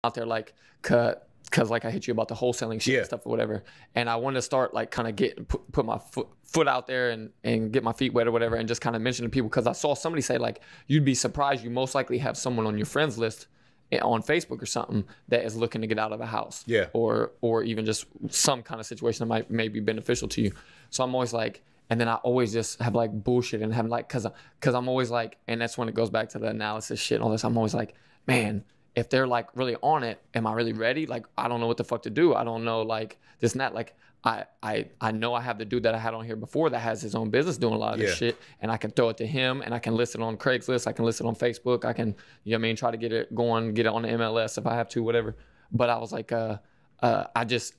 out there like because like I hit you about the wholesaling shit and stuff or whatever, and I wanted to start like kind of put my foot out there and get my feet wet or whatever, and just kind of mention to people, because I saw somebody say like, you'd be surprised, you most likely have someone on your friends list on Facebook or something that is looking to get out of a house, or even just some kind of situation that may be beneficial to you. So I'm always like, and then I always just have like bullshit and have like, cause I'm always like, and that's when it goes back to the analysis shit and all this. I'm always like, man, if they're like really on it, am I really ready? Like, I don't know what the fuck to do. I don't know, like this and that. Like I know I have the dude that I had on here before that has his own business doing a lot of this shit, and I can throw it to him, and I can list it on Craigslist. I can list it on Facebook. I can, you know what I mean, try to get it going, get it on the MLS if I have to, whatever. But I was like, I'm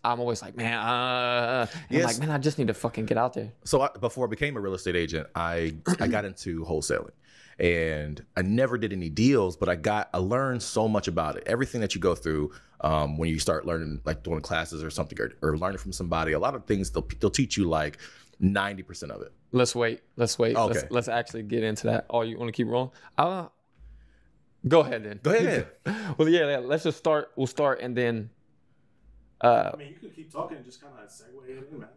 always like, man, I'm like, man, I just need to fucking get out there. So before I became a real estate agent, I got into wholesaling, and I never did any deals, but I learned so much about it. Everything that you go through when you start learning, like doing classes or something, or learning from somebody, a lot of things they'll teach you like 90% of it. Let's wait. Okay. Let's actually get into that. Oh, you want to keep rolling? Go ahead then. Go ahead. Well, yeah, let's just start. We'll start and then. I mean, you could keep talking and just kind of segue in, man.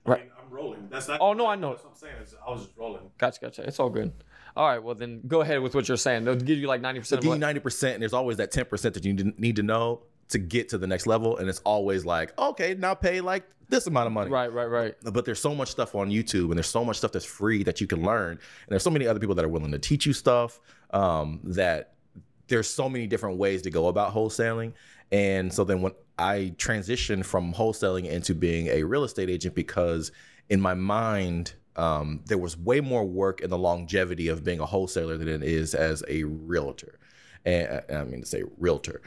I mean, I'm rolling. That's not. Oh no, I know. That's what I'm saying. I was just rolling. Gotcha. It's all good. All right, well then go ahead with what you're saying. They'll give you like 90%. They'll give you 90%, and there's always that 10% that you need to know to get to the next level. And it's always like, okay, now pay like this amount of money. Right. But there's so much stuff on YouTube, and there's so much stuff that's free that you can learn. And there's so many other people that are willing to teach you stuff, that there's so many different ways to go about wholesaling. And so then when I transitioned from wholesaling into being a real estate agent, because in my mind, there was way more work in the longevity of being a wholesaler than it is as a realtor. And I mean to say realtor.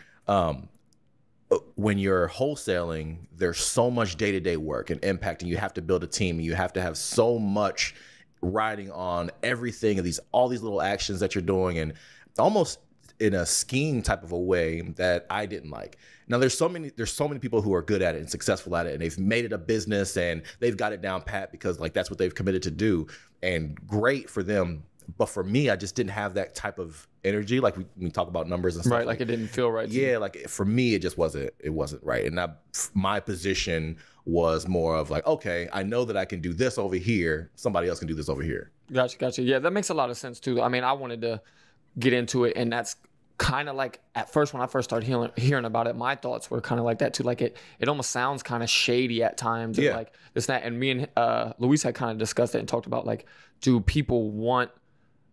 When you're wholesaling, there's so much day-to-day work and impact, and you have to build a team. And you have to have so much riding on everything, and all these little actions that you're doing, and almost in a scheme type of a way that I didn't like. Now there's so many people who are good at it and successful at it, and they've made it a business and they've got it down pat because like that's what they've committed to do, and great for them. But for me, I just didn't have that type of energy. Like we talk about numbers and stuff. Right, like it didn't feel right. Yeah, like for me, it just wasn't right. And my position was more of like, okay, I know that I can do this over here. Somebody else can do this over here. Gotcha. Yeah, that makes a lot of sense too. I mean, I wanted to get into it, and that's kind of like at first when I first started hearing about it, my thoughts were kind of like that too. Like it almost sounds kind of shady at times. Yeah. Like this, that, and me and Luis had kind of discussed it and talked about like, do people want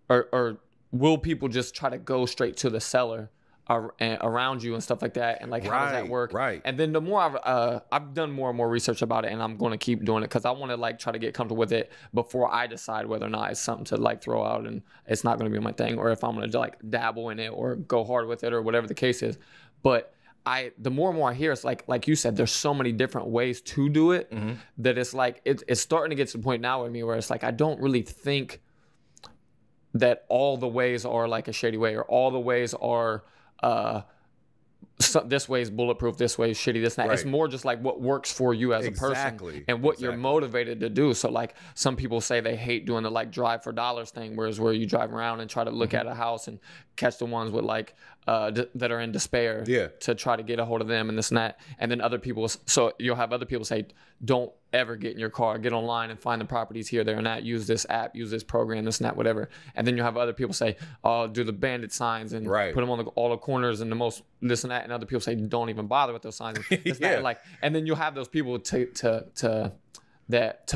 or will people just try to go straight to the seller around you and stuff like that, and like how does that work? Right. And then the more I've done more and more research about it, and I'm going to keep doing it because I want to like try to get comfortable with it before I decide whether or not it's something to like throw out and it's not going to be my thing, or if I'm going to like dabble in it or go hard with it or whatever the case is. But the more and more I hear, it's like you said, there's so many different ways to do it that it's like it's starting to get to the point now with me where it's like I don't really think that all the ways are like a shady way, or all the ways are this way is bulletproof, this way is shitty, this and that. Right. It's more just like what works for you as a person and what you're motivated to do. So like some people say they hate doing the like drive for dollars thing, whereas where you drive around and try to look at a house and catch the ones with like that are in despair to try to get a hold of them and this and that. And then other people, so you'll have other people say, don't ever get in your car, get online and find the properties here, there, and that. Use this app, use this program, this and that, whatever. And then you'll have other people say, oh, do the bandit signs and put them on all the corners and the most this and that. And other people say, don't even bother with those signs. And like, and then you'll have those people to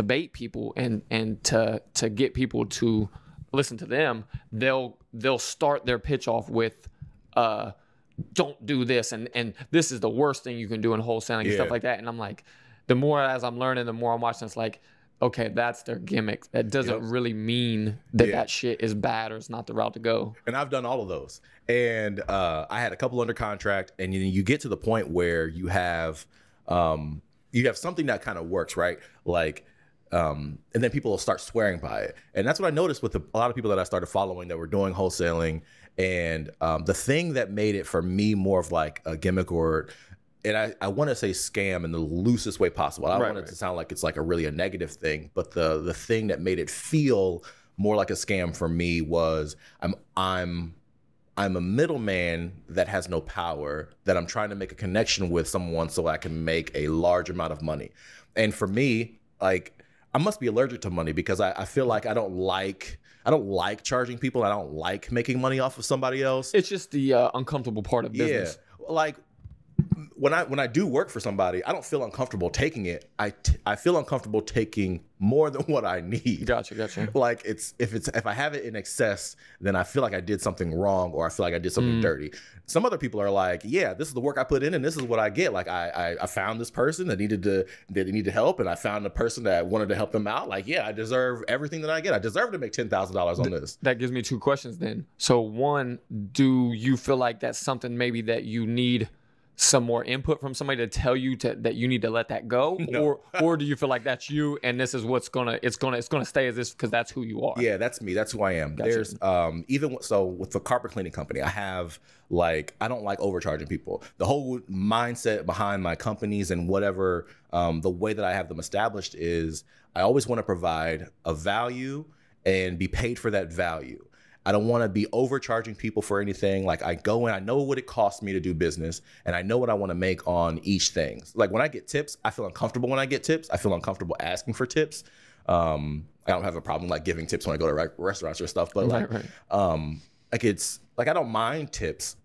bait people and to get people to listen to them. They'll start their pitch off with, don't do this, and this is the worst thing you can do in wholesaling and stuff like that. And I'm like, the more as I'm learning, the more I'm watching, it's like, okay, that's their gimmick. That doesn't really mean that that shit is bad or it's not the route to go. And I've done all of those. And I had a couple under contract, and you get to the point where you have something that kind of works, right? Like, and then people will start swearing by it. And that's what I noticed with a lot of people that I started following that were doing wholesaling. And the thing that made it for me more of like a gimmick, and I want to say scam in the loosest way possible. I don't want it to sound like it's like a negative thing, but the thing that made it feel more like a scam for me was I'm a middleman that has no power, that I'm trying to make a connection with someone so I can make a large amount of money. And for me, like, I must be allergic to money because I feel like I don't like charging people. I don't like making money off of somebody else. It's just the uncomfortable part of business. Yeah. Like, when I do work for somebody, I don't feel uncomfortable taking it. I feel uncomfortable taking more than what I need. Gotcha. Like, if I have it in excess, then I feel like I did something wrong, or I feel like I did something dirty. Some other people are like, yeah, this is the work I put in and this is what I get. Like, I found this person that needed help, and I found a person that wanted to help them out. Like, yeah, I deserve everything that I get. I deserve to make $10,000 on this. That gives me two questions then. So one, do you feel like that's something maybe that you need some more input from somebody to tell you that you need to let that go? No. or do you feel like that's you and this is what's gonna stay as this because that's who you are? Yeah, that's me. That's who I am. Gotcha. There's so with the carpet cleaning company, I have, like, I don't like overcharging people. The whole mindset behind my companies and whatever, the way that I have them established is I always want to provide a value and be paid for that value. I don't want to be overcharging people for anything. Like, I go in, I know what it costs me to do business, and I know what I want to make on each thing. Like, when I get tips, I feel uncomfortable when I get tips. I feel uncomfortable asking for tips. I don't have a problem like giving tips when I go to restaurants or stuff, but like it's like I don't mind tips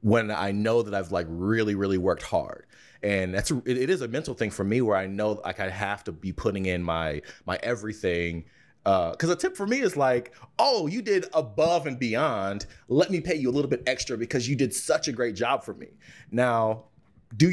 when I know that I've like really, really worked hard. And it is a mental thing for me where I know like I have to be putting in my everything. Because a tip for me is like, oh, you did above and beyond. Let me pay you a little bit extra because you did such a great job for me. Now, do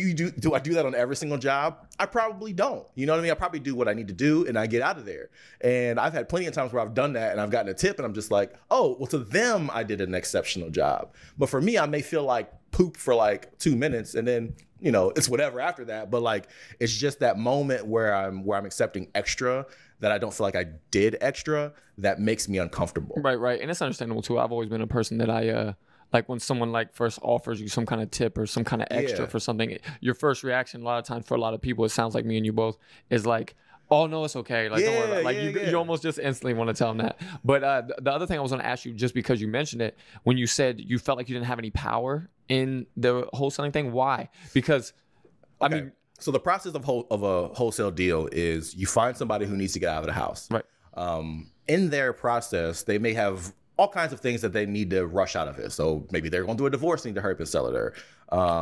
I do that on every single job? I probably don't. You know what I mean? I probably do what I need to do and I get out of there. And I've had plenty of times where I've done that and I've gotten a tip and I'm just like, oh, well, to them, I did an exceptional job. But for me, I may feel like poop for like 2 minutes and then, you know, it's whatever after that. But like, it's just that moment where I'm accepting extra that I don't feel like I did extra that makes me uncomfortable. Right. And it's understandable too. I've always been a person that I, like when someone like first offers you some kind of tip or some kind of extra for something, your first reaction a lot of times for a lot of people, it sounds like me and you both, is like, oh no, it's okay. Like, don't worry about it. Like you almost just instantly want to tell them that. But the other thing I was going to ask you, just because you mentioned it, when you said you felt like you didn't have any power in the wholesaling thing, why? Because I mean, so the process of a wholesale deal is you find somebody who needs to get out of the house. Right. In their process, they may have all kinds of things that they need to rush out of it. So maybe they're going through a divorce, need to hurry up and sell it, or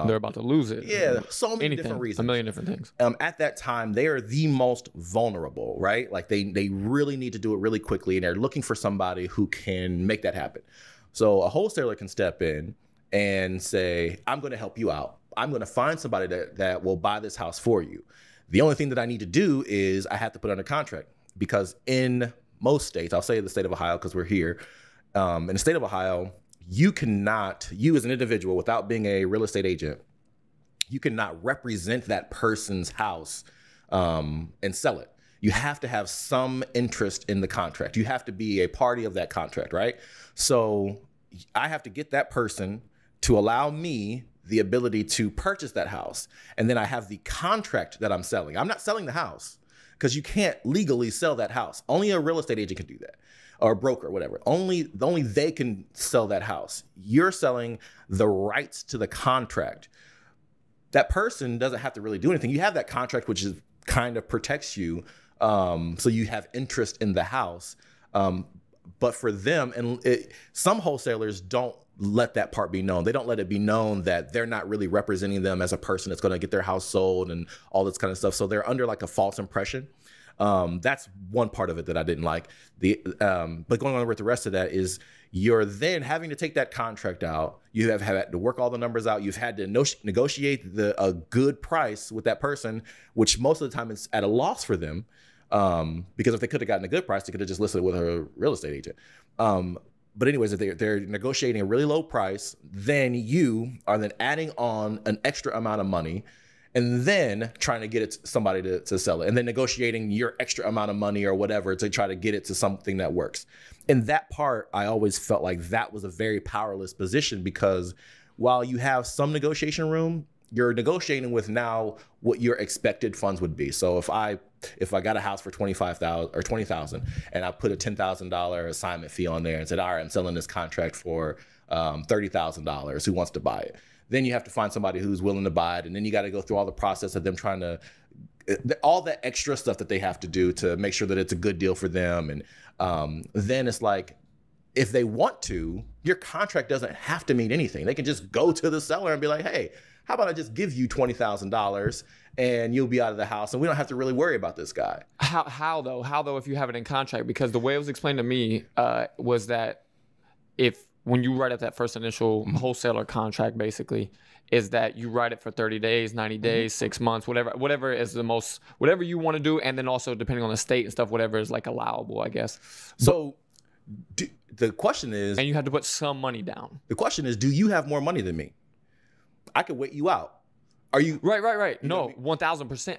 they're about to lose it. Yeah, so many different reasons. A million different things. At that time, they are the most vulnerable, right? Like they really need to do it really quickly, and they're looking for somebody who can make that happen. So a wholesaler can step in and say, I'm going to help you out. I'm going to find somebody that will buy this house for you. The only thing that I need to do is I have to put under contract, because in most states, I'll say the state of Ohio because we're here, in the state of Ohio, you as an individual, without being a real estate agent, you cannot represent that person's house and sell it. You have to have some interest in the contract. You have to be a party of that contract, right? So I have to get that person to allow me the ability to purchase that house. And then I have the contract that I'm selling. I'm not selling the house because you can't legally sell that house. Only a real estate agent can do that, or a broker, whatever. Only they can sell that house. You're selling the rights to the contract. That person doesn't have to really do anything. You have that contract, which is kind of protects you. So you have interest in the house. But for them, some wholesalers don't let that part be known. They don't let it be known that they're not really representing them as a person that's going to get their house sold and all this kind of stuff. So they're under like a false impression. That's one part of it that I didn't like. But going on with the rest of that is you're then having to take that contract out. You have had to work all the numbers out. You've had to negotiate a good price with that person, which most of the time is at a loss for them. Because if they could have gotten a good price, they could have just listed it with a real estate agent. But anyways, if they're negotiating a really low price, then you are then adding on an extra amount of money and then trying to get it to somebody to sell it, and then negotiating your extra amount of money or whatever to try to get it to something that works. And that part, I always felt like that was a very powerless position, because while you have some negotiation room, you're negotiating with now what your expected funds would be. So if I got a house for $25,000 or $20,000 and I put a $10,000 assignment fee on there and said, all right, I'm selling this contract for $30,000 who wants to buy it. Then you have to find somebody who's willing to buy it. And then you got to go through all the process of them trying to, all that extra stuff that they have to do to make sure that it's a good deal for them. And then it's like, if they want to, your contract doesn't have to mean anything. They can just go to the seller and be like, hey, how about I just give you $20,000 and you'll be out of the house and we don't have to really worry about this guy. How though if you have it in contract? Because the way it was explained to me was that when you write up that first initial wholesaler contract, basically, is that you write it for 30 days, 90 days, 6 months, whatever is the most, whatever you want to do. And then also depending on the state and stuff, whatever is like allowable, I guess. So the question is, and you have to put some money down. The question is, do you have more money than me? I could wait you out. Are you right? No, 1,000%.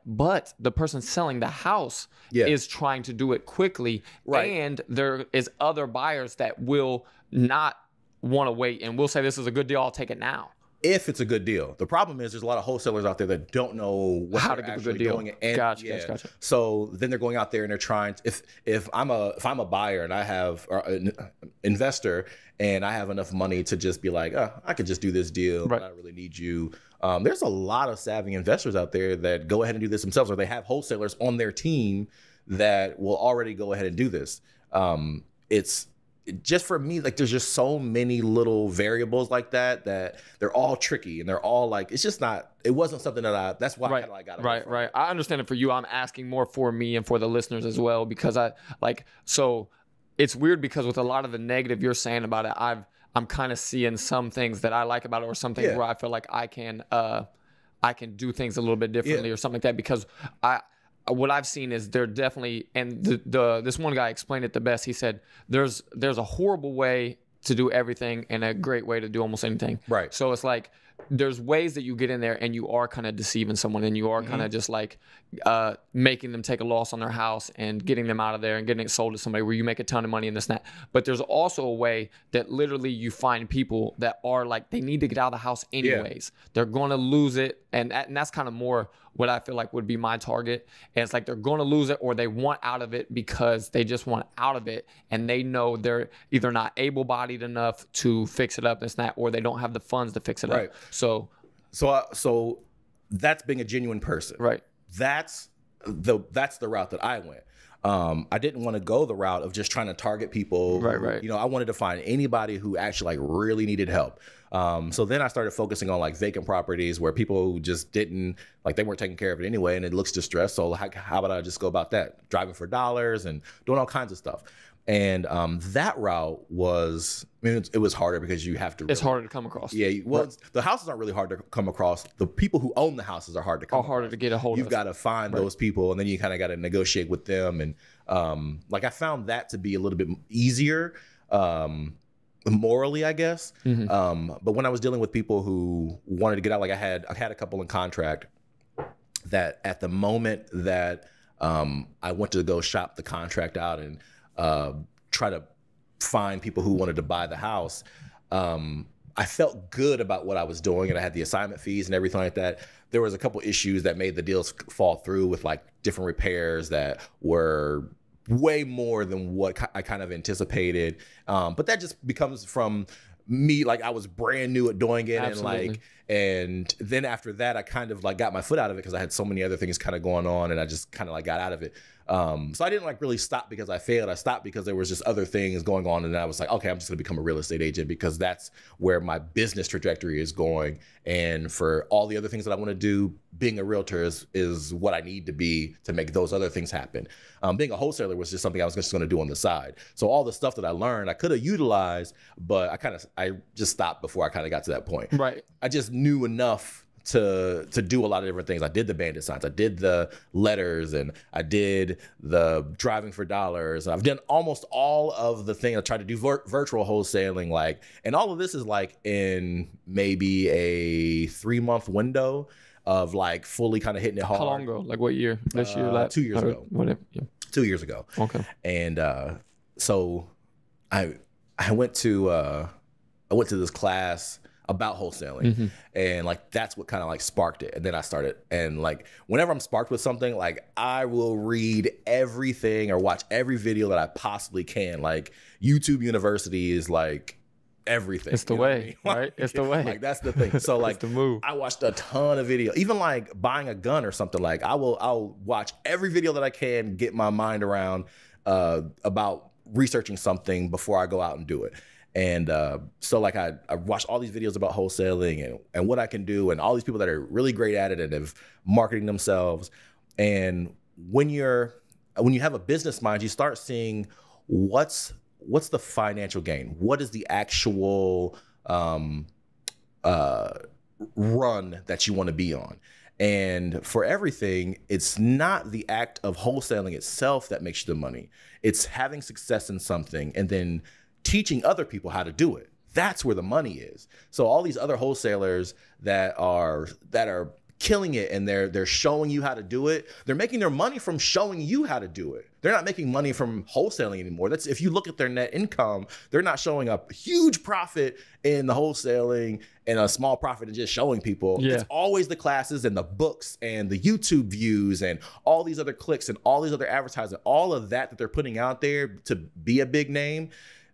But the person selling the house is trying to do it quickly, right? And there is other buyers that will not want to wait and will say, "This is a good deal. I'll take it now." If it's a good deal. The problem is there's a lot of wholesalers out there that don't know how to get a good deal. Gotcha. So then they're going out there and they're trying to, if I'm a buyer and I have an investor and I have enough money to just be like, I could just do this deal. Right. I don't really need you. There's a lot of savvy investors out there that go ahead and do this themselves, or they have wholesalers on their team that will already go ahead and do this. It's just, for me, like, there's just so many little variables like that they're all tricky and they're all like, it's just not, it wasn't something that that's why I kind of got it. Right. I understand it for you. I'm asking more for me and for the listeners as well, because so it's weird because with a lot of the negative you're saying about it, I'm kind of seeing some things that I like about it, or some things where I feel like I can do things a little bit differently or something like that, because what I've seen is there definitely, and this one guy explained it the best. He said there's a horrible way to do everything and a great way to do almost anything. Right. So it's like there's ways that you get in there and you are kind of deceiving someone, and you are kind of just like making them take a loss on their house and getting them out of there and getting it sold to somebody where you make a ton of money in this and that. But there's also a way that literally you find people that are like, they need to get out of the house anyways. They're going to lose it. And that's kind of more what I feel like would be my target. And it's like they're going to lose it, or they want out of it because they just want out of it. And they know they're either not able-bodied enough to fix it up, this and that, or they don't have the funds to fix it up. So that's being a genuine person. Right. That's the route that I went. I didn't want to go the route of just trying to target people. Right. You know, I wanted to find anybody who actually like really needed help. So then I started focusing on like vacant properties where people just didn't, like, they weren't taking care of it anyway, and it looks distressed. So how about I just go about that? Driving for dollars and doing all kinds of stuff. And that route was, I mean, it was harder because you have to. It's harder to come across. Yeah, well, the houses aren't really hard to come across. The people who own the houses are hard to come across. Harder to get a hold of. You've got to find those people, and then you kind of got to negotiate with them. And like, I found that to be a little bit easier, morally, I guess. But when I was dealing with people who wanted to get out, like I had a couple in contract that at the moment that I went to go shop the contract out and try to find people who wanted to buy the house, I felt good about what I was doing, and I had the assignment fees and everything like that. There was a couple issues that made the deals fall through with like different repairs that were way more than what I kind of anticipated. But that just becomes from me, like, I was brand new at doing it. Absolutely. And then after that, I kind of like got my foot out of it because I had so many other things kind of going on, and I just kind of like got out of it. So I didn't like really stop because I failed. I stopped because there was just other things going on, and I was like, okay, I'm just gonna become a real estate agent because that's where my business trajectory is going. And for all the other things that I want to do, being a realtor is what I need to be to make those other things happen. Being a wholesaler was just something I was just going to do on the side. So all the stuff that I learned, I could have utilized, but I just stopped before I kind of got to that point. Right. I just knew enough to do a lot of different things. I did the bandit signs, I did the letters, and I did the driving for dollars. I've done almost all of the things. I tried to do virtual wholesaling, like, and all of this is like in maybe a 3-month window of like fully kind of hitting it hard. How long ago? Like what year? This year? Like 2 years ago. Whatever. Yeah. 2 years ago. Okay. And so I went to this class about wholesaling, and like that's what kind of like sparked it. And then I started, and like whenever I'm sparked with something, like I will read everything or watch every video that I possibly can. Like YouTube University is like everything. It's the way, right? It's the way. Like that's the thing. So like the move. I watched a ton of video, even like buying a gun or something. Like I'll watch every video that I can, get my mind around about researching something before I go out and do it. And so like I watched all these videos about wholesaling and what I can do, and all these people that are really great at it and have marketing themselves. And when you have a business mind, you start seeing what's the financial gain? What is the actual run that you want to be on? And for everything, it's not the act of wholesaling itself that makes you the money. It's having success in something and then teaching other people how to do it. That's where the money is. So all these other wholesalers that are killing it and they're showing you how to do it, they're making their money from showing you how to do it. They're not making money from wholesaling anymore. That's, if you look at their net income, they're not showing a huge profit in the wholesaling and a small profit in just showing people. Yeah. It's always the classes and the books and the YouTube views and all these other clicks and all these other advertising, all of that they're putting out there to be a big name.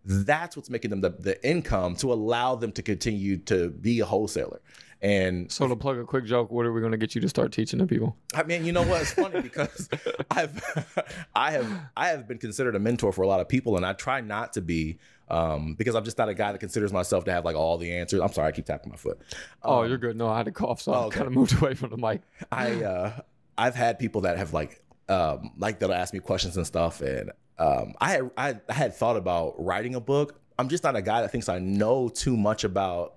That's what's making them the income to allow them to continue to be a wholesaler. And so to plug a quick joke, what are we going to get you to start teaching the people? I mean, you know what? It's funny because I have been considered a mentor for a lot of people, and I try not to be because I'm just not a guy that considers myself to have like all the answers. I'm sorry, I keep tapping my foot. Oh, you're good. No, I had to cough, so I kind of moved away from the mic. I've had people that have like that'll ask me questions and stuff, and I had thought about writing a book. I'm just not a guy that thinks I know too much about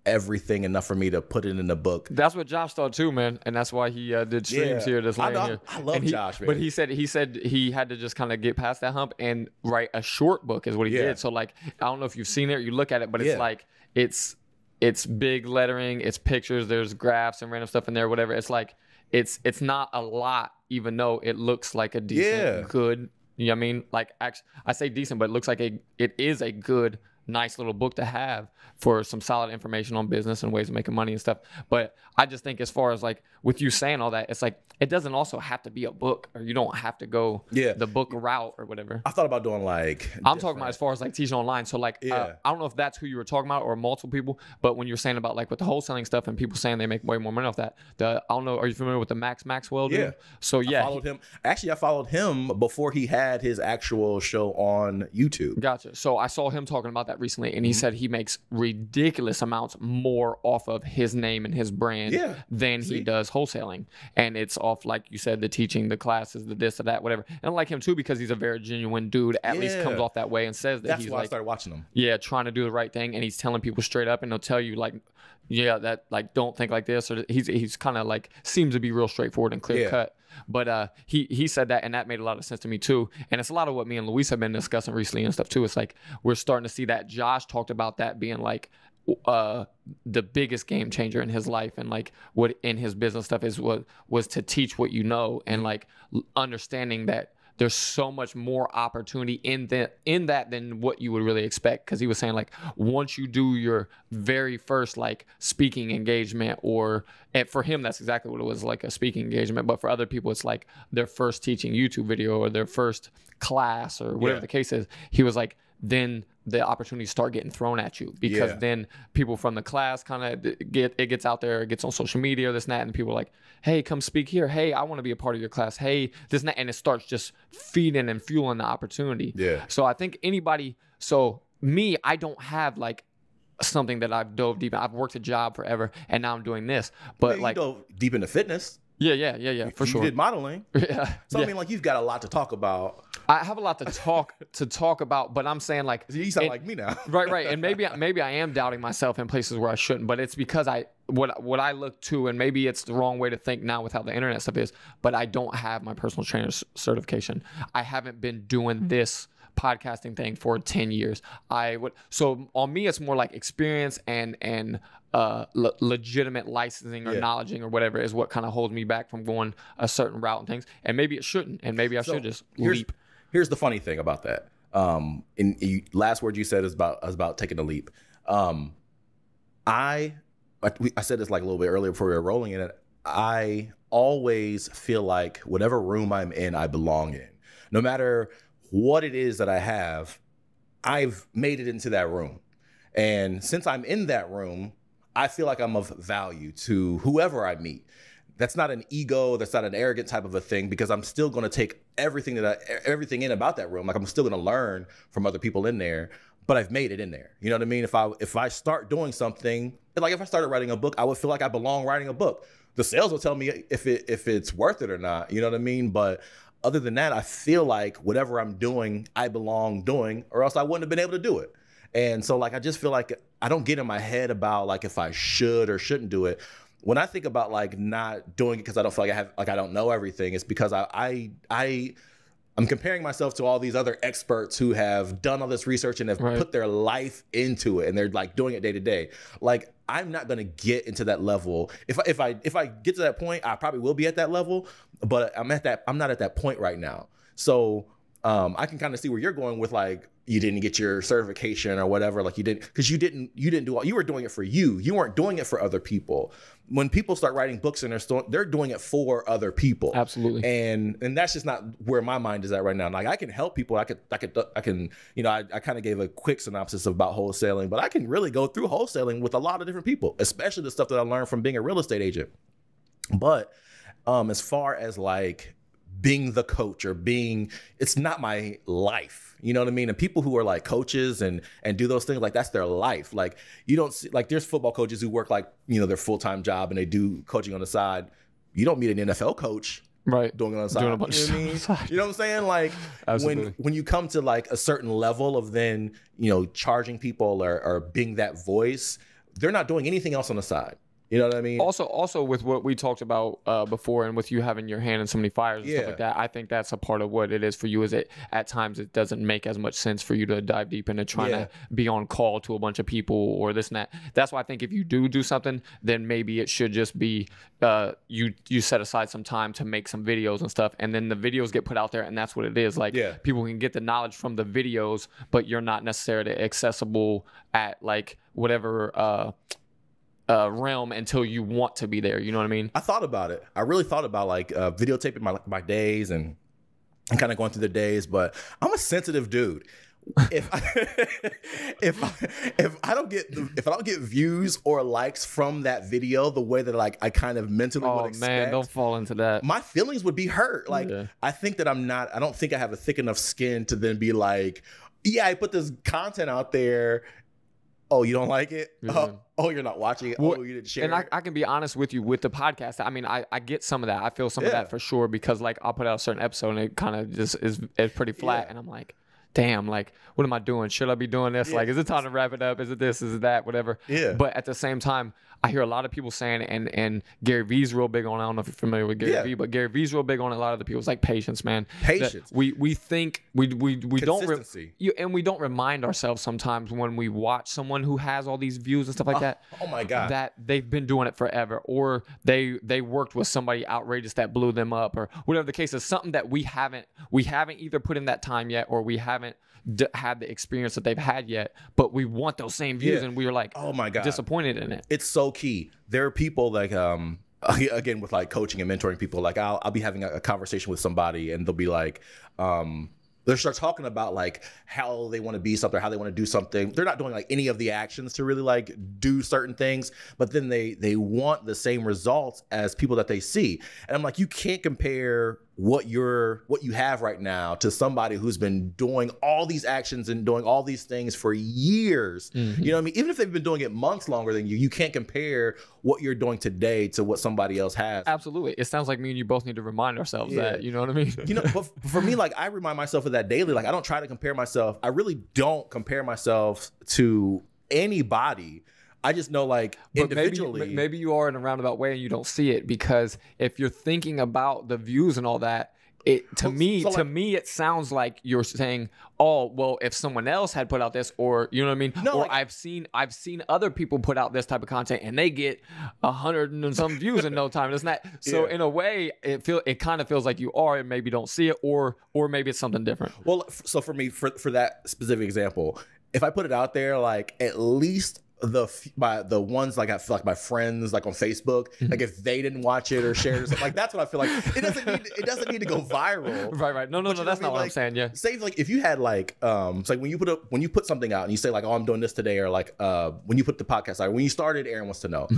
everything enough for me to put it in a book. That's what Josh thought too, man, and that's why he did streams here this lane here. I love Josh, man. But he said he had to just kind of get past that hump and write a short book is what he did. So like, I don't know if you've seen it or you look at it, but it's like it's big lettering, it's pictures, there's graphs and random stuff in there, whatever. It's like it's not a lot, even though it looks like a decent, good. You know what I mean? Like, I say decent, but it looks like it is a good, nice little book to have for some solid information on business and ways of making money and stuff. But I just think as far as like with you saying all that, it's like it doesn't also have to be a book, or you don't have to go the book route or whatever. I thought about doing like I'm talking about as far as like teaching online. So like I don't know if that's who you were talking about or multiple people, but when you were saying about like with the wholesaling stuff and people saying they make way more money off that, I don't know, are you familiar with the Max Maxwell dude? Yeah. So I followed him. Actually, I followed him before he had his actual show on YouTube. Gotcha. So I saw him talking about that recently, and he said he makes ridiculous amounts more off of his name and his brand than he does wholesaling. And it's off, like you said, the teaching, the classes, the this or that, whatever. And I like him too because he's a very genuine dude, at least comes off that way and says that that's he's why like, I started watching him. Yeah, trying to do the right thing, and he's telling people straight up, and he'll tell you like, that like don't think like this, or he's kind of like seems to be real straightforward and clear cut. But he said that, and that made a lot of sense to me too. And it's a lot of what me and Luis have been discussing recently and stuff too. It's like we're starting to see that Josh talked about that being like the biggest game changer in his life, and like what in his business stuff was to teach what you know, and like understanding that there's so much more opportunity in that than what you would really expect. Because he was saying like once you do your very first like speaking engagement, and for him that's exactly what it was, like a speaking engagement, but for other people it's like their first teaching YouTube video or their first class or whatever the case is. He was like, then the opportunities start getting thrown at you, because then people from the class kind of gets out there, it gets on social media, this and that, and people are like, hey, come speak here. Hey, I want to be a part of your class. Hey, this and that. And it starts just feeding and fueling the opportunity. Yeah. So I think I don't have like something that I've dove deep in. I've worked a job forever and now I'm doing this. But you dove deep into fitness. Yeah, for sure. You did modeling. So I mean, like, you've got a lot to talk about. I have a lot to talk about, but I'm saying like you sound like me now. right. And maybe I am doubting myself in places where I shouldn't, but it's because what I look to, and maybe it's the wrong way to think now with how the internet stuff is, but I don't have my personal trainer's certification. I haven't been doing this podcasting thing for 10 years. So on me it's more like experience and legitimate licensing or knowledging or whatever is what kind of holds me back from going a certain route and things. And maybe it shouldn't, and maybe I should just leap. Here's the funny thing about that. Last word you said is about taking a leap. I said this like a little bit earlier before we were rolling in it. I always feel like whatever room I'm in, I belong in. No matter what it is that I have, I've made it into that room. And since I'm in that room, I feel like I'm of value to whoever I meet. That's not an ego, that's not an arrogant type of a thing, because I'm still going to take everything in about that room. Like, I'm still going to learn from other people in there, but I've made it in there. You know what I mean? If I start doing something, like if I started writing a book, I would feel like I belong writing a book. The sales will tell me if it's worth it or not. You know what I mean? But other than that, I feel like whatever I'm doing, I belong doing, or else I wouldn't have been able to do it. And so, like, I just feel like I don't get in my head about like if I should or shouldn't do it. When I think about like not doing it because I don't feel like I don't know everything, it's because I'm comparing myself to all these other experts who have done all this research and have put their life into it, and they're like doing it day to day. Like, I'm not going to get into that level. If I get to that point, I probably will be at that level, but I'm not at that point right now. So I can kind of see where you're going with, like, you didn't get your certification or whatever, like you didn't, because you didn't do all, you were doing it for you. You weren't doing it for other people. When people start writing books and they're doing it for other people. Absolutely. And that's just not where my mind is at right now. Like, I can help people. I can, you know, I kind of gave a quick synopsis about wholesaling, but I can really go through wholesaling with a lot of different people, especially the stuff that I learned from being a real estate agent. But as far as like being the coach or it's not my life. You know what I mean? And people who are like coaches and do those things, like, that's their life. Like, you don't see, like, there's football coaches who work like, you know, their full-time job and they do coaching on the side. You don't meet an NFL coach doing it on the side. Doing a bunch you know what I mean? You know what I'm saying? Like, when you come to like a certain level of then, you know, charging people or being that voice, they're not doing anything else on the side. You know what I mean? Also with what we talked about before, and with you having your hand in so many fires and stuff like that, I think that's a part of what it is for you. Is it at times it doesn't make as much sense for you to dive deep into trying to be on call to a bunch of people or this and that. That's why I think if you do something, then maybe it should just be you set aside some time to make some videos and stuff, and then the videos get put out there, and that's what it is. Like, people can get the knowledge from the videos, but you're not necessarily accessible at like whatever realm until you want to be there. You know what I mean? I thought about it. I really thought about like videotaping my days and kind of going through the days, but I'm a sensitive dude. If I don't get views or likes from that video the way that like I kind of mentally would expect, man, don't fall into that. My feelings would be hurt. Like, I think that I don't think I have a thick enough skin to then be like, yeah, I put this content out there. Oh, you don't like it? Oh, you're not watching it? Oh, you didn't share it? And I can be honest with you with the podcast. I mean, I get some of that. I feel some of that for sure, because like I'll put out a certain episode and it kind of just is pretty flat. And I'm like, damn, like, what am I doing? Should I be doing this? Like, is it time to wrap it up? Is it this? Is it that? Whatever. But at the same time, I hear a lot of people saying, and Gary Vee's real big on it. I don't know if you're familiar with Gary Vee, but Gary Vee's real big on it. A lot of the people, it's like patience, man. Patience. We think we don't and we don't remind ourselves sometimes when we watch someone who has all these views and stuff like that. Oh my God. That they've been doing it forever, or they worked with somebody outrageous that blew them up, or whatever the case is. Something that we haven't either put in that time yet, or we haven't had the experience that they've had yet, but we want those same views, and we are like, oh my God, disappointed in it. It's so key. There are people like again with like coaching and mentoring people, like I'll be having a conversation with somebody and they'll be like they'll start talking about like how they want to be something, how they want to do something. They're not doing like any of the actions to really like do certain things, but then they want the same results as people that they see. And I'm like, you can't compare what you have right now to somebody who's been doing all these actions and doing all these things for years. You know what I mean? Even if they've been doing it months longer than you can't compare what you're doing today to what somebody else has. Absolutely. It sounds like me and you both need to remind ourselves that, you know what I mean? You know, but for me, like, I remind myself of that daily. Like, I don't try to compare myself. I really don't compare myself to anybody. I just know, like, individually. Maybe you are in a roundabout way and you don't see it, because if you're thinking about the views and all that, to me it sounds like you're saying, oh, well, if someone else had put out this, or you know what I mean? No, or like, I've seen other people put out this type of content and they get 100 and some views in no time. Isn't that so? In a way, it kind of feels like you are, and maybe don't see it, or maybe it's something different. Well, so for me, for that specific example, if I put it out there, like, at least the ones like I feel like my friends like on Facebook, like if they didn't watch it or share it or something, like that's what I feel like. It doesn't need to go viral. Right. No, that's not what I'm saying. Yeah. Say like if you had like it's like when you put something out and you say like, oh, I'm doing this today, or like when you put the podcast out, when you started Aaron Wants to Know.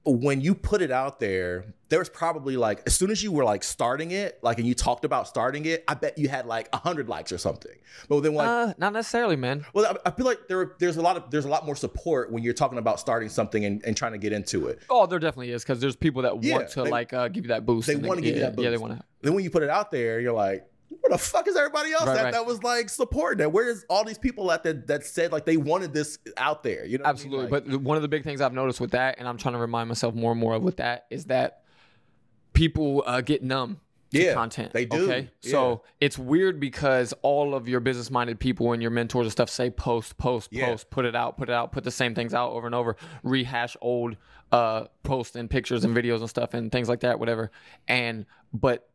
When you put it out there was probably like, as soon as you were like starting it, like, and you talked about starting it, I bet you had like 100 likes or something. But then like, not necessarily, man. Well, I feel like there's a lot more support when you're talking about starting something and trying to get into it. Oh, there definitely is, because there's people that want to give you that boost. They want to give you that boost. Yeah, they want to. Then when you put it out there, you're like, where the fuck is everybody else that was like supporting that? Where's all these people that said like they wanted this out there? You know, absolutely. What I mean? But one of the big things I've noticed with that, and I'm trying to remind myself more and more of with that, is that people get numb to content. They do. Okay, so it's weird because all of your business-minded people and your mentors and stuff say post, put it out, put the same things out over and over, rehash old posts and pictures and videos and stuff and things like that, whatever. But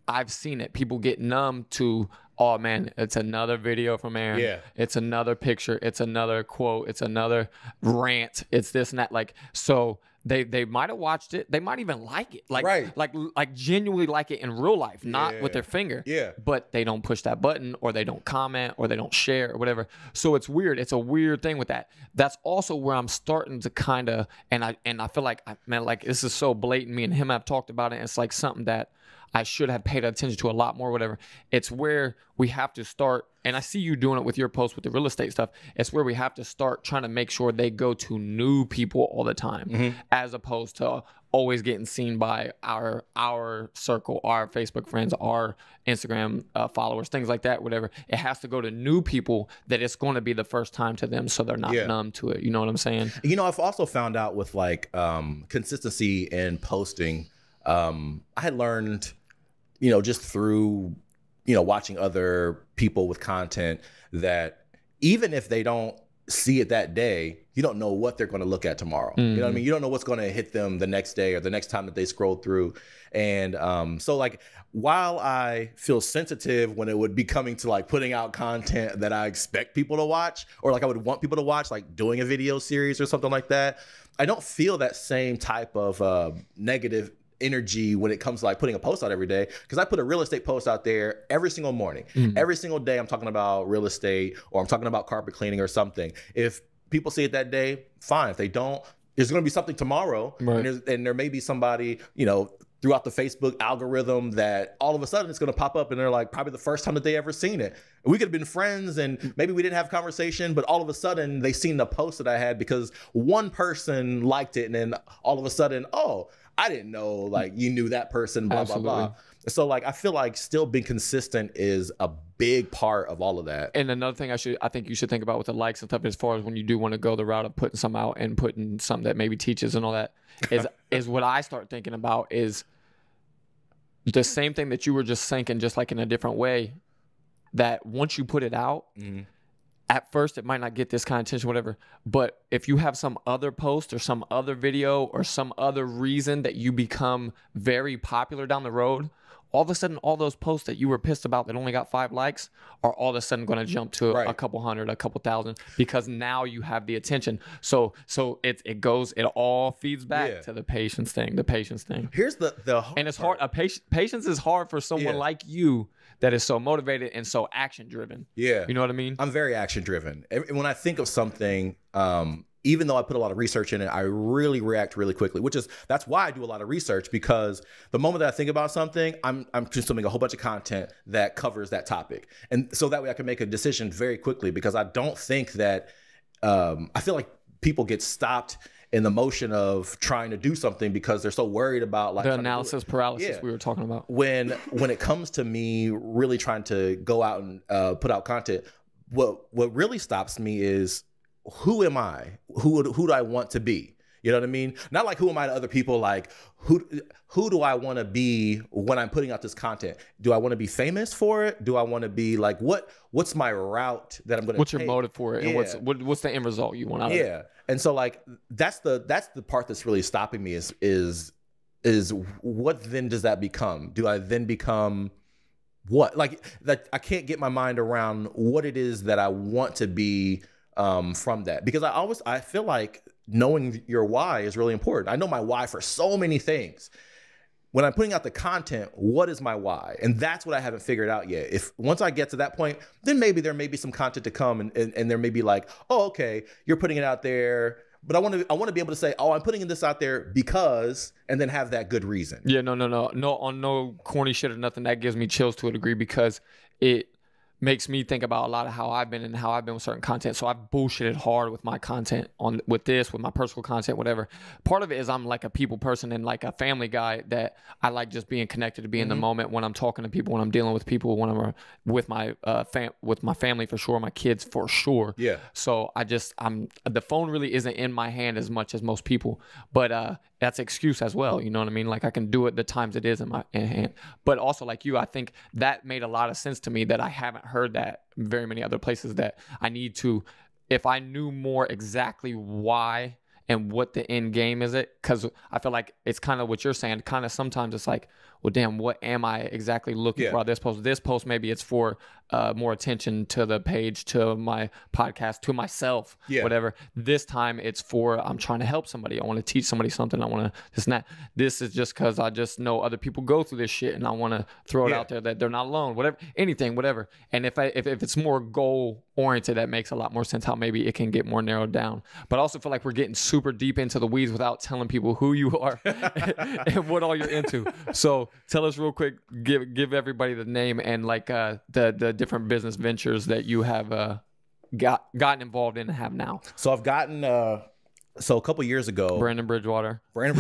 I've seen it. People get numb to, oh man, it's another video from Aaron. Yeah. It's another picture. It's another quote. It's another rant. It's this and that. Like, so they might have watched it. They might even like it. Like genuinely like it in real life, not with their finger. Yeah. But they don't push that button, or they don't comment, or they don't share, or whatever. So it's weird. It's a weird thing with that. That's also where I'm starting to kind of, and I feel like, man, like this is so blatant. Me and him have talked about it. And it's like something that I should have paid attention to a lot more, whatever. It's where we have to start, and I see you doing it with your posts with the real estate stuff. It's where we have to start trying to make sure they go to new people all the time, as opposed to always getting seen by our circle, our Facebook friends, our Instagram followers, things like that, whatever. It has to go to new people that it's going to be the first time to them, so they're not numb to it. You know what I'm saying? You know, I've also found out with like consistency in posting, I had learned, you know, just through, you know, watching other people with content, that even if they don't see it that day, you don't know what they're going to look at tomorrow. You know what I mean? You don't know what's going to hit them the next day or the next time that they scroll through. And so like, while I feel sensitive when it would be coming to like putting out content that I expect people to watch, or like I would want people to watch, like doing a video series or something like that, I don't feel that same type of negative energy when it comes to like putting a post out every day, because I put a real estate post out there every single morning. Every single day I'm talking about real estate, or I'm talking about carpet cleaning or something. If people see it that day, fine. If they don't, there's going to be something tomorrow. Right. And there may be somebody, you know, throughout the Facebook algorithm that all of a sudden it's going to pop up, and they're like probably the first time that they ever seen it. We could have been friends and maybe we didn't have a conversation, but all of a sudden they seen the post that I had because one person liked it, and then all of a sudden, oh, I didn't know like you knew that person, blah, blah, blah. So like, I feel like still being consistent is a big part of all of that. And another thing I think you should think about with the likes and stuff, as far as when you do want to go the route of putting some out and putting something that maybe teaches and all that, is what I start thinking about is the same thing that you were just thinking, just like in a different way, that once you put it out, at first it might not get this kind of attention, whatever, but if you have some other post or some other video or some other reason that you become very popular down the road, all of a sudden all those posts that you were pissed about that only got 5 likes are all of a sudden going to jump to a couple hundred, a couple thousand, because now you have the attention. So it all feeds back to the patience thing. Here's the hard and it's hard. Patience is hard for someone like you that is so motivated and so action driven. Yeah. You know what I mean? I'm very action driven. When I think of something, even though I put a lot of research in it, I really react really quickly, that's why I do a lot of research, because the moment that I think about something, I'm consuming a whole bunch of content that covers that topic. And so that way I can make a decision very quickly, because I don't think that, I feel like people get stopped in the motion of trying to do something because they're so worried about like the analysis paralysis we were talking about. When it comes to me really trying to go out and put out content, what really stops me is, who am I? Who do I want to be? You know what I mean? Not like who am I to other people, like who do I want to be when I'm putting out this content? Do I want to be famous for it? Do I want to be like, what's my route that I'm going to What's your motive for it? And what's the end result you want out of it? Yeah. And so like, that's the part that's really stopping me is what then does that become? Do I then become what? Like that I can't get my mind around what it is that I want to be from that, because I feel like knowing your why is really important. I know my why for so many things. When I'm putting out the content, what is my why? And that's what I haven't figured out yet. If once I get to that point, then maybe there may be some content to come, and there may be like, oh, okay, you're putting it out there, but I want to be able to say, oh, I'm putting this out there because, and then have that good reason. Yeah, no, on no corny shit or nothing. That gives me chills to a degree, because it makes me think about a lot of how I've been with certain content. So I've bullshitted hard with my content with my personal content, whatever. Part of it is I'm like a people person and like a family guy, that I like just being connected, to be in the moment when I'm talking to people, when I'm dealing with people, when I'm with my family for sure, my kids for sure. Yeah. So the phone really isn't in my hand as much as most people, but that's an excuse as well. You know what I mean? Like I can do it the times it is in my hand. But also like you, I think that made a lot of sense to me, that I haven't heard that very many other places, that I need to, if I knew more exactly why and what the end game is it, because I feel like it's kind of what you're saying, kind of sometimes it's like, well, damn, what am I exactly looking for out this post? This post, maybe it's for more attention to the page, to my podcast, to myself, whatever. This time it's for, I'm trying to help somebody. I want to teach somebody something. I want to this and that. This is just because I just know other people go through this shit, and I want to throw it out there that they're not alone, whatever, anything, whatever. And if it's more goal oriented, that makes a lot more sense, how maybe it can get more narrowed down. But I also feel like we're getting super deep into the weeds without telling people who you are and what all you're into. So tell us real quick, give everybody the name and like the different business ventures that you have gotten involved in and have now. So I've gotten so a couple years ago, Brandon Bridgewater. I'm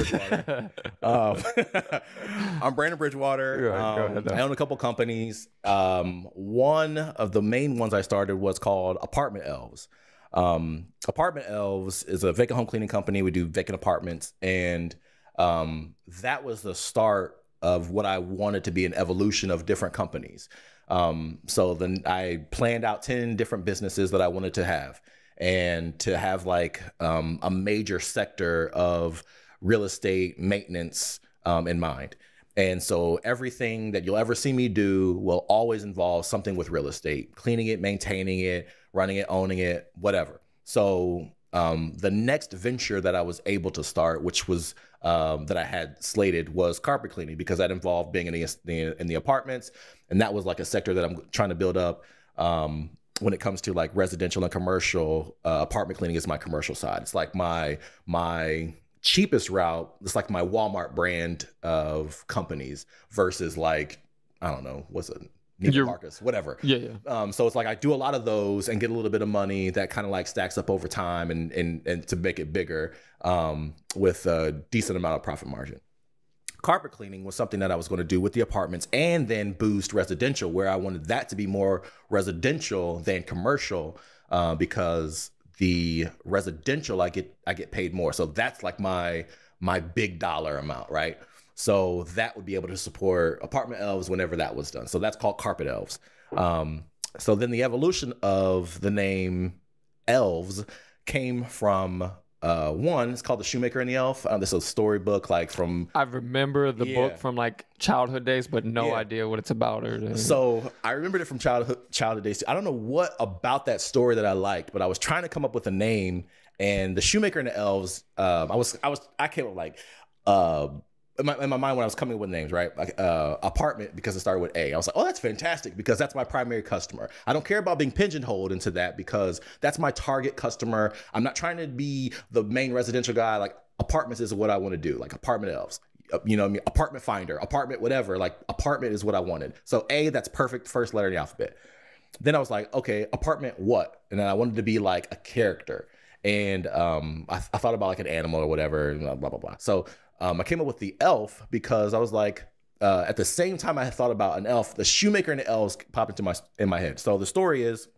Brandon Bridgewater. Go ahead, I own a couple companies. One of the main ones I started was called Apartment Elves. Apartment Elves is a vacant home cleaning company. We do vacant apartments, and that was the start of what I wanted to be an evolution of different companies. So then I planned out 10 different businesses that I wanted to have, and to have like a major sector of real estate maintenance in mind. And so everything that you'll ever see me do will always involve something with real estate, cleaning it, maintaining it, running it, owning it, whatever. So the next venture that I was able to start, which was that I had slated, was carpet cleaning, because that involved being in the apartments. And that was like a sector that I'm trying to build up. When it comes to like residential and commercial, apartment cleaning is my commercial side. It's like my cheapest route. It's like my Walmart brand of companies versus like, I don't know, what's it? Marcus, whatever. So it's like I do a lot of those and get a little bit of money that kind of like stacks up over time and to make it bigger with a decent amount of profit margin. Carpet cleaning was something that I was going to do with the apartments and then boost residential, where I wanted that to be more residential than commercial, because the residential I get paid more. So that's like my big dollar amount, right? So that would be able to support Apartment Elves whenever that was done. So that's called Carpet Elves. So then the evolution of the name Elves came from one, it's called The Shoemaker and the Elf. This is a storybook like from... I remember the book from like childhood days, but no idea what it's about. So I remembered it from childhood days. I don't know what about that story that I liked, but I was trying to come up with a name, and The Shoemaker and the Elves, I came up like... in my mind when I was coming up with names, right? Like apartment, because it started with A. I was like, oh, that's fantastic, because that's my primary customer. I don't care about being pigeonholed into that, because that's my target customer. I'm not trying to be the main residential guy. Like apartments is what I want to do, like Apartment Elves. You know what I mean? Apartment finder, apartment, whatever. Like apartment is what I wanted. So A, that's perfect, first letter in the alphabet. Then I was like, okay, apartment what? And then I wanted to be like a character. And I thought about like an animal or whatever, blah, blah, blah. So I came up with the elf because I was like, at the same time I had thought about an elf, the shoemaker and the elves popped in my head. So the story is,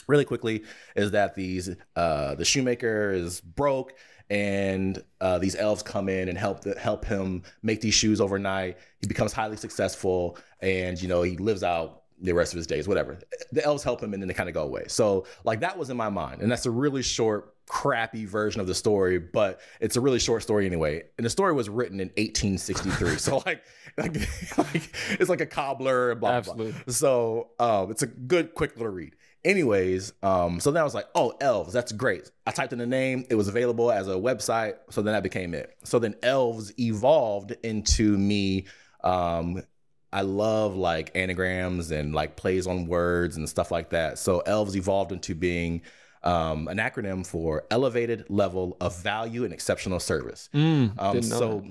really quickly, is that the shoemaker is broke, and these elves come in and help him make these shoes overnight. He becomes highly successful, and he lives out the rest of his days, whatever. The elves help him, and then they kind of go away. So like that was in my mind, and that's a really short, crappy version of the story, but it's a really short story anyway. And the story was written in 1863, so like it's like a cobbler, blah blah blah. So it's a good, quick little read. Anyways, so then I was like, oh, Elves, that's great. I typed in the name, it was available as a website, so then that became it. So then Elves evolved into me. I love like anagrams and like plays on words and stuff like that. So Elves evolved into being an acronym for Elevated Level of Value and Exceptional Service. So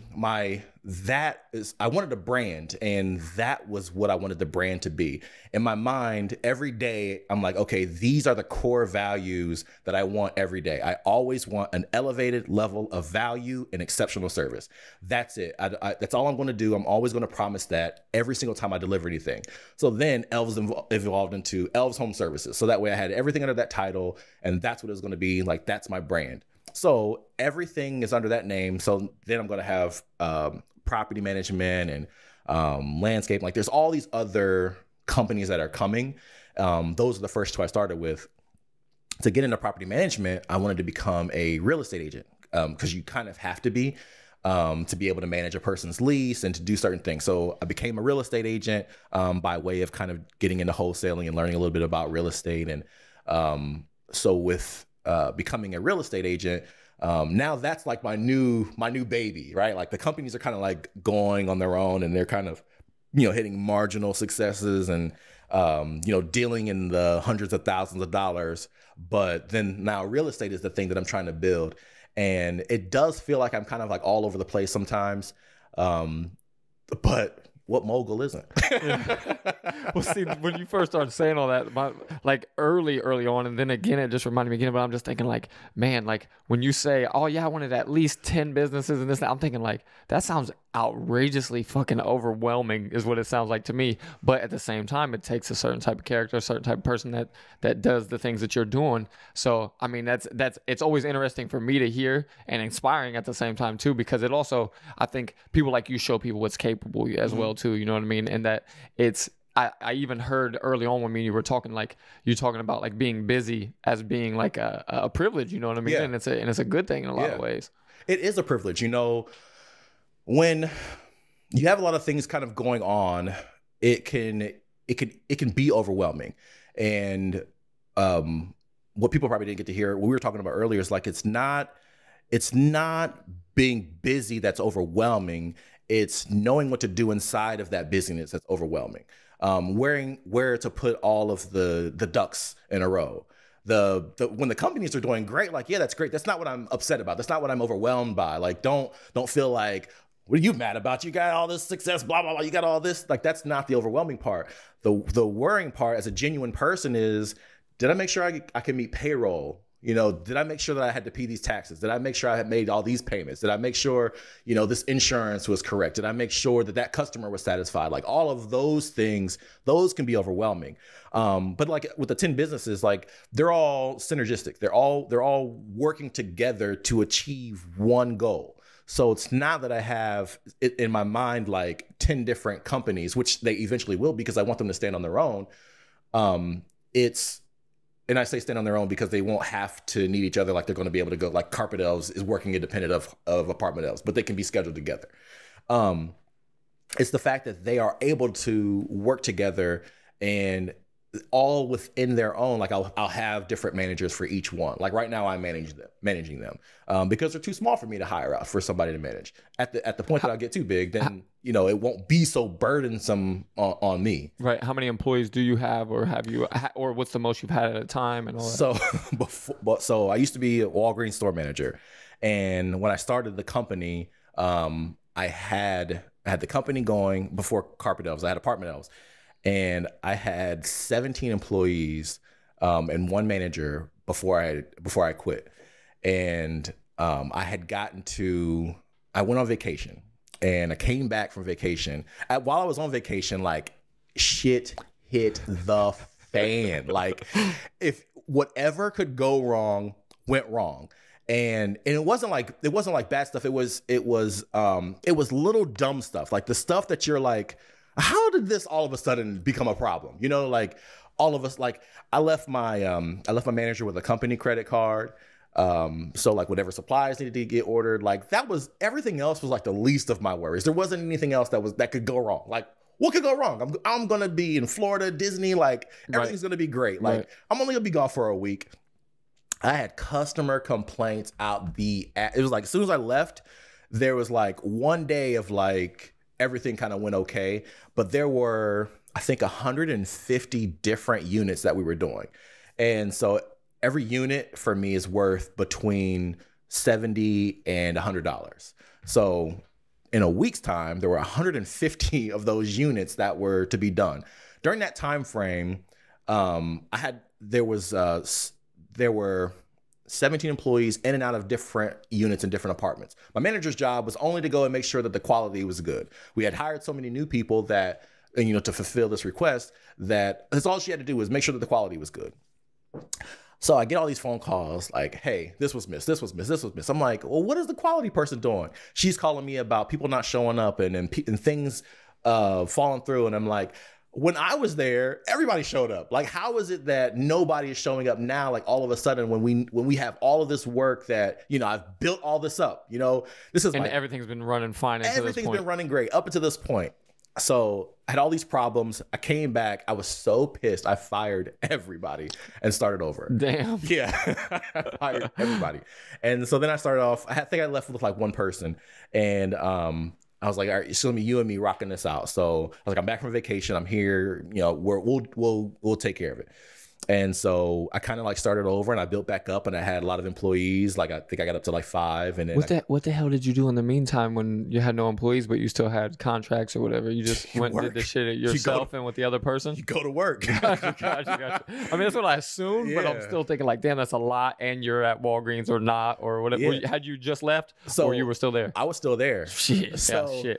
I wanted a brand, and that was what I wanted the brand to be. In my mind, every day, I'm like, okay, these are the core values that I want every day. I always want an elevated level of value and exceptional service. That's it. That's all I'm going to do. I'm always going to promise that every single time I deliver anything. So then Elves evolved into Elves Home Services. So that way I had everything under that title, and that's what it was going to be. Like, that's my brand. So everything is under that name. So then I'm going to have property management and landscape. Like, there's all these other companies that are coming. Those are the first two I started with. To get into property management, I wanted to become a real estate agent, because you kind of have to be able to manage a person's lease and to do certain things. So I became a real estate agent by way of kind of getting into wholesaling and learning a little bit about real estate. And so with becoming a real estate agent, now that's like my new baby, right? Like, the companies are kind of like going on their own, and they're kind of, hitting marginal successes and, dealing in the hundreds of thousands of dollars. But then now real estate is the thing that I'm trying to build. And it does feel like I'm kind of like all over the place sometimes. But what mogul isn't? Well, see, when you first started saying all that, like early on, and then again, it just reminded me again, but I'm just thinking like, man, like when you say, oh yeah, I wanted at least 10 businesses and this, I'm thinking like, that sounds outrageously fucking overwhelming is what it sounds like to me. But at the same time, it takes a certain type of character, a certain type of person that does the things that you're doing. So, I mean, it's always interesting for me to hear and inspiring at the same time too, because it also, I think people like you show people what's capable as well too, you know what I mean? And that I even heard early on when you were talking, like you talking about like being busy as being like a privilege, you know what I mean? Yeah. And it's a good thing in a lot of ways. It is a privilege, when you have a lot of things kind of going on, it can be overwhelming. And what people probably didn't get to hear, what we were talking about earlier, is like, it's not being busy that's overwhelming. It's knowing what to do inside of that busyness that's overwhelming. Where to put all of the ducks in a row. When the companies are doing great, like, yeah, that's great. That's not what I'm upset about. That's not what I'm overwhelmed by. Like, don't feel like, what are you mad about? You got all this success, blah, blah, blah. You got all this. Like, that's not the overwhelming part. The worrying part as a genuine person is, did I make sure I can meet payroll? Did I make sure that I had to pay these taxes? Did I make sure I had made all these payments? Did I make sure, this insurance was correct? Did I make sure that customer was satisfied? Like, all of those things, those can be overwhelming. But like with the 10 businesses, like, they're all synergistic. They're all working together to achieve one goal. So it's not that I have it in my mind like 10 different companies, which they eventually will, because I want them to stand on their own. And I say stand on their own because they won't have to need each other. Like, they're going to be able to go, like Carpet Elves is working independent of Apartment Elves, but they can be scheduled together. It's the fact that they are able to work together and all within their own. Like, I'll have different managers for each one. Like, right now I'm managing them because they're too small for me to hire out for somebody to manage. At the point that I get too big, then it won't be so burdensome on me. Right. How many employees do you have, or have you, or what's the most you've had at a time, and all that? So I used to be a Walgreens store manager, and when I started the company, I had the company going before Carpet Elves. I had Apartment Elves. And I had 17 employees and one manager before I quit. And I went on vacation, and I came back from vacation. While I was on vacation, like, shit hit the fan. Like, if whatever could go wrong went wrong. And it wasn't like bad stuff. It was little dumb stuff, like the stuff that you're like, how did this all of a sudden become a problem? Like, all of us, like, I left my manager with a company credit card. So like, whatever supplies needed to get ordered, like, everything else was like the least of my worries. There wasn't anything else that could go wrong. Like, what could go wrong? I'm gonna be in Florida, Disney, like everything's gonna be great. Like I'm only gonna be gone for a week. I had customer complaints out it was like as soon as I left, there was like one day of like everything kind of went okay, but there were I think 150 different units that we were doing. And so every unit for me is worth between $70 and $100. So in a week's time, there were 150 of those units that were to be done. During that time frame, there were 17 employees in and out of different units and different apartments. My manager's job was only to go and make sure that the quality was good. We had hired so many new people that, to fulfill this request, that that's all she had to do was make sure that the quality was good. So I get all these phone calls like, hey, this was missed, this was missed, this was missed. I'm like, well, what is the quality person doing? She's calling me about people not showing up and things falling through. And I'm like, when I was there, everybody showed up. Like, how is it that nobody is showing up now? Like all of a sudden when we have all of this work that, I've built all this up, this is and like, everything's been running fine. Everything's been running great up until this point. So I had all these problems. I came back. I was so pissed. I fired everybody and started over. Damn. Yeah. I fired everybody. And so then I started off, I think I left with like one person. And I was like, all right, it's gonna be you and me rocking this out. So I was like, I'm back from vacation. I'm here. We'll take care of it. And so I kind of like started over and I built back up and I had a lot of employees. Like I think I got up to like 5. And then what the hell did you do in the meantime when you had no employees, but you still had contracts or whatever? You just went and did the shit yourself and with the other person? You go to work. Gotcha. I mean, that's what I assumed, but I'm still thinking like, damn, that's a lot. And you're at Walgreens or not or whatever. Yeah. Had you just left or you were still there? I was still there. Shit.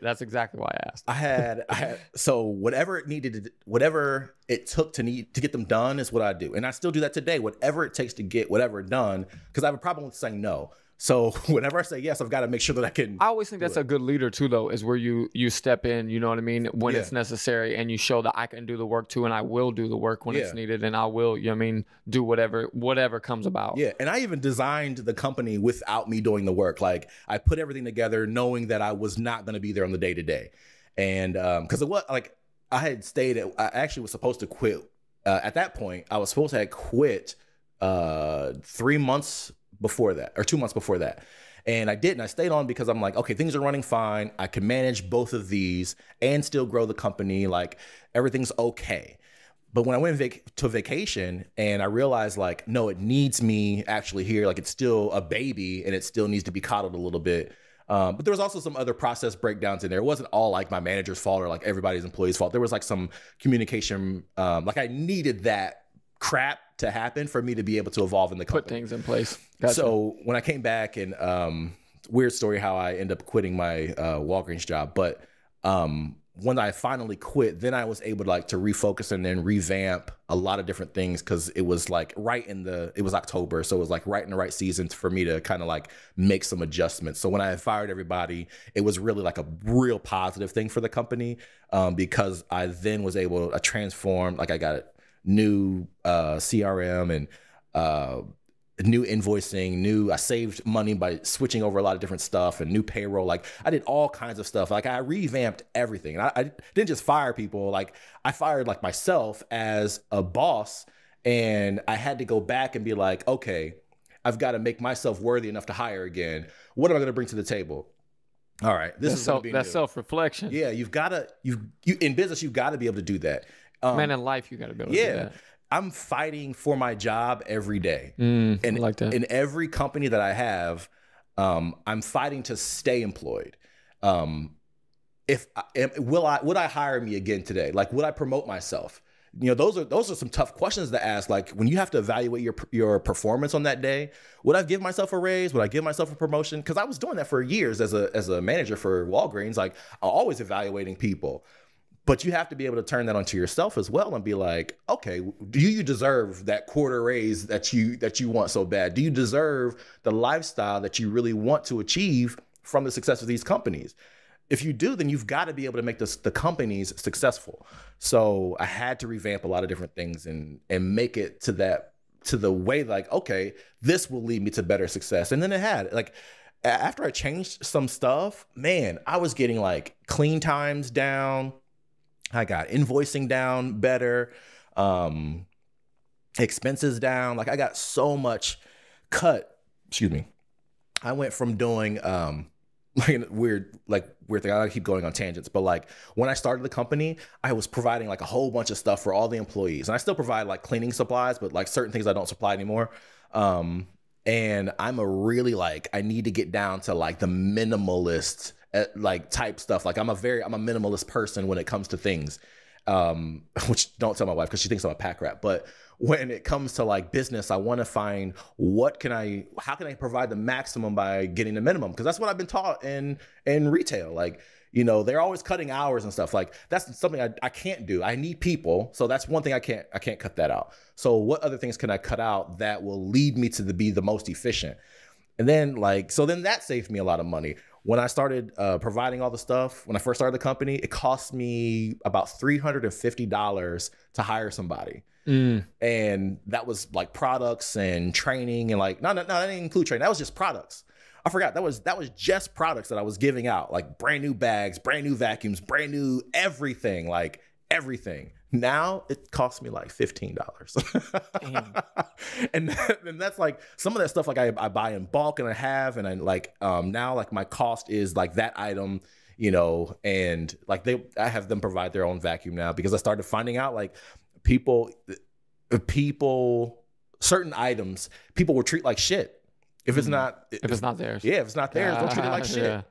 That's exactly why I asked. I had so whatever it took to get them done is what I do. And I still do that today. Whatever it takes to get whatever done, because I have a problem with saying no. So whenever I say yes, I've got to make sure that I can. I always think that's a good leader too, though, is where you step in, you know what I mean, when it's necessary, and you show that I can do the work too, and I will do the work when it's needed, and I will, do whatever comes about. Yeah, and I even designed the company without me doing the work. Like I put everything together knowing that I was not going to be there on the day to day. And because I actually was supposed to quit. At that point, I was supposed to have quit 3 months before that, or 2 months before that. And I didn't. I stayed on because I'm like, okay, things are running fine. I can manage both of these and still grow the company. Like everything's okay. But when I went to vacation and I realized like, no, it needs me actually here. Like it's still a baby and it still needs to be coddled a little bit. But there was also some other process breakdowns in there. It wasn't all like my manager's fault or like everybody's employee's fault. There was like some communication, like I needed that crap to happen for me to be able to evolve in the company. Put things in place. Gotcha. So when I came back and weird story how I ended up quitting my Walgreens job. But when I finally quit, then I was able to refocus and then revamp a lot of different things because it was like it was October. So it was like right in the right season for me to kind of like make some adjustments. So when I fired everybody, it was really like a real positive thing for the company because I then was able to transform, like I got a new CRM and new invoicing, I saved money by switching over a lot of different stuff and new payroll. Like I did all kinds of stuff. Like I revamped everything. And I didn't just fire people. Like I fired like myself as a boss, and I had to go back and be like, okay, I've got to make myself worthy enough to hire again. What am I going to bring to the table? All right, that's self-reflection. Yeah, in business, you've got to be able to do that. Man, in life, you got to be able to do that. I'm fighting for my job every day. And I like that. In every company that I have, I'm fighting to stay employed. Would I hire me again today? Like, would I promote myself? Those are some tough questions to ask. Like when you have to evaluate your performance on that day, would I give myself a raise? Would I give myself a promotion? Because I was doing that for years as a manager for Walgreens. Like I'm always evaluating people. But you have to be able to turn that onto yourself as well and be like, okay, do you deserve that quarter raise that you want so bad? Do you deserve the lifestyle that you really want to achieve from the success of these companies? If you do, then you've got to be able to make the companies successful. So I had to revamp a lot of different things and make it to the way like, okay, this will lead me to better success. And then it had like, after I changed some stuff, man, I was getting like clean times down. I got invoicing down better, expenses down. Like I got so much cut. Excuse me. I went from doing like weird thing. I keep going on tangents, but like when I started the company, I was providing like a whole bunch of stuff for all the employees, and I still provide like cleaning supplies, but like certain things I don't supply anymore. And I'm a really like, I need to get down to like the minimalist like type stuff. Like I'm a minimalist person when it comes to things, which don't tell my wife because she thinks I'm a pack rat. But when it comes to like business, I want to find how can I provide the maximum by getting the minimum? Because that's what I've been taught in retail. Like, you know, they're always cutting hours and stuff. Like that's something I can't do. I need people. So that's one thing I can't cut that out. So what other things can I cut out that will lead me to be the most efficient? And then then that saved me a lot of money. When I started providing all the stuff, when I first started the company, it cost me about $350 to hire somebody. And that was like products and training and like, no, that didn't include training. That was just products. I forgot that was just products that I was giving out, like brand new bags, brand new vacuums, brand new everything, like everything. Now it costs me like $15. and that's like some of that stuff like I buy in bulk and I have, and I like now like my cost is like that item, you know, and like I have them provide their own vacuum now because I started finding out like people certain items people will treat like shit. If it's not theirs. Yeah, if it's not theirs, don't treat it like shit.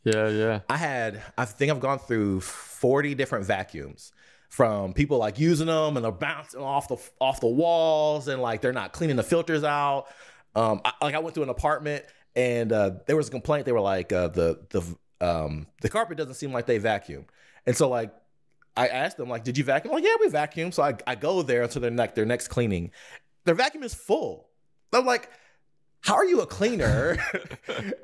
Yeah. I think I've gone through 40 different vacuums from people like using them and they're bouncing off the walls and like they're not cleaning the filters out. I went to an apartment and there was a complaint. They were like the carpet doesn't seem like they vacuum. And so like I asked them like, did you vacuum? Like, yeah, we vacuum. So I go there to their next cleaning. Their vacuum is full. I'm like, how are you a cleaner?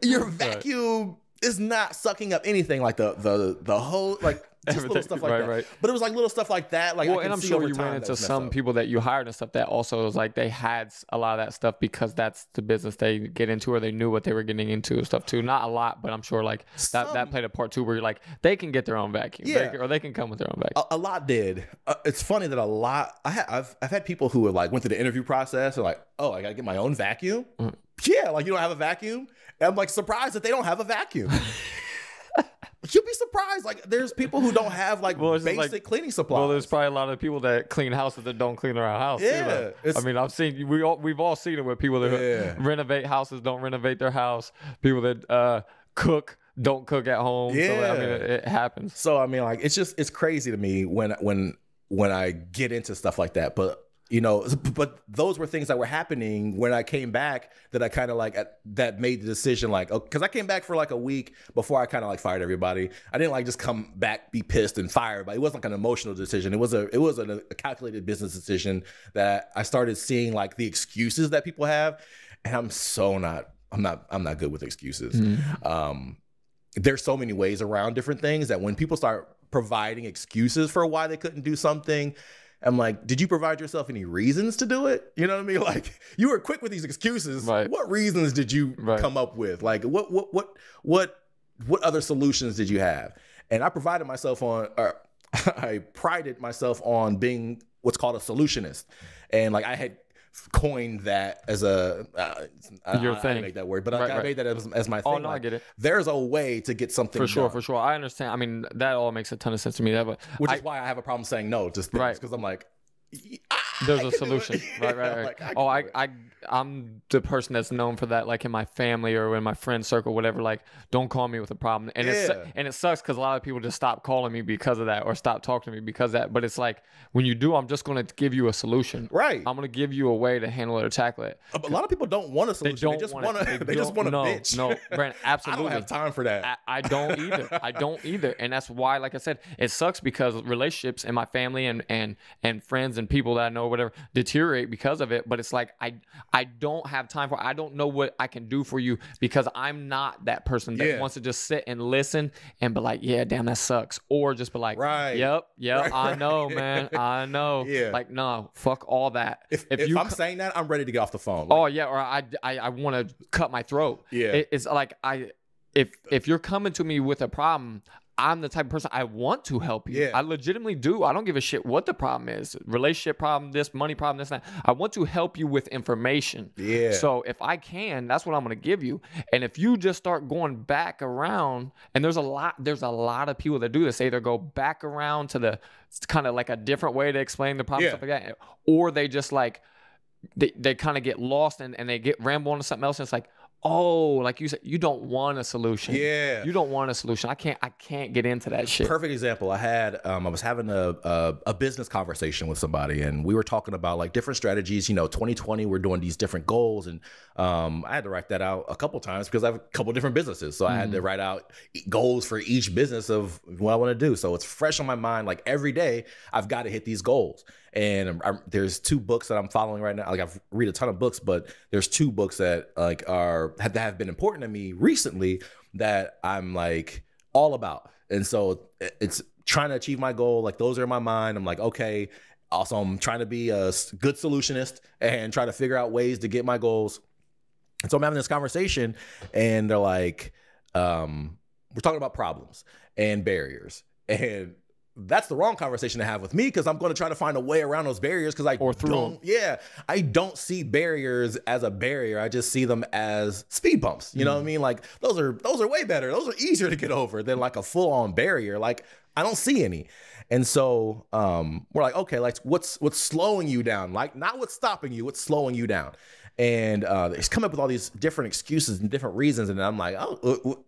Your vacuum is not sucking up anything like the whole like just little stuff like that. Right. But it was like little stuff like that. Like, well, and I'm sure you ran into some people that you hired and stuff that also was like they had a lot of that stuff because that's the business they get into or they knew what they were getting into and stuff too. Not a lot, but I'm sure like that played a part too where you're like they can get their own vacuum, or they can come with their own vacuum. A lot did. It's funny that a lot. I've had people who like went through the interview process and like, oh, I gotta get my own vacuum. Mm-hmm. Yeah, like you don't have a vacuum. And I'm like surprised that they don't have a vacuum. You'll be surprised. Like there's people who don't have like basic cleaning supplies. Well, there's probably a lot of people that clean houses that don't clean their own house. Yeah, I mean, I've seen we've all seen it with people that renovate houses, don't renovate their house. People that don't cook at home. Yeah, so, I mean, it happens. So I mean, like it's crazy to me when I get into stuff like that, but. You know, but those were things that were happening when I came back that I kind of like that made the decision like, oh, because I came back for like a week before I kind of like fired everybody. I didn't like just come back, be pissed and fire, but it wasn't like an emotional decision. It was a calculated business decision that I started seeing like the excuses that people have, and I'm not good with excuses. Mm-hmm. There's so many ways around different things that when people start providing excuses for why they couldn't do something. I'm like, did you provide yourself any reasons to do it? You know what I mean? Like, you were quick with these excuses. Right. What reasons did you come up with? Like, what other solutions did you have? And I prided myself on being what's called a solutionist. And like, I had coined that as a your thing. I didn't make that word, but I made that as my thing. Oh no, like, I get it. There's a way to get something done. For sure. I understand. I mean, that all makes a ton of sense to me. Which is why I have a problem saying no to things because I'm like, there's a solution. Right. Like, I'm the person that's known for that, like in my family or in my friend circle, whatever, like don't call me with a problem. And it sucks because a lot of people just stop calling me because of that or stop talking to me because of that. But it's like when you do, I'm just going to give you a solution. Right. I'm going to give you a way to handle it or tackle it. A lot of people don't want a solution. They just want a bitch. No, Brandon, absolutely. I don't have time for that. I don't either. And that's why, like I said, it sucks because relationships in my family and friends and people that I know, whatever, deteriorate because of it. But it's like I don't have time for. I don't know what I can do for you because I'm not that person that wants to just sit and listen and be like, yeah, damn, that sucks, or just be like, yep, right. I know, man, I know. Yeah. Like, no, fuck all that. If I'm saying that, I'm ready to get off the phone. Like, oh yeah, or I want to cut my throat. Yeah, it's like if you're coming to me with a problem, I'm the type of person I want to help you. Yeah. I legitimately do. I don't give a shit what the problem is. Relationship problem, this, money problem, this, that. I want to help you with information. Yeah. So if I can, that's what I'm going to give you. And if you just start going back around, and there's a lot of people that do this. They either go back around to the kind of like a different way to explain the problem, stuff like that, or they just like, they kind of get lost and they get ramble into something else. And it's like, oh, like you said, you don't want a solution. Yeah. You don't want a solution. I can't get into that shit. Perfect example. I was having a business conversation with somebody, and we were talking about like different strategies. 2020, we're doing these different goals, and I had to write that out a couple times because I have a couple different businesses. So I had to write out goals for each business of what I want to do. So it's fresh on my mind. Like every day I've got to hit these goals. And there's 2 books that I'm following right now. Like I've read a ton of books, but there's 2 books that like have been important to me recently that I'm like all about. And so it's trying to achieve my goal. Like those are in my mind. I'm like, okay. Also, I'm trying to be a good solutionist and try to figure out ways to get my goals. And so I'm having this conversation, and they're like, we're talking about problems and barriers, and that's the wrong conversation to have with me, because I'm going to try to find a way around those barriers, because I don't see barriers as a barrier. I just see them as speed bumps. You know what I mean? Like those are way better. Those are easier to get over than like a full on barrier. Like I don't see any. And so we're like, okay, like what's slowing you down? Like not what's stopping you, what's slowing you down? And it's come up with all these different excuses and different reasons. And I'm like,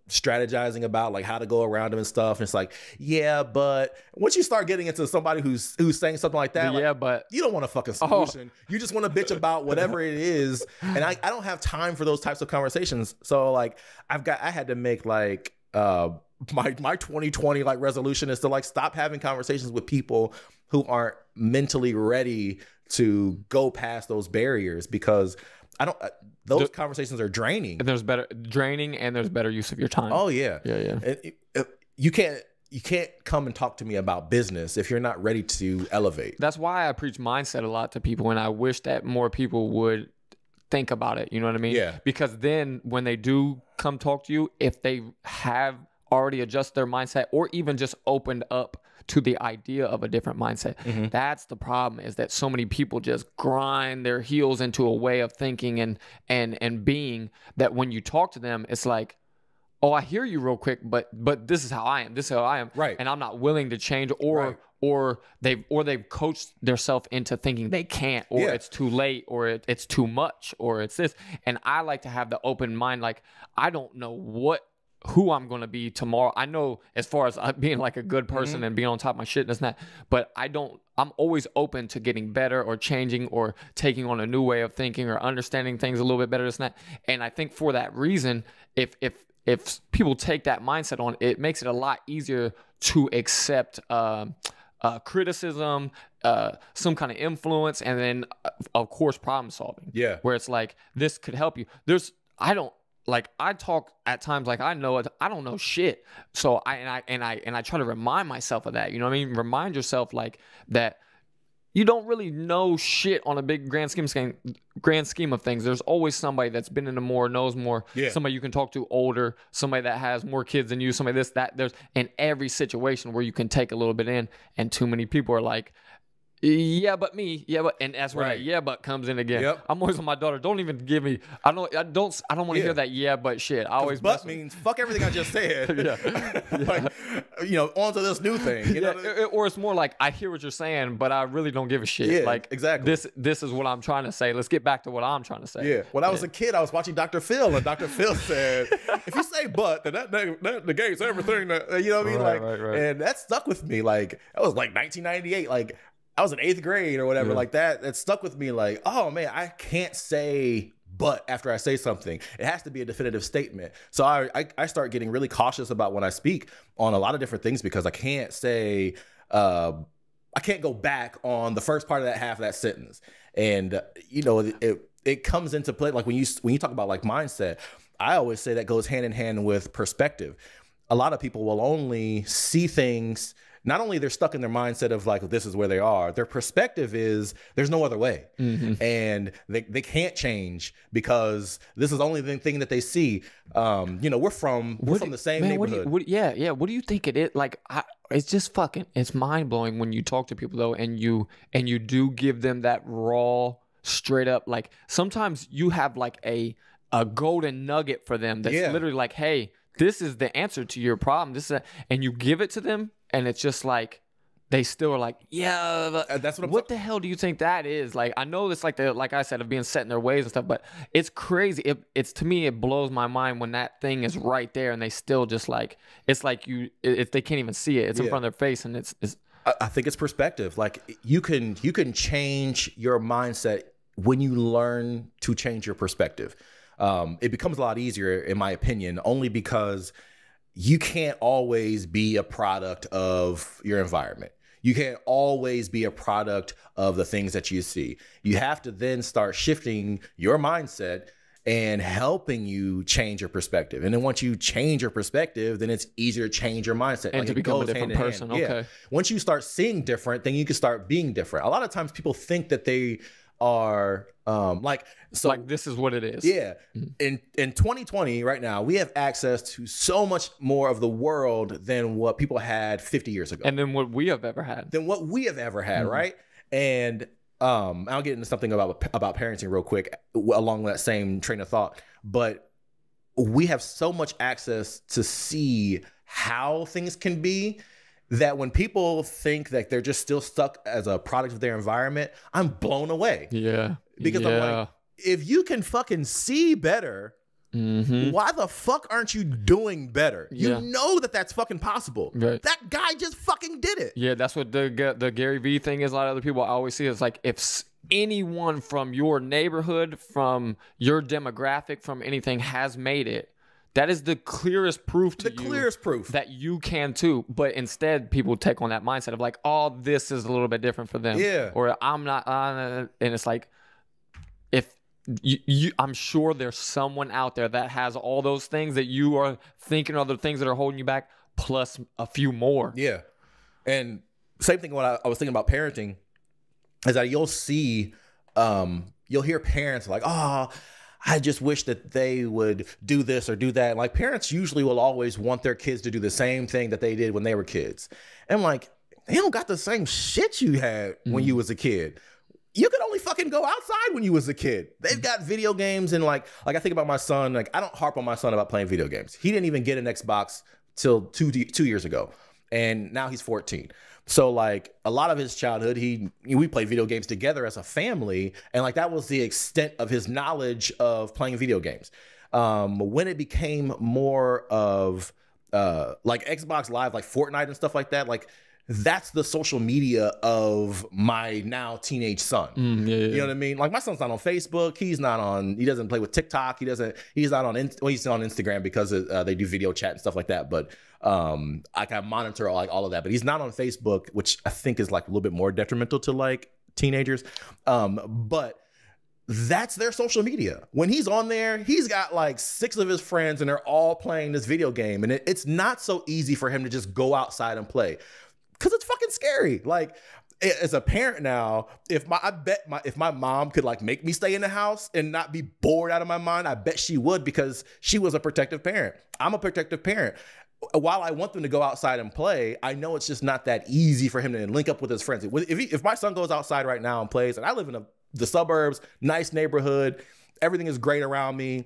strategizing about like how to go around them and stuff. And it's like, yeah, but once you start getting into somebody who's saying something like that, but you don't want a fucking solution. You just want to bitch about whatever it is. And I don't have time for those types of conversations. So like I had to make like my 2020 like resolution is to like stop having conversations with people who aren't mentally ready to go past those barriers, because those conversations are draining. And there's better use of your time. Oh yeah. Yeah. You can't come and talk to me about business if you're not ready to elevate. That's why I preach mindset a lot to people, and I wish that more people would think about it. You know what I mean? Yeah. Because then when they do come talk to you, if they have already adjusted their mindset or even just opened up to the idea of a different mindset. That's the problem, is that so many people just grind their heels into a way of thinking and being, that when you talk to them, it's like, oh, I hear you real quick, but this is how I am. This is how I am. Right. And I'm not willing to change, or they've coached themselves into thinking they can't, or it's too late, or it's too much, or it's this. And I like to have the open mind. Like, I don't know who I'm going to be tomorrow. I know as far as being like a good person and being on top of my shit and this and that, but I'm always open to getting better or changing or taking on a new way of thinking or understanding things a little bit better, this and that. And I think for that reason, if people take that mindset on, it makes it a lot easier to accept criticism, some kind of influence, and then of course problem solving. Yeah. Where it's like, this could help you. I talk at times like I don't know shit. So I try to remind myself of that. You know what I mean? Remind yourself like that you don't really know shit on a big grand scheme of things. There's always somebody that's been in the more, knows more, somebody you can talk to older, somebody that has more kids than you, somebody this, that. There's in every situation where you can take a little bit in, and too many people are like, yeah, but me, and that's where that but comes in again. Yep. I'm always with my daughter. Don't even give me. I don't want to hear that but shit. I always but means fuck everything I just said. Like, on to this new thing. You know? Or it's more like, I hear what you're saying, but I really don't give a shit. Yeah, like exactly. This is what I'm trying to say. Let's get back to what I'm trying to say. Yeah. When I was a kid, I was watching Dr. Phil, and Dr. Phil said, if you say but, then that negates everything. That, you know what I mean? Right. And that stuck with me. Like, that was like 1998. Like, I was in 8th grade or whatever, like that. It stuck with me like, oh man, I can't say but after I say something. It has to be a definitive statement. So I start getting really cautious about when I speak on a lot of different things, because I can't say, I can't go back on the first part of that half of that sentence. And, it comes into play. Like when you talk about like mindset, I always say that goes hand in hand with perspective. a lot of people will only see things. Not only they're stuck in their mindset of like, this is where they are, their perspective is there's no other way. And they can't change because this is only the thing that they see. We're from the same neighborhood. What do you think it is? Like, it's just it's mind blowing when you talk to people though, and you do give them that raw, straight up, like sometimes you have like a golden nugget for them that's literally like, hey, this is the answer to your problem. And you give it to them. And it's just like, they still are like, yeah, that's what the hell do you think that is? Like, I know it's like like I said, of being set in their ways and stuff, but it's crazy. It's to me, it blows my mind when that thing is right there and they still just like, it's like they can't even see it. It's in front of their face, and it's. I think it's perspective. Like you can change your mindset when you learn to change your perspective. It becomes a lot easier, in my opinion, only because you can't always be a product of your environment. You can't always be a product of the things that you see. You have to then start shifting your mindset and helping you change your perspective. And then once you change your perspective, then it's easier to change your mindset. And to become a different person. Okay. Yeah. Once you start seeing different, then you can start being different. A lot of times people think that they are like this is what it is. Yeah. In 2020 right now, we have access to so much more of the world than what people had 50 years ago. And then what we have ever had. Right? And I'll get into something about parenting real quick along that same train of thought. But we have so much access to see how things can be that when people think that they're just still stuck as a product of their environment, I'm blown away. Yeah. Because I'm like, if you can fucking see better, why the fuck aren't you doing better? You know that that's fucking possible. Right. That guy just fucking did it. Yeah, that's what the Gary Vee thing is. A lot of other people I always see is like, if anyone from your neighborhood, from your demographic, from anything has made it, that is the clearest proof that you can too. But instead, people take on that mindset of like, oh, this is a little bit different for them. Yeah. Or I'm not and it's like, if I'm sure there's someone out there that has all those things that you are thinking are the things that are holding you back, plus a few more. Yeah. And same thing when I was thinking about parenting is that you'll hear parents like, oh, I just wish that they would do this or do that. Like parents usually will always want their kids to do the same thing that they did when they were kids. And like, they don't got the same shit you had when you was a kid. You could only fucking go outside when you was a kid. They've got video games and like I think about my son, like I don't harp on my son about playing video games. He didn't even get an Xbox till 2 years ago. And now he's 14. So like a lot of his childhood, we played video games together as a family. And like that was the extent of his knowledge of playing video games. When it became more of like Xbox Live, like Fortnite and stuff like that, like that's the social media of my now teenage son. You know what I mean? Like my son's not on Facebook. He doesn't play with TikTok. He's not on Instagram because they do video chat and stuff like that. But I can monitor all of that, but he's not on Facebook, which I think is like a little bit more detrimental to like teenagers. But that's their social media. When he's on there, he's got like 6 of his friends and they're all playing this video game. And it's not so easy for him to just go outside and play. Cause it's fucking scary. Like as a parent now, if my mom could like make me stay in the house and not be bored out of my mind, I bet she would because she was a protective parent. I'm a protective parent. While I want them to go outside and play, I know it's just not that easy for him to link up with his friends. If my son goes outside right now and plays, and I live in the suburbs, nice neighborhood, everything is great around me,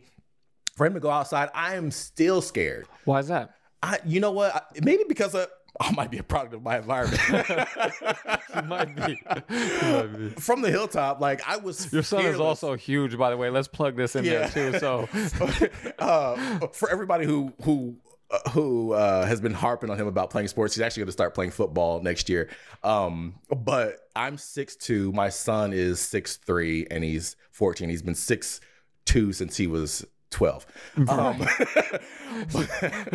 for him to go outside, I am still scared. Why is that? You know what? Maybe because I might be a product of my environment. You might be. From the hilltop, like I was. Your son is also huge, by the way. Let's plug this in there too. So, for everybody who has been harping on him about playing sports, he's actually going to start playing football next year. But I'm 6'2". My son is 6'3", and he's 14. He's been 6'2" since he was 12. There's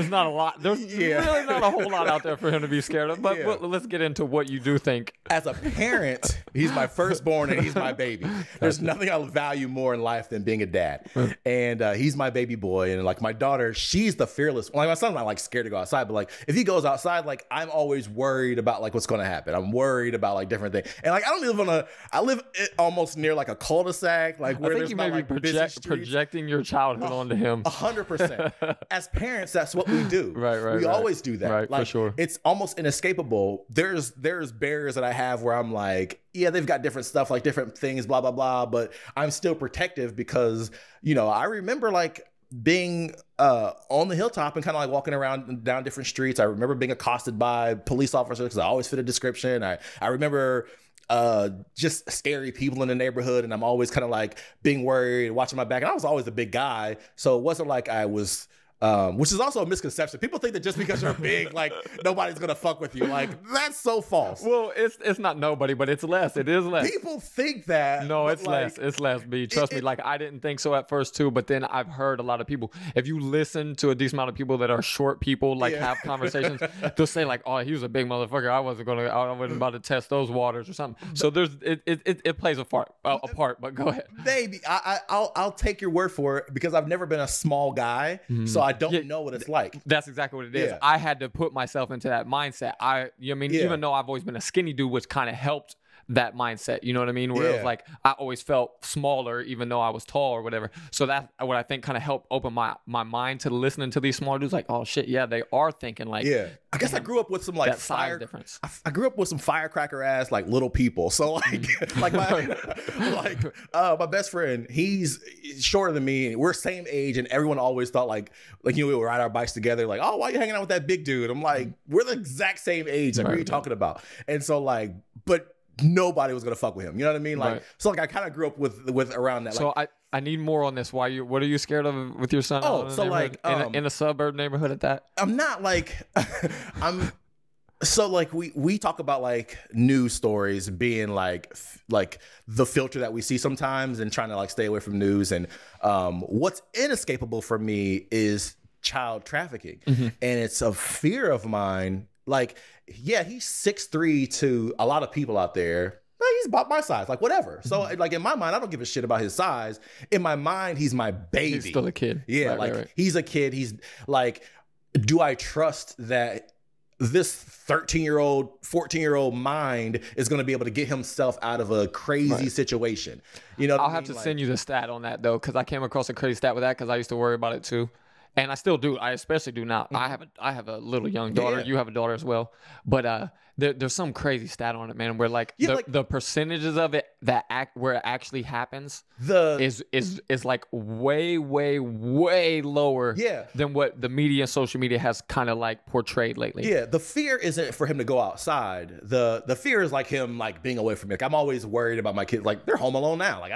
not a lot. There's really not a whole lot out there for him to be scared of. But let's get into what you do think. As a parent, he's my firstborn and he's my baby. There's nothing I value more in life than being a dad. And he's my baby boy. And like my daughter, she's the fearless. Like my son's not like scared to go outside, but like if he goes outside, like I'm always worried about like what's going to happen. I'm worried about like different things. And like I live almost near like a cul-de-sac, like where there's not like busy streets. Projecting your childhood onto him. 100%. As parents, that's what we do. We always do that. Right, like, for sure. It's almost inescapable. There's barriers that I have where I'm like, yeah, they've got different stuff, like different things, blah, blah, blah. But I'm still protective because, you know, I remember like being on the hilltop and kind of like walking around down different streets. I remember being accosted by police officers because I always fit a description. I remember just scary people in the neighborhood, and I'm always kind of like being worried, watching my back. And I was always a big guy, so it wasn't like I was, which is also a misconception. People think that just because you're big, like nobody's gonna fuck with you. Like that's so false. Well, it's not nobody, but it's less. It is less. People think that. No, it's like, less. It's less. B. Trust me. Like I didn't think so at first too, but then I've heard a lot of people. If you listen to a decent amount of people that are short people, like have conversations, they'll say like, "Oh, he was a big motherfucker. I wasn't about to test those waters or something." So there's it plays a part. But go ahead. Baby, I'll take your word for it because I've never been a small guy, so I don't know what it's like. That's exactly what it is. I had to put myself into that mindset. Even though I've always been a skinny dude, which kind of helped that mindset, you know what I mean? Where it was like I always felt smaller even though I was tall or whatever. So that's what I think kind of helped open my mind to listening to these smaller dudes like, oh shit, yeah, they are thinking like I guess I grew up with some like size difference. I grew up with some firecracker ass like little people. So like like my best friend, he's shorter than me. We're same age, and everyone always thought like you know, we would ride our bikes together. Like, oh, why are you hanging out with that big dude? I'm like, we're the exact same age. Like, what are you talking about? And so like, but nobody was gonna fuck with him. You know what I mean? Like, so like I kind of grew up with around that. So like, I need more on this. What are you scared of with your son? Oh, so like in a suburb neighborhood at that? I'm not like so like we talk about like news stories being like the filter that we see sometimes and trying to like stay away from news. And what's inescapable for me is child trafficking, and it's a fear of mine. Like, yeah, he's 6'3" to a lot of people out there. He's about my size, like whatever. So like in my mind, I don't give a shit about his size. In my mind, he's my baby. He's still a kid. Yeah, right. He's a kid. He's like, do I trust that this 13-year-old, 14-year-old mind is going to be able to get himself out of a crazy situation? You know, I'll have to send you the stat on that though, because I came across a crazy stat with that because I used to worry about it too. And I still do. I especially do now. I have a little young daughter. Yeah. You have a daughter as well. But there's some crazy stat on it, man, where like the percentages of it where it actually happens is like way lower than what the media and social media has kind of like portrayed lately. Yeah, the fear isn't for him to go outside. The fear is like him like being away from me. Like I'm always worried about my kids. Like they're home alone now. Like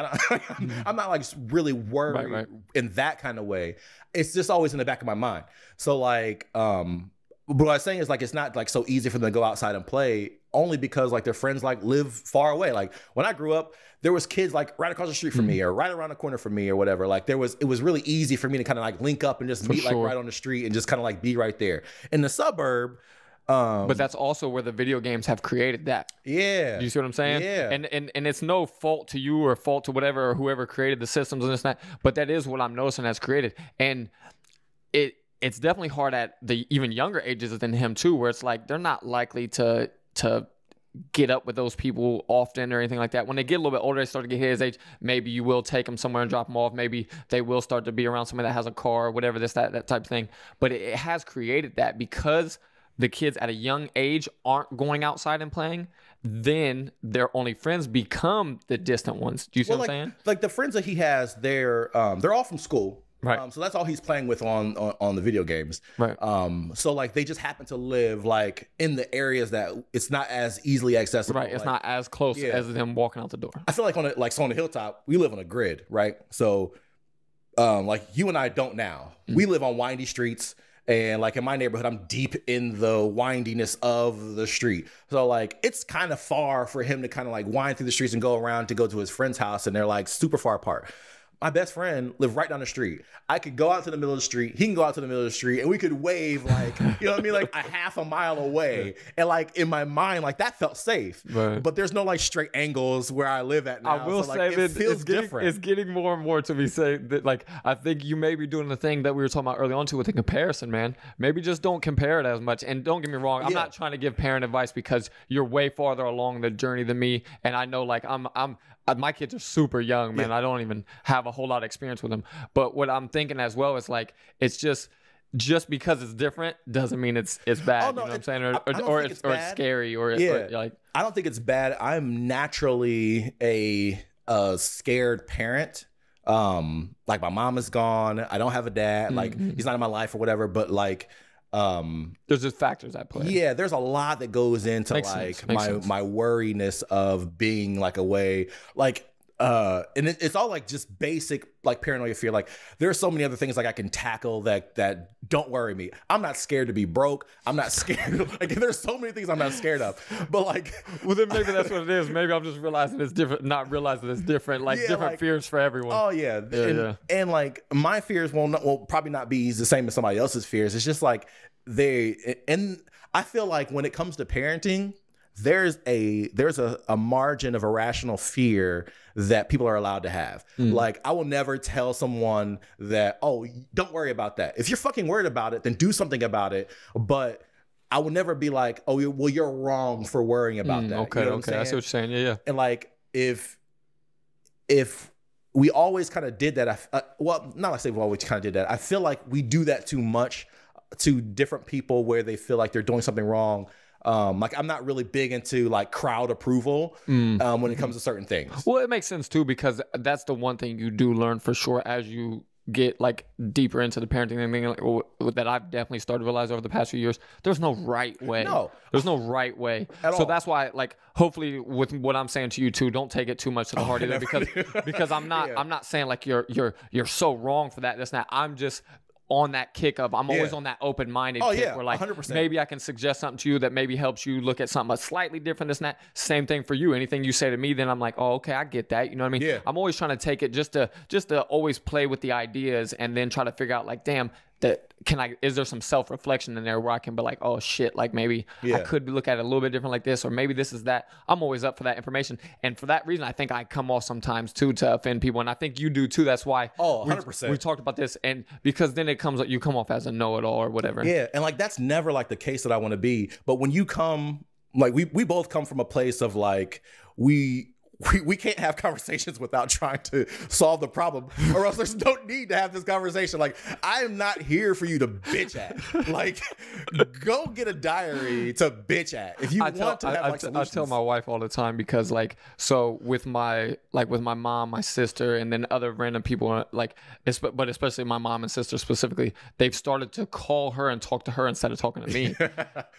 I'm not like really worried in that kind of way. It's just always in the back of my mind. So like, what I was saying is like, it's not like so easy for them to go outside and play only because like their friends like live far away. Like when I grew up, there was kids like right across the street from me or right around the corner from me or whatever. Like it was really easy for me to kind of like link up and just meet like right on the street and just kind of like be right there. In the suburb, but that's also where the video games have created that. Yeah. Do you see what I'm saying? Yeah. And it's no fault to you or fault to whatever or whoever created the systems and this and that, but that is what I'm noticing has created. And it's definitely hard at the even younger ages than him too, where it's like they're not likely to get up with those people often or anything like that. When they get a little bit older, they start to get his age, maybe you will take them somewhere and drop them off. Maybe they will start to be around somebody that has a car or whatever, that type of thing. But it has created that because the kids at a young age aren't going outside and playing, then their only friends become the distant ones. Do you see what I'm saying? Like the friends that he has, they're all from school. Right. So that's all he's playing with on the video games. Right. So like they just happen to live like in the areas that it's not as easily accessible. Right. It's not as close as them walking out the door. I feel like on the hilltop, we live on a grid, right? So like you and I don't now. We live on windy streets. And like in my neighborhood, I'm deep in the windiness of the street. So like it's kind of far for him to kind of like wind through the streets and go around to go to his friend's house, and they're like super far apart. my best friend lived right down the street. I could go out to the middle of the street. He can go out to the middle of the street, and we could wave like, you know what I mean, like a half a mile away. And like in my mind, like that felt safe. Right. But there's no like straight angles where I live at now. I will say that it's getting more and more to be said. That like I think you may be doing the thing that we were talking about early on too with the comparison, man. Maybe just don't compare it as much. And don't get me wrong, I'm not trying to give parent advice because you're way farther along the journey than me, and I know like my kids are super young, man. I don't even have a whole lot of experience with them. But what I'm thinking as well is like, it's just because it's different doesn't mean it's bad. You know what I'm saying? Or it's scary or like. I don't think it's bad. I'm naturally a scared parent. Like my mom is gone. I don't have a dad. Like he's not in my life or whatever. But like, there's just factors at play. Yeah, there's a lot that goes into my worriness of being like away, like and it's all like just basic like paranoia fear. Like there's so many other things like I can tackle that don't worry me. I'm not scared to be broke. I'm not scared. Like there's so many things I'm not scared of. But like, well then maybe that's what it is. Maybe I'm just realizing it's different. Not realizing it's different. Like different like, fears for everyone. Oh yeah. And like my fears will probably not be the same as somebody else's fears. It's just like and I feel like when it comes to parenting, there's a margin of irrational fear that people are allowed to have. Like I will never tell someone that, oh, don't worry about that. If you're fucking worried about it, then do something about it. But I will never be like, oh, well, you're wrong for worrying about that. Okay, you know okay, I see what you're saying. Yeah. And like if we always kind of did that, well, not like I say we always kind of did that. I feel like we do that too much to different people where they feel like they're doing something wrong. Like I'm not really big into like crowd approval when it comes to certain things. Well, it makes sense too, because that's the one thing you do learn for sure as you get like deeper into the parenting thing, like, that I've definitely started to realize over the past few years. There's no right way. No, there's no right way. So that's why, like, hopefully with what I'm saying to you too, don't take it too much to the heart either, because I'm not saying like you're so wrong for that. That's not. I'm just on that kick of I'm always on that open-minded kick where like 100%. Maybe I can suggest something to you that maybe helps you look at something slightly different than that. Same thing for you. Anything you say to me, then I'm like, oh, okay, I get that. You know what I mean? Yeah. I'm always trying to take it just to always play with the ideas and then try to figure out like, damn, is there some self-reflection in there where I can be like, oh shit, like maybe I could look at it a little bit different like this, or maybe this is that. I'm always up for that information. And for that reason, I think I come off sometimes too to offend people. And I think you do too. That's why 100%. we talked about this. And because then you come off as a know-it-all or whatever. Yeah. And like, that's never like the case that I want to be. But when you come, like we both come from a place of like, we can't have conversations without trying to solve the problem, or else there's no need to have this conversation. Like, I am not here for you to bitch at. Like, go get a diary to bitch at if you want to have like solutions. I tell my wife all the time, because like, so with my mom, my sister, and then other random people, like, but especially my mom and sister specifically, they've started to call her and talk to her instead of talking to me.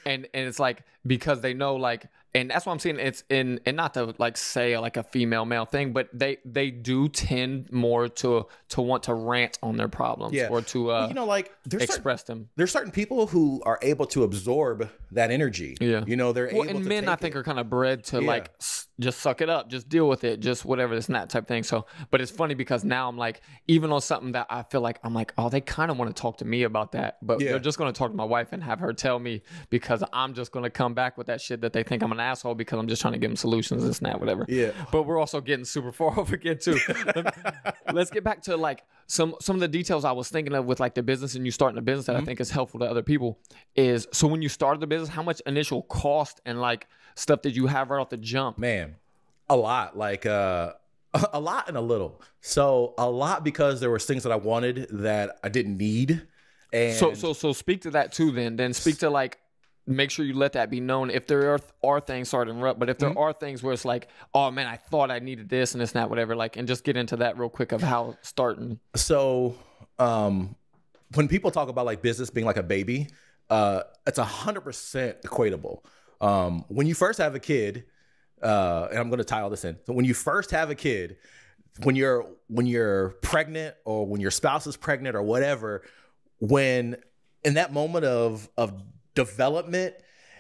and it's like, because they know like, and that's what I'm saying. It's and not to like say like a female male thing, but they do tend more to want to rant on their problems or to like express them. There's certain people who are able to absorb that energy. Yeah, they're able. And to men, I think, are kind of bred to like just suck it up, just deal with it, just whatever, this and that type thing. So, but it's funny because now I'm like, even on something that I feel like I'm like, oh, they kind of want to talk to me about that, but they're just going to talk to my wife and have her tell me, because I'm just going to come back with that shit that they think I'm an asshole because I'm just trying to give them solutions, this and that, whatever. Yeah. But we're also getting super far off again too. Let's get back to like some of the details I was thinking of with like the business and you starting a business that I think is helpful to other people is, so when you started the business, how much initial cost and like stuff did you have right off the jump? Man, a lot. Like a lot and a little. So a lot because there was things that I wanted that I didn't need. And so speak to that too then speak to like, make sure you let that be known. If there are things, sorry to interrupt, but if there are things where it's like, oh man, I thought I needed this and this and that, whatever, like, and just get into that real quick of how starting. So when people talk about like business being like a baby, it's 100% equatable. When you first have a kid, and I'm going to tie all this in. So when you first have a kid, when you're pregnant or when your spouse is pregnant or whatever, when in that moment of development,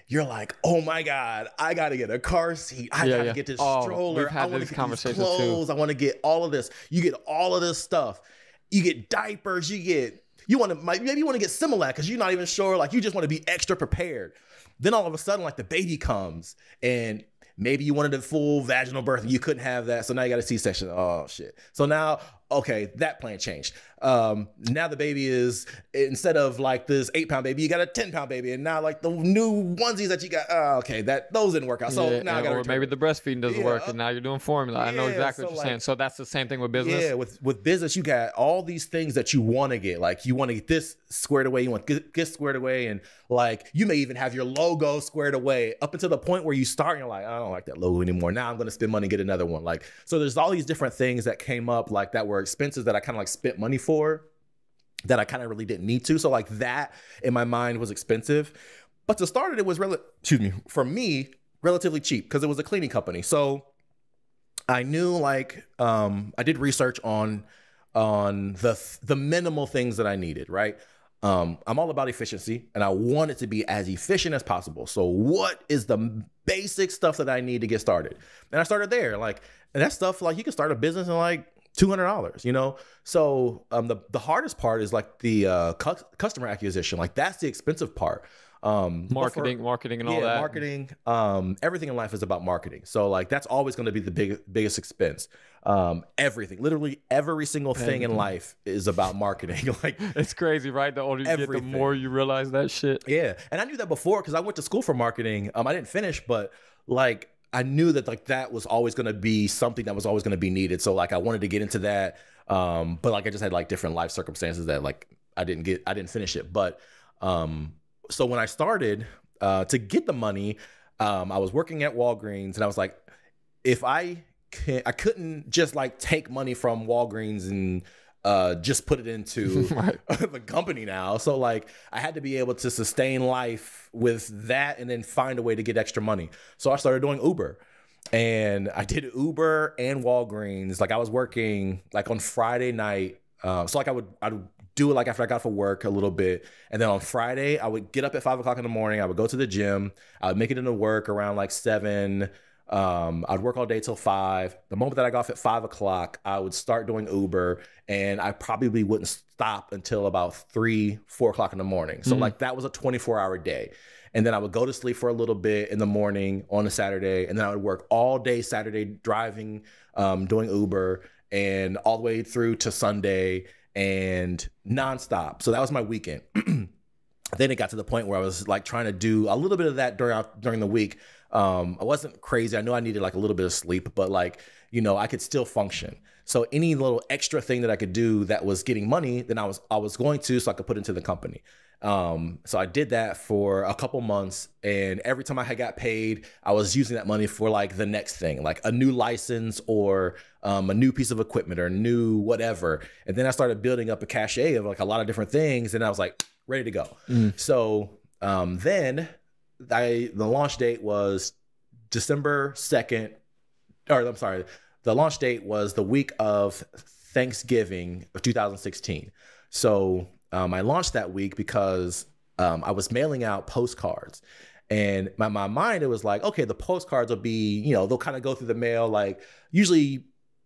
you're like, oh my God, I got to get a car seat. I got to get this stroller. I want to get these clothes. I want to get all of this. You get all of this stuff. You get diapers. Maybe you want to get Similac because you're not even sure. Like, you just want to be extra prepared. Then all of a sudden, like, the baby comes and maybe you wanted a full vaginal birth and you couldn't have that. So now you got a C-section. Oh, shit. So now, okay, that plan changed. Now the baby is, instead of like this 8-pound baby, you got a 10-pound baby. And now like the new onesies that you got, okay, those didn't work out. So now I got to return. Maybe the breastfeeding doesn't work and now you're doing formula. I know exactly what you're saying. So that's the same thing with business? Yeah, with business, you got all these things that you want to get. Like, you want to get this squared away. You want to get squared away. And like, you may even have your logo squared away up until the point where you start and you're like, I don't like that logo anymore. Now I'm going to spend money and get another one. Like, so there's all these different things that came up like that were expenses that I kind of like spent money for that I kind of really didn't need to. So like that in my mind was expensive, but to start it was for me, relatively cheap because it was a cleaning company. So I knew like, I did research on the minimal things that I needed, right? I'm all about efficiency and I want it to be as efficient as possible. So what is the basic stuff that I need to get started? And I started there, like, and that stuff, like, you can start a business in like $200, you know? So the hardest part is like the customer acquisition. Like, that's the expensive part. Marketing and all that. Marketing. Everything in life is about marketing. So like, that's always going to be the biggest expense. Everything, literally every single thing in life is about marketing. Like, it's crazy, right? The older you get, the more you realize that shit. Yeah. And I knew that before because I went to school for marketing. I didn't finish, but like, I knew that like that was always going to be something that was always going to be needed. So like, I wanted to get into that. But like, I just had like different life circumstances that like, I didn't finish it. But, so when I started, to get the money, I was working at Walgreens and I was like, if I couldn't just like take money from Walgreens and, just put it into the company now. So like, I had to be able to sustain life with that and then find a way to get extra money. So I started doing Uber, and I did Uber and Walgreens. Like, I was working like on Friday night. So like I'd do it like after I got off of work a little bit. And then on Friday, I would get up at 5 o'clock in the morning. I would go to the gym. I would make it into work around like 7. I'd work all day till 5. The moment that I got off at 5 o'clock, I would start doing Uber, and I probably wouldn't stop until about 3, 4 o'clock in the morning. So like, that was a 24-hour day. And then I would go to sleep for a little bit in the morning on a Saturday. And then I would work all day Saturday driving, doing Uber, and all the way through to Sunday and nonstop. So that was my weekend. Then it got to the point where I was like trying to do a little bit of that during the week. I wasn't crazy. I knew I needed like a little bit of sleep, but like, you know, I could still function. So any little extra thing that I could do that was getting money, then I was going to, so I could put into the company. So I did that for a couple months, and every time I had got paid, I was using that money for like the next thing, like a new license or a new piece of equipment or new whatever. And then I started building up a cachet of like a lot of different things, and I was like ready to go. So then the launch date was December 2nd, or I'm sorry, the launch date was the week of Thanksgiving of 2016. So I launched that week because I was mailing out postcards, and my mind, it was like, okay, the postcards will be, you know, they'll kind of go through the mail. Like, usually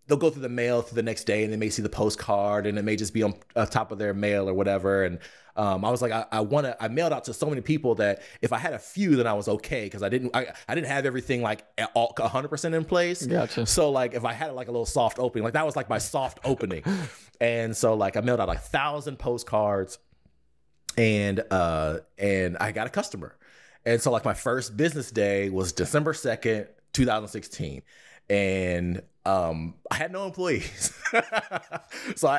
they'll go through the mail through the next day, and they may see the postcard, and it may just be on top of their mail or whatever. And I was like, I mailed out to so many people that if I had a few, then I was okay, because I didn't have everything like 100% in place. Gotcha. So like, if I had like a little soft opening, like that was like my soft opening. And so like, I mailed out like 1,000 postcards, and I got a customer. And so like, my first business day was December 2nd, 2016. And I had no employees. So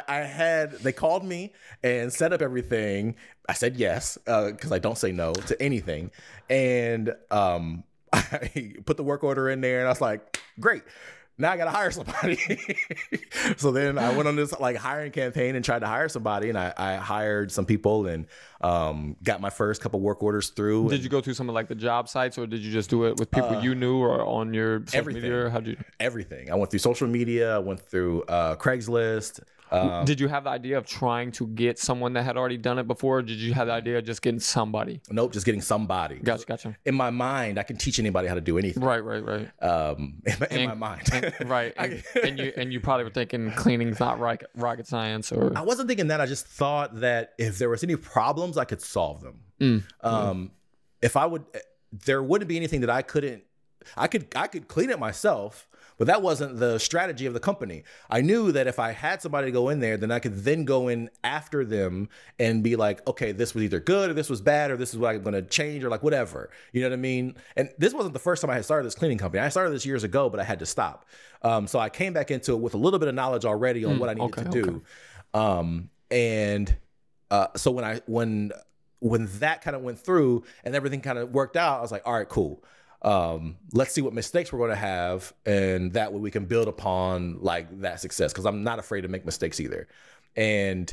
they called me and set up everything. I said yes, because I don't say no to anything. And I put the work order in there, and I was like, great. Now I got to hire somebody. So then I went on this like hiring campaign and tried to hire somebody, and I hired some people and got my first couple work orders through. Did you go through some of like the job sites, or did you just do it with people you knew, or on your social media? Or how'd you? Everything. I went through social media. I went through Craigslist. Did you have the idea of trying to get someone that had already done it before? Or did you have the idea of just getting somebody? Nope, just getting somebody. Gotcha. In my mind, I can teach anybody how to do anything. Right. In my mind. Right. And you probably were thinking cleaning's not rocket science, or I wasn't thinking that. I just thought that if there was any problems, I could solve them. If I would, there wouldn't be anything that I couldn't. I could clean it myself, but that wasn't the strategy of the company. I knew that if I had somebody to go in there, then I could then go in after them and be like, okay, this was either good or this was bad or this is what I'm going to change or like whatever. You know what I mean? And this wasn't the first time I had started this cleaning company. I started this years ago, but I had to stop. So I came back into it with a little bit of knowledge already on what I needed to do. So when that kind of went through and everything kind of worked out, I was like, all right, cool. Let's see what mistakes we're going to have, and that way we can build upon like that success, because I'm not afraid to make mistakes either. And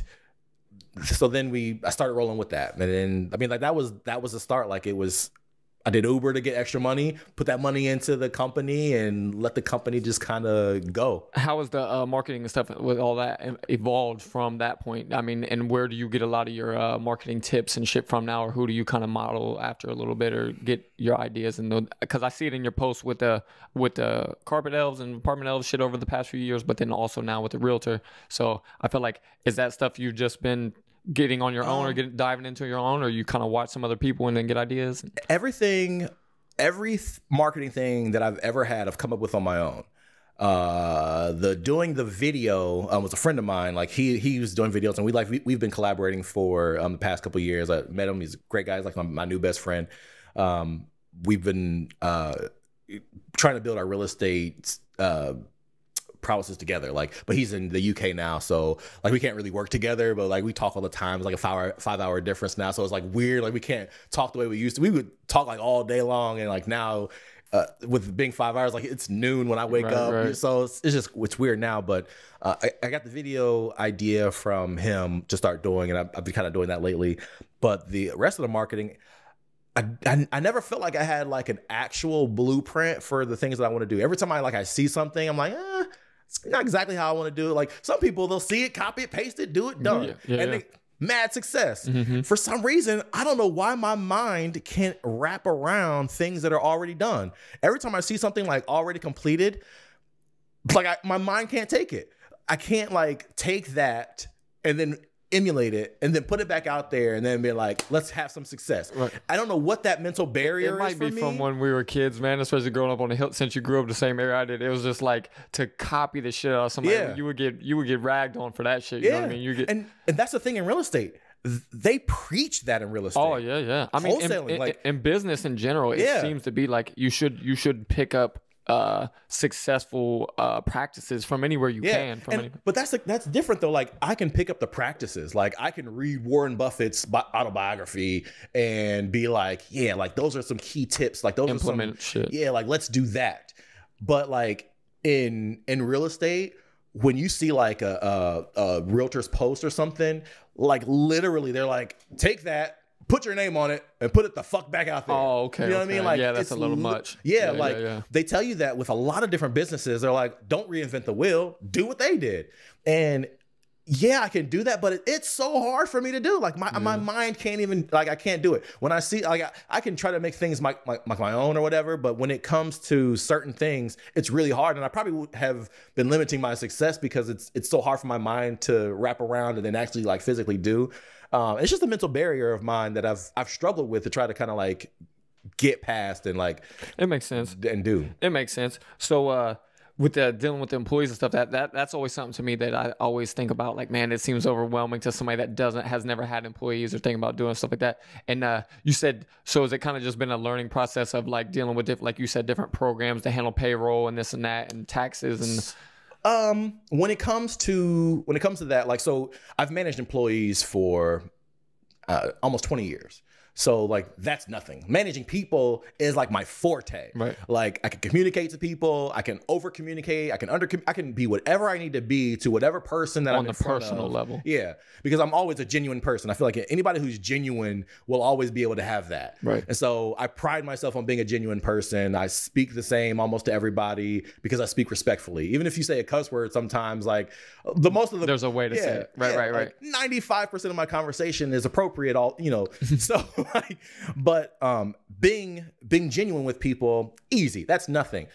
so then I started rolling with that, and then I mean, like that was the start. Like I did Uber to get extra money, put that money into the company, and let the company just kind of go. How has the marketing and stuff with all that evolved from that point? I mean, and where do you get a lot of your marketing tips and shit from now, or who do you kind of model after a little bit, or get your ideas? And because I see it in your posts with the Carpet Elves and Apartment Elves shit over the past few years, but then also now with the Realtor. So I feel like, is that stuff you've just been getting on your own, or diving into your own, or you kind of watch some other people and then get ideas? Every marketing thing that I've ever had, I've come up with on my own. Doing the video was a friend of mine. Like he was doing videos, and we've been collaborating for the past couple of years. I met him; he's a great guy. He's like my new best friend. We've been trying to build our real estate prowesses together, but he's in the UK now, so like we can't really work together, but like we talk all the time. It's like a 5 hour difference now, so it's like weird. Like we can't talk the way we used to. We would talk like all day long, and like now with being 5 hours, like it's noon when I wake up. Right. So it's weird now. But I got the video idea from him to start doing, and I've been kind of doing that lately. But the rest of the marketing, I never felt like I had like an actual blueprint for the things that I want to do. Every time I see something, I'm like, it's not exactly how I want to do it. Like some people, they'll see it, copy it, paste it, do it, done. They mad success. For some reason, I don't know why my mind can't wrap around things that are already done. Every time I see something like already completed, like my mind can't take it. I can't like take that and then emulate it and then put it back out there and then be like, let's have some success. Right. I don't know what that mental barrier is. It might be from when we were kids, man, especially growing up on the hill. Since you grew up the same area I did, it was just like to copy the shit out of somebody. You would get ragged on for that shit. You know what I mean? And that's the thing in real estate. They preach that in real estate. Oh yeah. I mean, wholesaling, in business in general, it seems to be like you should pick up successful practices from anywhere you can. But that's different though. Like I can pick up the practices. Like I can read Warren Buffett's autobiography and be like, yeah, like those are some key tips. Like those implement are some shit. Yeah, like let's do that. But like in real estate, when you see like a realtor's post or something, like literally they're like, take that, put your name on it, and put it the fuck back out there. Oh, okay. You know what I mean? Like, yeah, that's a little much. They tell you that with a lot of different businesses. They're like, don't reinvent the wheel. Do what they did. And yeah, I can do that, but it's so hard for me to do. Like my mind can't even, like I can't do it. When I see, like I can try to make things my own or whatever, but when it comes to certain things, it's really hard. And I probably would have been limiting my success because it's so hard for my mind to wrap around and then actually like physically do. It's just a mental barrier of mine that I've struggled with to try to kind of like get past and like. It makes sense. And do. It makes sense. So, with dealing with the employees and stuff, that's always something to me that I always think about. Like, man, it seems overwhelming to somebody that has never had employees or thinking about doing stuff like that. And you said, so has it kind of just been a learning process of like dealing with like you said, different programs to handle payroll and this and that and taxes and. When it comes to that, like, so I've managed employees for almost 20 years. So like that's nothing. Managing people is like my forte. Right. Like I can communicate to people, I can over communicate, I can be whatever I need to be to whatever person that I'm in front of. On the personal level. Yeah, because I'm always a genuine person. I feel like anybody who's genuine will always be able to have that. Right. And so I pride myself on being a genuine person. I speak the same almost to everybody because I speak respectfully. Even if you say a cuss word sometimes, like there's a way to say it. Right. Like 95% of my conversation is appropriate, so like, but being genuine with people, easy. That's nothing.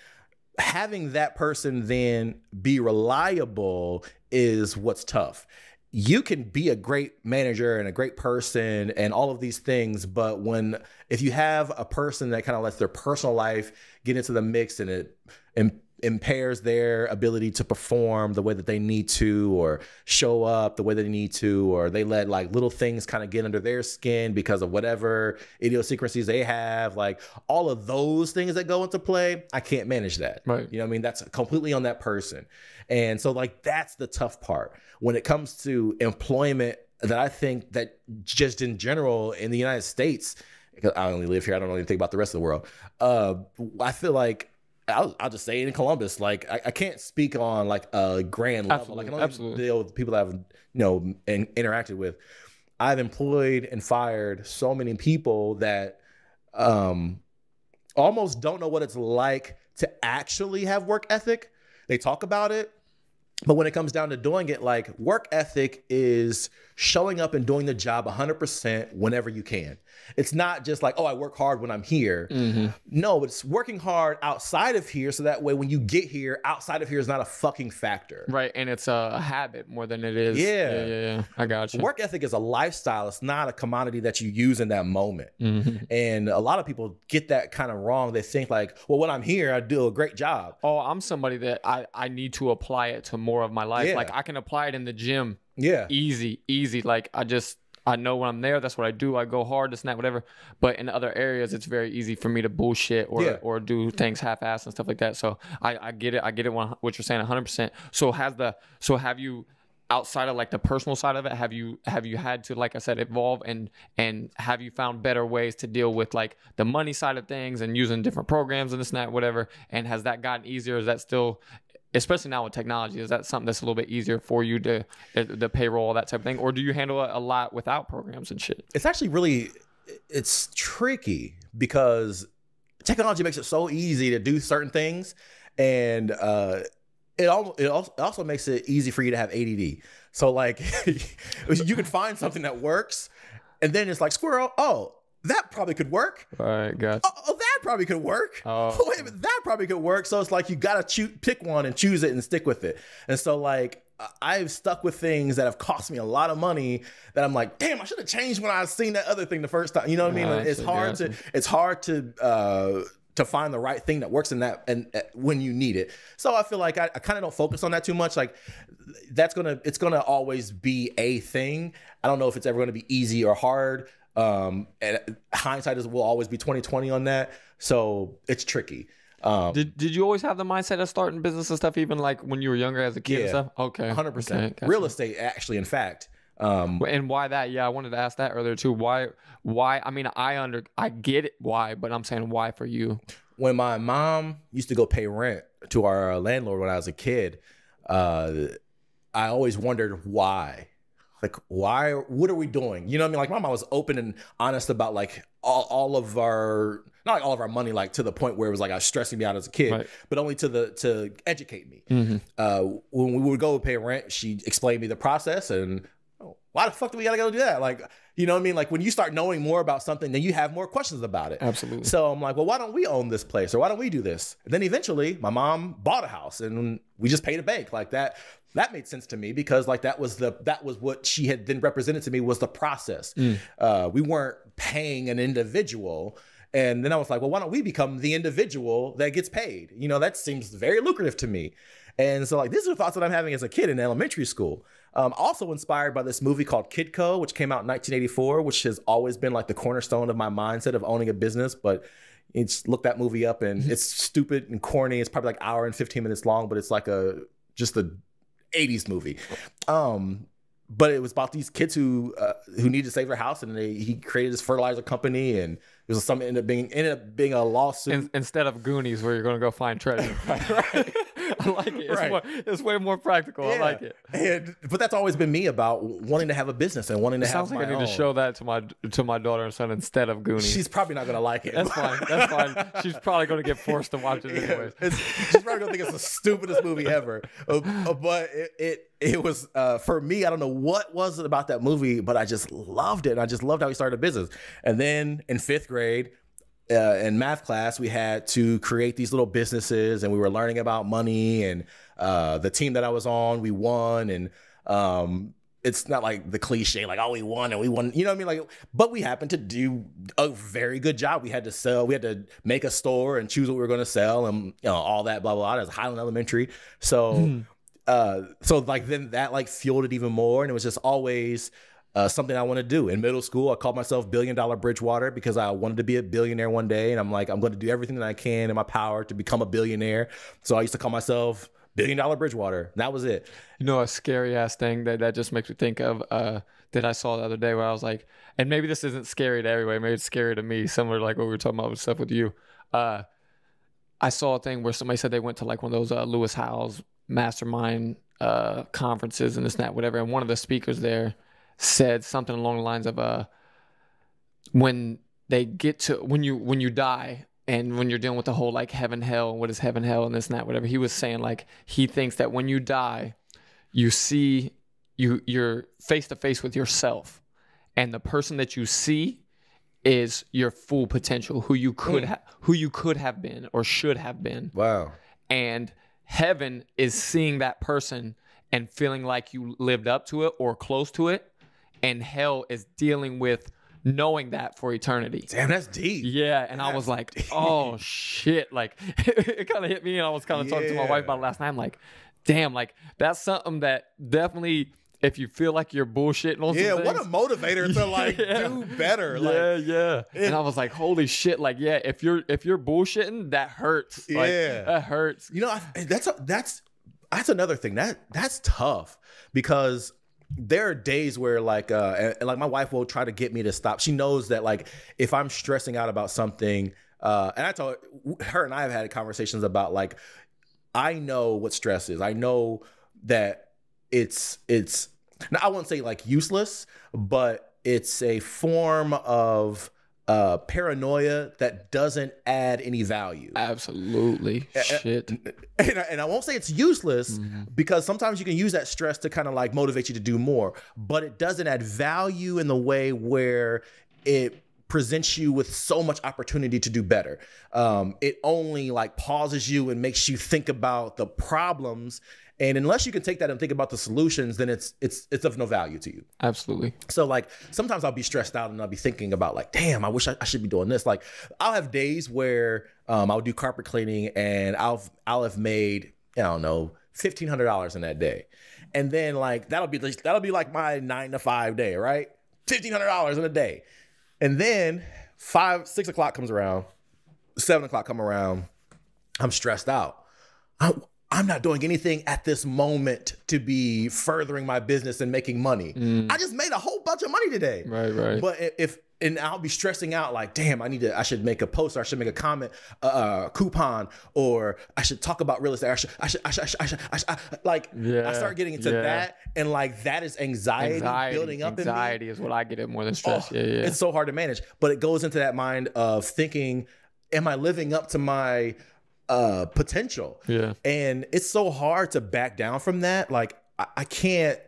Having that person then be reliable is what's tough. You can be a great manager and a great person and all of these things, but if you have a person that kind of lets their personal life get into the mix and it impairs their ability to perform the way that they need to, or show up the way they need to, or they let like little things kind of get under their skin because of whatever idiosyncrasies they have, like all of those things that go into play, I can't manage that. Right. You know what I mean? That's completely on that person. And so like, that's the tough part when it comes to employment, that I think that just in general in the United States, because I only live here, I don't really think about the rest of the world. I feel like I'll just say it in Columbus, like I can't speak on like a grand level. Like I don't even deal with people that I've interacted with. I've employed and fired so many people that almost don't know what it's like to actually have work ethic. They talk about it, but when it comes down to doing it, like work ethic is showing up and doing the job 100% whenever you can. It's not just like, oh, I work hard when I'm here. Mm-hmm. No, it's working hard outside of here. So that way, when you get here, outside of here is not a fucking factor. Right. And it's a habit more than it is. Yeah. I got you. Work ethic is a lifestyle. It's not a commodity that you use in that moment. Mm-hmm. And a lot of people get that kind of wrong. They think like, well, when I'm here, I do a great job. Oh, I'm somebody that I need to apply it to more of my life. Yeah. Like I can apply it in the gym. Yeah. Easy. Like I know when I'm there, that's what I do. I go hard, this and that, whatever. But in other areas, it's very easy for me to bullshit or do things half-assed and stuff like that. So I get it. I get it what you're saying 100%. So have you, outside of like the personal side of it, have you had to, like I said, evolve and have you found better ways to deal with like the money side of things and using different programs and this and that, whatever? And has that gotten easier? Is that still, especially now with technology, is that something that's a little bit easier for you to the payroll, that type of thing? Or do you handle it a lot without programs and shit? It's actually it's tricky because technology makes it so easy to do certain things. And it also makes it easy for you to have ADD. So like you can find something that works and then it's like, squirrel, oh, that probably could work. All right, gotcha. Oh, that probably could work. Oh, wait a minute, that probably could work. So it's like you gotta pick one and choose it and stick with it. And so like I've stuck with things that have cost me a lot of money that I'm like, damn, I should have changed when I seen that other thing the first time. You know what I mean? It's hard to find the right thing that works in that and when you need it. So I feel like I kind of don't focus on that too much. Like it's gonna always be a thing. I don't know if it's ever gonna be easy or hard. And hindsight will always be 20/20 on that. So it's tricky. Did you always have the mindset of starting business and stuff, even like when you were younger as a kid and stuff? Okay. 100%. Okay, gotcha. Real estate, actually, in fact. And why that? Yeah, I wanted to ask that earlier too. Why? I mean, I get it why, but I'm saying why for you. When my mom used to go pay rent to our landlord when I was a kid, I always wondered why. Like, why? What are we doing? You know what I mean? Like, my mom was open and honest about like all of our, not like all of our money, like to the point where it was like I was stressing me out as a kid, right, but only to educate me. Mm-hmm. When we would go pay rent, she explained me the process and, oh, why the fuck do we gotta go do that? Like, you know what I mean? Like when you start knowing more about something, then you have more questions about it. Absolutely. So I'm like, well, why don't we own this place? Or why don't we do this? And then eventually my mom bought a house and we just paid a bank like that. That made sense to me because like that was what she had then represented to me was the process. We weren't paying an individual. And then I was like, well, why don't we become the individual that gets paid? You know, that seems very lucrative to me. And so like, these are the thoughts that I'm having as a kid in elementary school. Also inspired by this movie called Kidco, which came out in 1984, which has always been like the cornerstone of my mindset of owning a business. But it's look that movie up and it's stupid and corny. It's probably like an hour and 15 minutes long, but it's like just a 80s movie. but it was about these kids who needed to save their house, and he created this fertilizer company, and it was something ended up being a lawsuit instead of Goonies, where you're going to go find treasure. Right. I like it. It's way more practical. I like it. But that's always been me about wanting to have a business and wanting to have my own. Sounds like I need to show that to my daughter and son instead of Goonies. She's probably not going to like it. That's fine. That's fine. She's probably going to get forced to watch it anyways. She's probably going to think it's the stupidest movie ever. But it was, for me, I don't know what was it about that movie, but I just loved it. And I just loved how he started a business. And then in 5th grade, in math class, we had to create these little businesses, and we were learning about money, and the team that I was on, we won. And it's not like the cliche, like, oh, we won, you know what I mean? Like, but we happened to do a very good job. We had to make a store and choose what we were going to sell, and all that, blah, blah, blah. That's Highland Elementary. So, like, then that like fueled it even more. And it was just always something I want to do. In middle school, I called myself $1 Billion Bridgewater because I wanted to be a billionaire one day. And I'm like, I'm going to do everything that I can in my power to become a billionaire. So I used to call myself $1 Billion Bridgewater. And that was it. A scary ass thing that just makes me think of that I saw the other day, where I was like, and maybe this isn't scary to everybody, maybe it's scary to me, similar to like what we were talking about with stuff with you. I saw a thing where somebody said they went to like one of those Lewis Howes mastermind conferences and this and that, whatever. And one of the speakers there said something along the lines of when you die, and when you're dealing with the whole like heaven, hell, what is heaven, hell, and this and that, whatever, he was saying like he thinks that when you die, you're face to face with yourself, and the person that you see is your full potential, who you could have been or should have been. Wow. And heaven is seeing that person and feeling like you lived up to it or close to it. And hell is dealing with knowing that for eternity. Damn, that's deep. Yeah, and I was like, oh shit. Like, it kind of hit me, and I was kind of talking to my wife about it last night. I'm like, damn, like, that's something that definitely, if you feel like you're bullshitting on some things, what a motivator to like do better. Yeah. And I was like, holy shit, like, yeah, if you're bullshitting, that hurts. Like, that hurts. That's another thing. That's tough, because there are days where like like my wife will try to get me to stop. She knows that like if I'm stressing out about something, and I told her and I have had conversations about like, I know what stress is. I know that it's now, I wouldn't say like useless, but it's a form of paranoia that doesn't add any value. Absolutely. Shit. And I won't say it's useless, because sometimes you can use that stress to kind of like motivate you to do more, but it doesn't add value in the way where it presents you with so much opportunity to do better. It only like pauses you and makes you think about the problems. And unless you can take that and think about the solutions, then it's of no value to you. Absolutely. So like sometimes I'll be stressed out and I'll be thinking about like, damn, I wish I should be doing this. Like I'll have days where I'll do carpet cleaning and I'll have made, I don't know, $1,500 in that day. And then like that'll be like my 9 to 5 day, right? $1,500 in a day. And then 6 o'clock comes around, 7 o'clock come around, I'm stressed out. I'm not doing anything at this moment to be furthering my business and making money. I just made a whole bunch of money today. Right. But and I'll be stressing out like, damn, I should make a post, or I should make a comment, coupon, or I should talk about real estate. I should like, I start getting into that, and like that is anxiety building up in me. Anxiety is what I get at more than stress. It's so hard to manage, but it goes into that mind of thinking, am I living up to my potential? And it's so hard to back down from that. Like I can't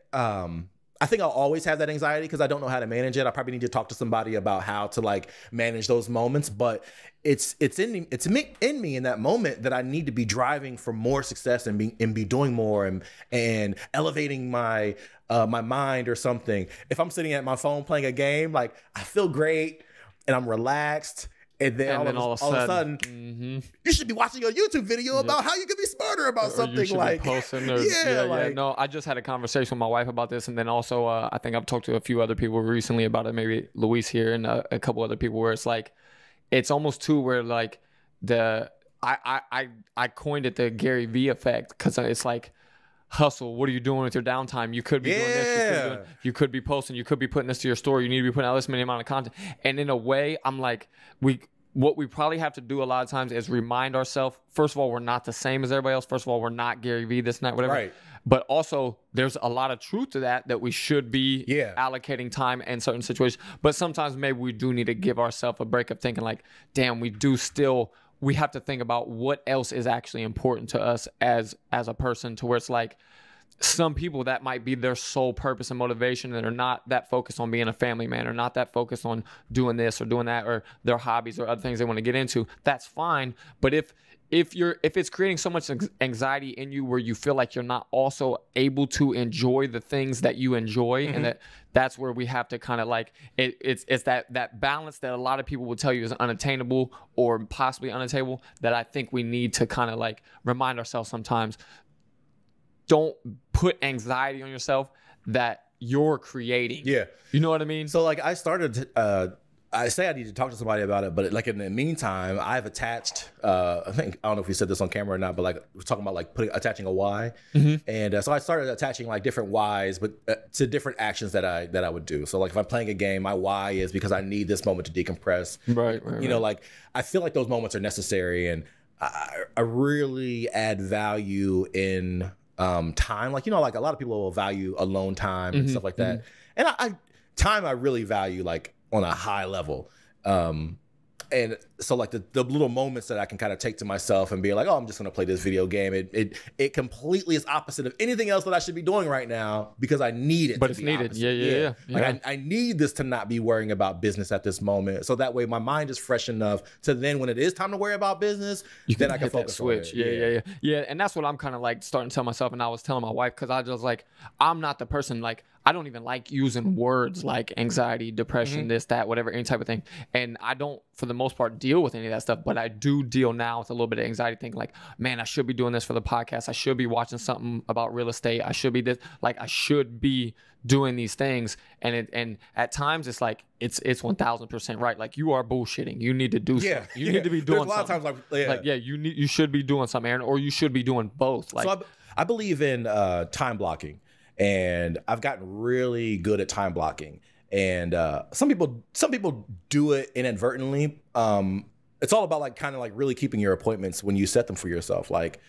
I think I'll always have that anxiety because I don't know how to manage it. I probably need to talk to somebody about how to like manage those moments, but it's in me in that moment that I need to be driving for more success and be doing more and elevating my my mind or something. If I'm sitting at my phone playing a game, like I feel great and I'm relaxed. And then all of a sudden, you should be watching a YouTube video about how you can be smarter about something. Like posting or, no, I just had a conversation with my wife about this, and then also I think I've talked to a few other people recently about it. Maybe Luis here and a couple other people, where it's like it's almost too where like I coined it the Gary V effect, because it's like hustle. What are you doing with your downtime? You could be doing this. You could be posting. You could be putting this to your story. You need to be putting out this many amount of content. And in a way, I'm like, what we probably have to do a lot of times is remind ourselves, first of all, we're not the same as everybody else. First of all, we're not Gary Vee, this night, whatever. Right. But also, there's a lot of truth to that we should be allocating time in certain situations. But sometimes maybe we do need to give ourselves a break of thinking like, damn, we have to think about what else is actually important to us as a person, to where it's like, some people that might be their sole purpose and motivation, and they're not that focused on being a family man, or not that focused on doing this or doing that, or their hobbies or other things they want to get into. That's fine. But if it's creating so much anxiety in you where you feel like you're not also able to enjoy the things that you enjoy, and that's where we have to kind of like, it's that balance that a lot of people will tell you is unattainable or possibly unattainable, that I think we need to kind of like remind ourselves sometimes. Don't put anxiety on yourself that you're creating. Yeah. You know what I mean? So like I started, I say I need to talk to somebody about it, but like in the meantime, I've attached, I don't know if we said this on camera or not, but like we're talking about like attaching a why. And so I started attaching like different whys, but to different actions that I would do. So like if I'm playing a game, my why is because I need this moment to decompress. Right. You know, like I feel like those moments are necessary, and I really add value in time. Like, you know, like a lot of people will value alone time and stuff like that. And I really value like on a high level. And so like the little moments that I can kind of take to myself and be like, oh, I'm just going to play this video game. It completely is opposite of anything else that I should be doing right now, because I need it. But it's needed. Opposite. Yeah. Like I need this to not be worrying about business at this moment. So that way my mind is fresh enough to then when it is time to worry about business, then I can focus on it. Yeah. And that's what I'm kind of like starting to tell myself. And I was telling my wife, because I just like, I'm not the person, like, I don't even like using words like anxiety, depression, this, that, whatever, any type of thing. And I don't, for the most part, deal with any of that stuff. But I do deal now with a little bit of anxiety, thinking like, man, I should be doing this for the podcast. I should be watching something about real estate. I should be this, like, I should be doing these things. And at times it's like, it's 1000% right. Like, you are bullshitting. You need to do something. You need to be doing something. There's a lot of times you should be doing something, Aaron, or you should be doing both. Like, so I believe in time blocking. And I've gotten really good at time blocking. And some people do it inadvertently. It's all about like kind of like really keeping your appointments when you set them for yourself. Like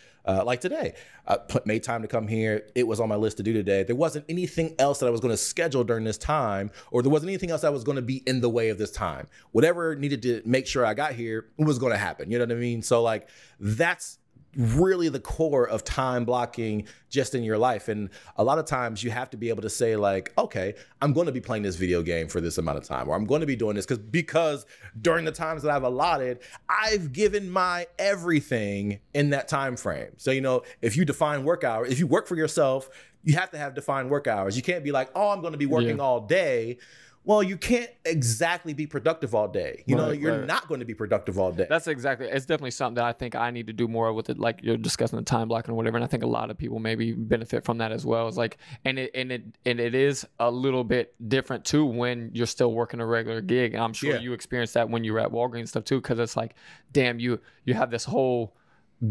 today, I made time to come here. It was on my list to do today. There wasn't anything else that I was going to schedule during this time, or there wasn't anything else that was going to be in the way of this time. Whatever needed to make sure I got here was going to happen. You know what I mean? So like that's really the core of time blocking just in your life. And a lot of times you have to be able to say like, okay, I'm going to be playing this video game for this amount of time, or I'm going to be doing this because during the times that I've allotted, I've given my everything in that time frame. So, you know, if you define work hours, if you work for yourself, you have to have defined work hours. You can't be like, oh, I'm going to be working all day. Well, you can't exactly be productive all day. You know, you're not going to be productive all day. It's definitely something that I think I need to do more with it. Like you're discussing the time blocking or whatever. And I think a lot of people maybe benefit from that as well. It's like, and it is a little bit different too when you're still working a regular gig. And I'm sure you experienced that when you were at Walgreens and stuff too. Cause it's like, damn, you have this whole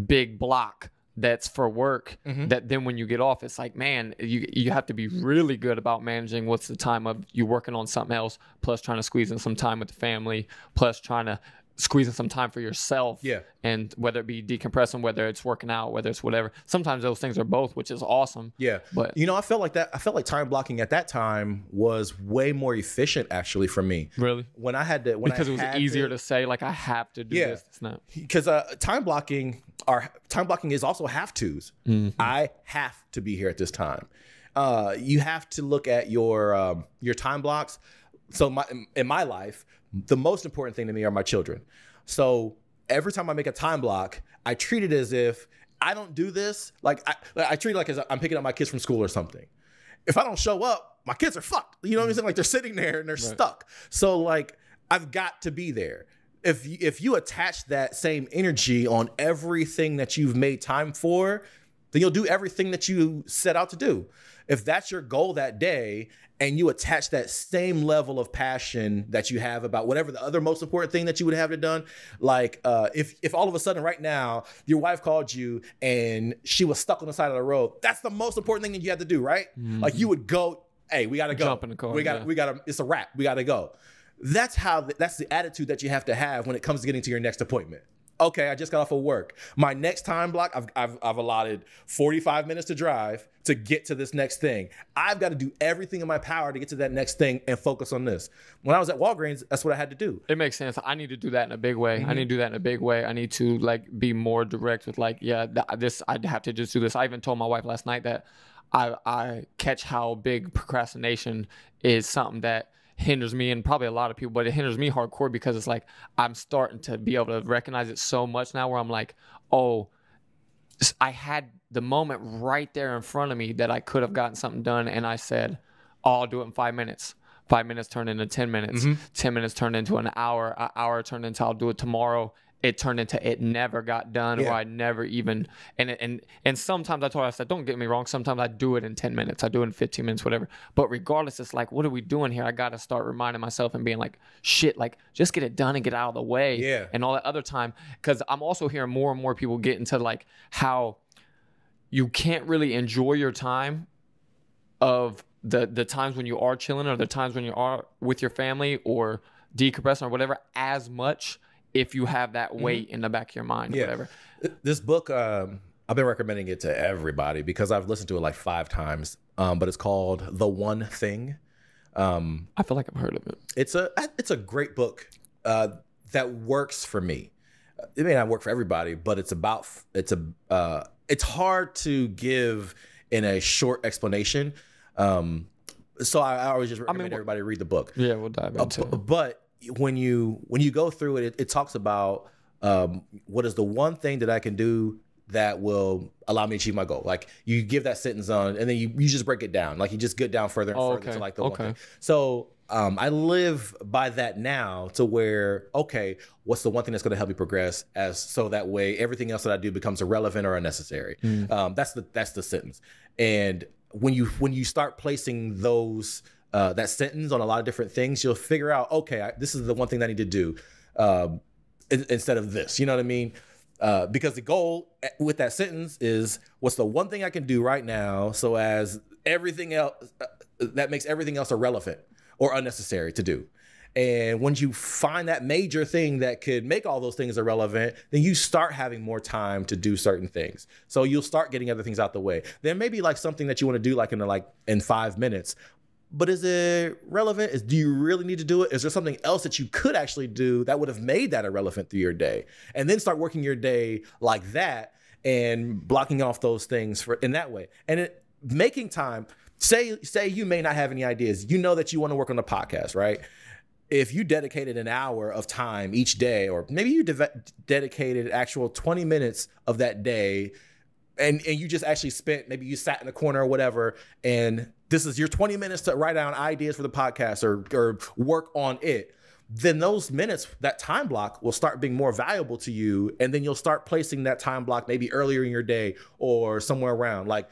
big block that's for work, that then when you get off, it's like, man, you have to be really good about managing what's the time of you working on something else, plus trying to squeeze in some time with the family, plus trying to squeeze in some time for yourself. And whether it be decompressing, whether it's working out, whether it's whatever. Sometimes those things are both, which is awesome. But you know, I felt like time blocking at that time was way more efficient actually for me. Really? Because it was easier to say like, I have to do this. It's not. Because time blocking is also have tos. I have to be here at this time. You have to look at your time blocks. So in my life, the most important thing to me are my children. So every time I make a time block, I treat it as if I don't do this. Like I treat it like as I'm picking up my kids from school or something. If I don't show up, my kids are fucked. You know what I'm saying? Like they're sitting there and they're stuck. So like I've got to be there. If you attach that same energy on everything that you've made time for, then you'll do everything that you set out to do. if that's your goal that day, and you attach that same level of passion that you have about whatever the other most important thing that you would have to done, like if all of a sudden right now your wife called you and she was stuck on the side of the road, that's the most important thing that you have to do, right? Like you would go, hey, we gotta go. Jump in the car. We gotta. It's a wrap. We gotta go. That's the attitude that you have to have when it comes to getting to your next appointment. Okay, I just got off of work. My next time block, I've allotted 45 minutes to drive to get to this next thing. I've got to do everything in my power to get to that next thing and focus on this. When I was at Walgreens, that's what I had to do. It makes sense. I need to do that in a big way. I need to do that in a big way. I need to like be more direct with like, yeah, I'd have to just do this. I even told my wife last night that I catch how big procrastination is something that hinders me and probably a lot of people, but it hinders me hardcore because it's like I'm starting to be able to recognize it so much now where I'm like, oh, I had the moment right there in front of me that I could have gotten something done, and I said, oh, I'll do it in 5 minutes. 5 minutes turned into 10 minutes. 10 minutes turned into an hour turned into I'll do it tomorrow. It turned into it never got done, or I never even, and sometimes I told her, I said, don't get me wrong, sometimes I do it in 10 minutes, I do it in 15 minutes, whatever. But regardless, it's like, what are we doing here? I got to start reminding myself and being like, shit, like just get it done and get out of the way. Yeah. And all that other time. Because I'm also hearing more and more people get into like how you can't really enjoy your time of the times when you are chilling or the times when you are with your family or decompressing or whatever as much if you have that weight in the back of your mind or whatever. This book, I've been recommending it to everybody because I've listened to it like 5 times, but it's called The One Thing. I feel like I've heard of it. It's a great book that works for me. It may not work for everybody, but it's hard to give in a short explanation. So I always just recommend everybody read the book. Yeah, we'll dive into it. But when you go through it, it talks about what is the one thing that I can do that will allow me to achieve my goal. Like you give that sentence on, and then you just break it down. Like you just get down further and further to like the one thing. So I live by that now to where, okay, what's the one thing that's going to help me progress so that way everything else that I do becomes irrelevant or unnecessary. That's the sentence. And when you start placing those that sentence on a lot of different things, you'll figure out, okay, this is the one thing that I need to do instead of this. You know what I mean? Because the goal with that sentence is what's the one thing I can do right now so as everything else that makes everything else irrelevant or unnecessary to do. And once you find that major thing that could make all those things irrelevant, then you start having more time to do certain things. So you'll start getting other things out the way. There may be like something that you want to do in 5 minutes. But is it relevant? Do you really need to do it? Is there something else that you could actually do that would have made that irrelevant through your day? And then start working your day like that and blocking off those things in that way. And making time, say you may not have any ideas. You know that you want to work on the podcast, right? If you dedicated an hour of time each day, or maybe you dedicated actual 20 minutes of that day, and you just actually maybe you sat in a corner or whatever, and this is your 20 minutes to write down ideas for the podcast or work on it, then those minutes, that time block will start being more valuable to you. And then you'll start placing that time block maybe earlier in your day or somewhere around. Like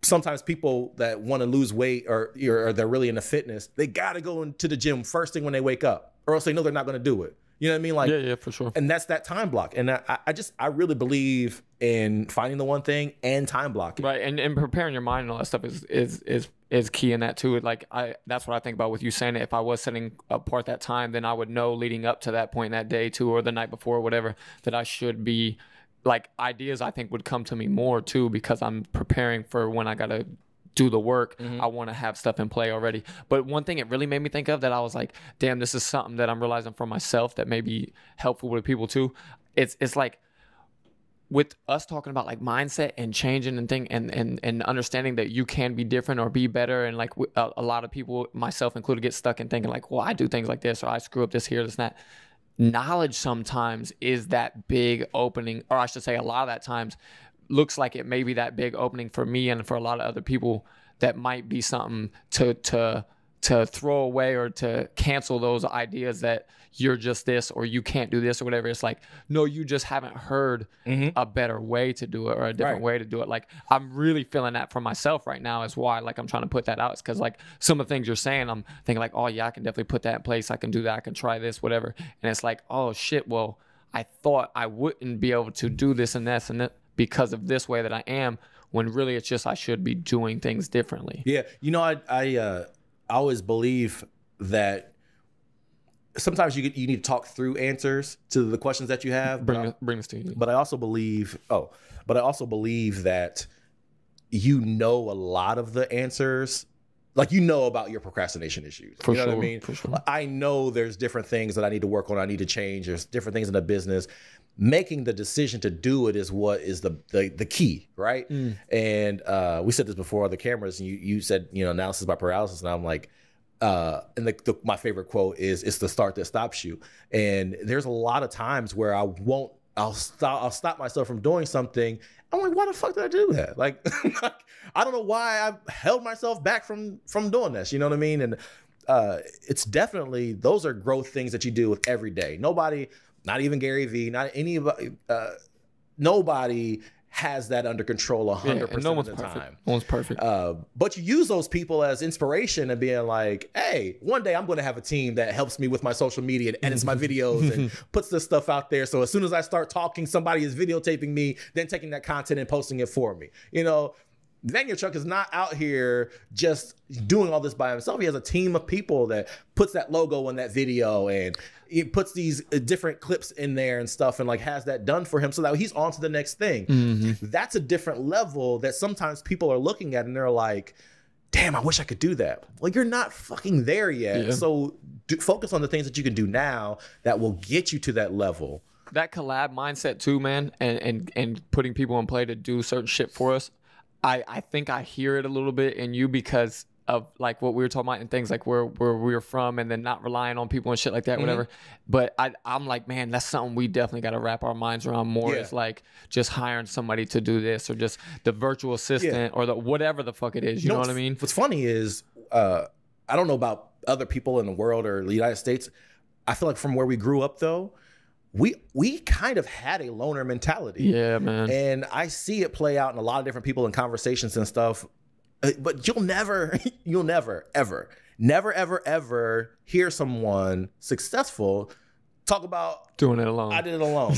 sometimes people that want to lose weight or they're really into fitness, they got to go into the gym first thing when they wake up, or else they know they're not going to do it. You know what I mean? Like, yeah, for sure. And that's that time block. And I really believe in finding the one thing and time blocking. Right. And preparing your mind and all that stuff is key in that too. Like that's what I think about with you saying it. If I was setting apart that time, then I would know leading up to that point that day too, or the night before or whatever, that I should be like ideas I think would come to me more too, because I'm preparing for when I got to do the work. I want to have stuff in play already. But one thing it really made me think of that I was like, damn, this is something that I'm realizing for myself that may be helpful with people too. It's like with us talking about like mindset and changing and and understanding that you can be different or be better. And like a lot of people, myself included, get stuck in thinking like, well, I do things like this, or I screw up this here, this and that. Knowledge sometimes is that big opening, or I should say a lot of that times looks like it may be that big opening for me and for a lot of other people that might be something to to throw away or to cancel those ideas that you're just this or you can't do this or whatever. It's like, no, you just haven't heard a better way to do it or a different way to do it. Like, I'm really feeling that for myself right now is why, like, I'm trying to put that out. It's because, like, some of the things you're saying, I'm thinking like, oh yeah, I can definitely put that in place. I can do that. I can try this, whatever. And it's like, oh shit, well, I thought I wouldn't be able to do this and this and that because of this way that I am, when really it's just I should be doing things differently. Yeah. You know, I always believe that sometimes you need to talk through answers to the questions that you have. Bring this to you. But I also believe that you know a lot of the answers. Like, you know about your procrastination issues. You know what I mean? For sure. I know there's different things that I need to work on. I need to change. There's different things in the business. Making the decision to do it is what is the key, right? And we said this before on the cameras, and you said, you know, analysis by paralysis, and I'm like, and my favorite quote is, "It's the start that stops you." And there's a lot of times where I'll stop myself from doing something. I'm like, why the fuck did I do that? Like, I don't know why I held myself back from doing this. You know what I mean? And it's definitely, those are growth things that you do with every day. Nobody, not even Gary Vee, not anybody, nobody has that under control 100% of the time. No one's perfect. But you use those people as inspiration and being like, hey, one day I'm going to have a team that helps me with my social media and edits my videos and puts this stuff out there. So as soon as I start talking, somebody is videotaping me, then taking that content and posting it for me. You know, Vaynerchuk is not out here just doing all this by himself. He has a team of people that puts that logo in that video, and he puts these different clips in there and stuff, and like has that done for him so that he's on to the next thing. That's a different level that sometimes people are looking at and they're like, damn, I wish I could do that. Well, you're not fucking there yet. Yeah. So focus on the things that you can do now that will get you to that level. That collab mindset too, man, and putting people in play to do certain shit for us. I think I hear it a little bit in you because of like what we were talking about and things like where we're from, and then not relying on people and shit like that, whatever. But I'm like, man, that's something we definitely got to wrap our minds around more. It's like just hiring somebody to do this, or just the virtual assistant, or the whatever the fuck it is. You know what I mean? What's funny is I don't know about other people in the world or the United States. I feel like from where we grew up though, we kind of had a loner mentality. Yeah, man. And I see it play out in a lot of different people in conversations and stuff. But you'll never, ever hear someone successful talk about doing it alone. I did it alone.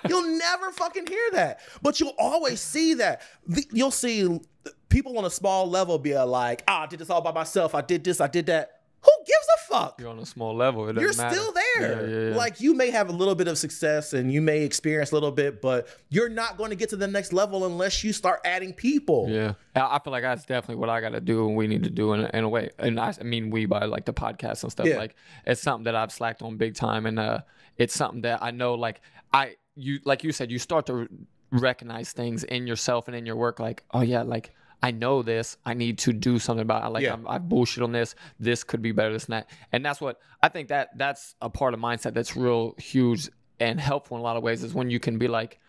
You'll never fucking hear that. But you'll always see that. You'll see people on a small level be like, I did this all by myself. I did this, I did that. Who gives a fuck? You're on a small level. It doesn't matter. Still there. Yeah. Like, you may have a little bit of success and you may experience a little bit, but you're not going to get to the next level unless you start adding people. Yeah. I feel like that's definitely what I got to do and we need to do in a way. And I mean, we by like the podcast and stuff. Yeah. Like, it's something that I've slacked on big time. And it's something that I know, like you said, you start to recognize things in yourself and in your work. Like, oh yeah, like, I know this. I need to do something about it. Like, I bullshit on this. This could be better, this and that. And that's what I think that's a part of mindset that's real huge and helpful in a lot of ways, is when you can be like,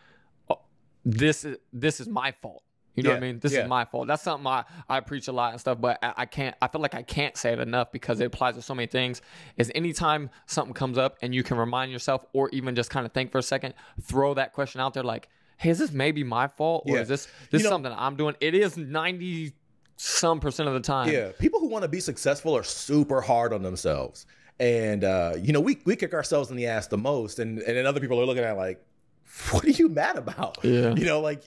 oh, this is my fault. You know what I mean? This is my fault. That's something I preach a lot and stuff, but I feel like I can't say it enough because it applies to so many things. Is anytime something comes up and you can remind yourself, or even just kind of think for a second, throw that question out there like, hey, is this maybe my fault? Or is this something I'm doing? It is 90-some% of the time. Yeah. People who want to be successful are super hard on themselves. And, we kick ourselves in the ass the most. And then other people are looking at like, what are you mad about? Yeah.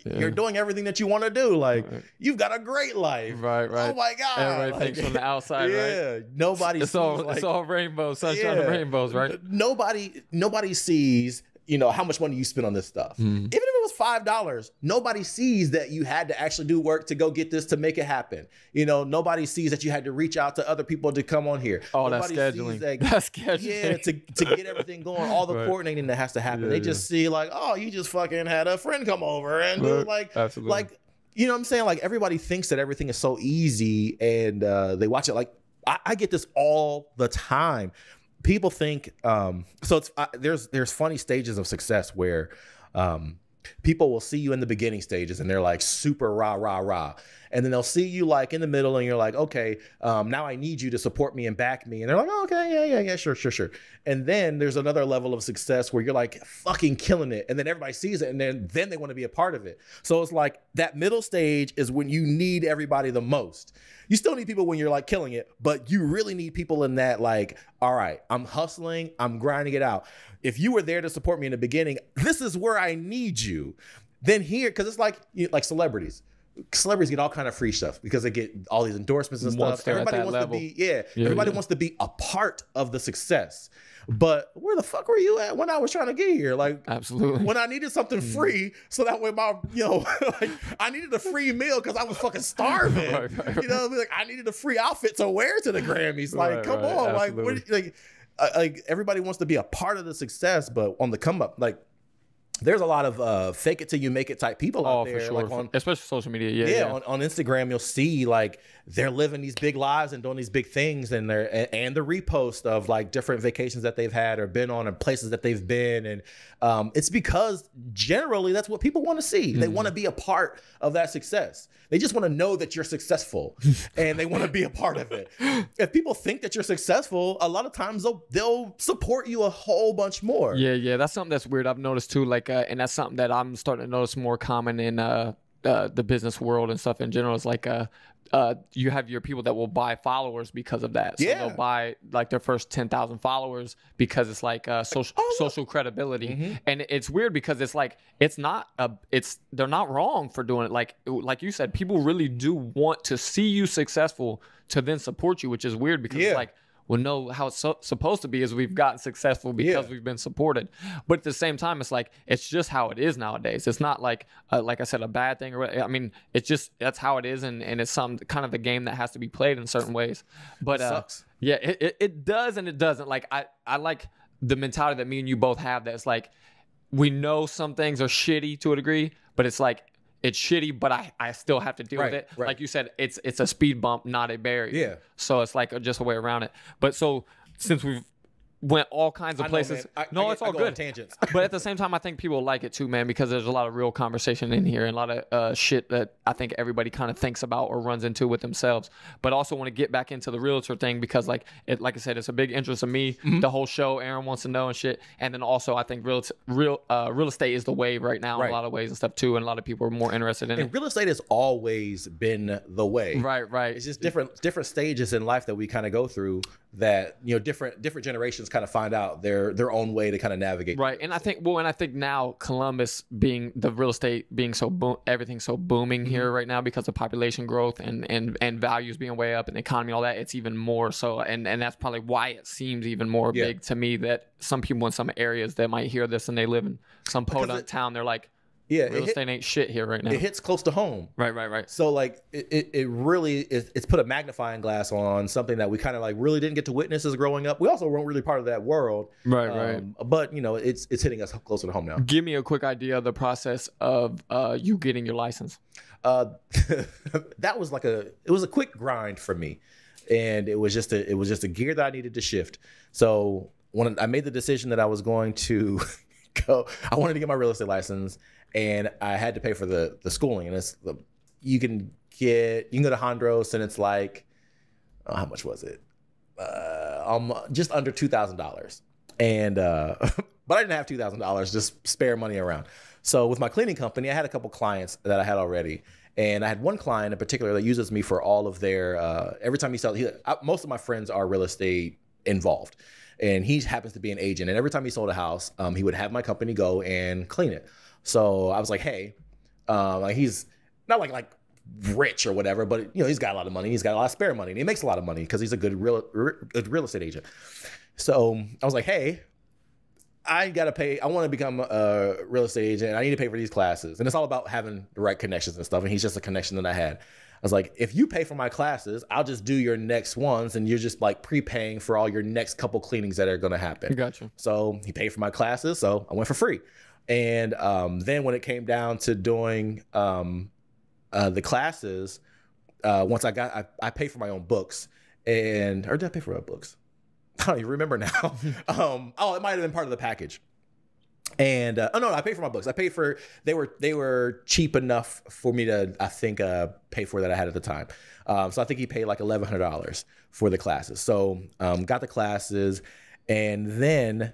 You're doing everything that you want to do. Like, you've got a great life. Right. Oh my God. Everybody thinks from the outside, right? Nobody sees, it's all rainbows, sunshine and rainbows, right? Nobody sees, how much money you spend on this stuff. Even if it was $5, nobody sees that you had to actually do work to go get this, to make it happen. Nobody sees that you had to reach out to other people to come on here. Oh, nobody that's scheduling. That's scheduling. Yeah, to get everything going, all the coordinating that has to happen. They just see like, oh, you just fucking had a friend come over and do absolutely. Like, you know what I'm saying? Like, everybody thinks that everything is so easy, and they watch it. Like, I get this all the time. People think so. It's there's funny stages of success where people will see you in the beginning stages and they're like super rah, rah, rah. And then they'll see you like in the middle and you're like, okay, now I need you to support me and back me. And they're like, oh, okay, yeah, sure. And then there's another level of success where you're like fucking killing it. And then everybody sees it and then they want to be a part of it. So it's like that middle stage is when you need everybody the most. You still need people when you're like killing it, but you really need people in that like, all right, I'm hustling, I'm grinding it out. If you were there to support me in the beginning, this is where I need you. Then here, because it's like celebrities. Celebrities get all kind of free stuff because they get all these endorsements and stuff. Everybody wants to be, everybody wants to be a part of the success. But where the fuck were you at when I was trying to get here? Like, absolutely. When I needed something free, so that way like I needed a free meal because I was fucking starving. Right. You know, like I needed a free outfit to wear to the Grammys. Like, come on, absolutely. like everybody wants to be a part of the success, but on the come up, like. There's a lot of fake it till you make it type people out there. For sure. Like especially social media. Yeah. On Instagram, you'll see like they're living these big lives and doing these big things, and the repost of like different vacations that they've had or been on and places that they've been. And it's because generally that's what people want to see. They want to be a part of that success. They just want to know that you're successful and they want to be a part of it. If people think that you're successful, a lot of times they'll support you a whole bunch more. Yeah. That's something that's weird. I've noticed too, like, and that's something that I'm starting to notice more common in the business world and stuff in general. Is like you have your people that will buy followers because of that. So they'll buy like their first 10,000 followers because it's like social credibility. And it's weird because it's like they're not wrong for doing it. Like you said, people really do want to see you successful to then support you, which is weird because it's like, well, no, how it's supposed to be is we've gotten successful because we've been supported. But at the same time, it's like, it's just how it is nowadays. It's not like I said, a bad thing. I mean, it's just, that's how it is. And it's some kind of the game that has to be played in certain ways. But it sucks. Yeah, it does and it doesn't. Like, I like the mentality that me and you both have, that it's like, we know some things are shitty to a degree, but it's like, it's shitty, but I still have to deal with it. Right. Like you said, it's a speed bump, not a barrier. Yeah. So it's like just a way around it. But so since we've went all kinds of places. It's all good. Tangents. But at the same time, I think people like it too, man, because there's a lot of real conversation in here and a lot of shit that I think everybody kind of thinks about or runs into with themselves. But also want to get back into the realtor thing because, like I said, it's a big interest of me. Mm-hmm. The whole show, Aaron wants to know and shit. And then also, I think real estate is the wave right now in a lot of ways and stuff too. And a lot of people are more interested in it. Real estate has always been the way. Right. It's just different stages in life that we kind of go through that, different generations kind of find out their own way to kind of navigate. Right. And I think now Columbus being the real estate being so everything's so booming here right now because of population growth and values being way up and the economy and all that, it's even more so. And that's probably why it seems even more big to me that some people in some areas that might hear this and they live in some podunk town, they're like, real estate ain't shit here right now. It hits close to home. Right. So like it really is, it's put a magnifying glass on something that we kind of like really didn't get to witness as growing up. We also weren't really part of that world. Right. But it's hitting us closer to home now. Give me a quick idea of the process of you getting your license. That was it was a quick grind for me. And it was just a gear that I needed to shift. So when I made the decision that I was going to I wanted to get my real estate license. And I had to pay for the schooling, and you can go to Hondros, and it's like, how much was it? Just under $2,000, and but I didn't have $2,000, just spare money around. So with my cleaning company, I had a couple clients that I had already, and I had one client in particular that uses me for all of their every time he sells. Most of my friends are real estate involved, and he happens to be an agent, and every time he sold a house, he would have my company go and clean it. So I was like, hey, he's not like rich or whatever, but he's got a lot of money. He's got a lot of spare money, and he makes a lot of money because he's a good real estate agent. So I was like, hey, I got to pay. I want to become a real estate agent. I need to pay for these classes, and it's all about having the right connections and stuff. And he's just a connection that I had. I was like, if you pay for my classes, I'll just do your next ones, and you're just like prepaying for all your next couple cleanings that are going to happen. Gotcha. So he paid for my classes, so I went for free. And then when it came down to doing the classes, once I paid for my own books, or did I pay for my books? I don't even remember now. It might have been part of the package. And oh no, I paid for my books. They were cheap enough for me to, I think, pay for that I had at the time. So I think he paid like $1,100 for the classes. So got the classes, and then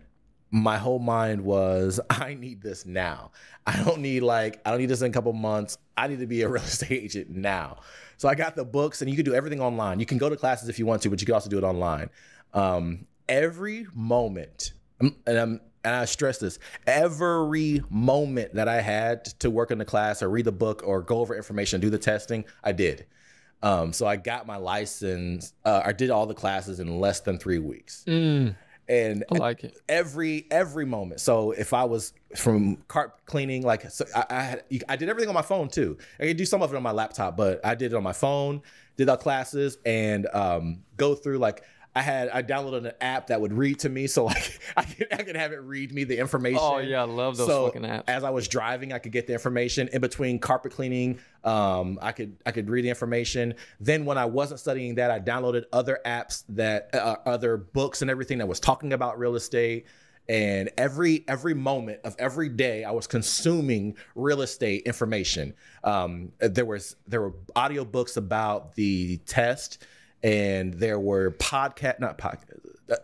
my whole mind was, I need this now. I don't need this in a couple months. I need to be a real estate agent now. So I got the books, and you can do everything online. You can go to classes if you want to, but you can also do it online. Every moment, and I stress this, every moment that I had to work in the class or read the book or go over information, do the testing, I did. So I got my license. I did all the classes in less than 3 weeks. And I like it. Every moment. So if I was from carpet cleaning, like, so I did everything on my phone too. I could do some of it on my laptop, but I did it on my phone, did our classes, and go through, like, I downloaded an app that would read to me, so like I could have it read me the information. Oh yeah, I love those fucking apps. As I was driving, I could get the information. In between carpet cleaning, I could read the information. Then when I wasn't studying that, I downloaded other apps that other books and everything that was talking about real estate. And every moment of every day, I was consuming real estate information. There were audiobooks about the test. And there were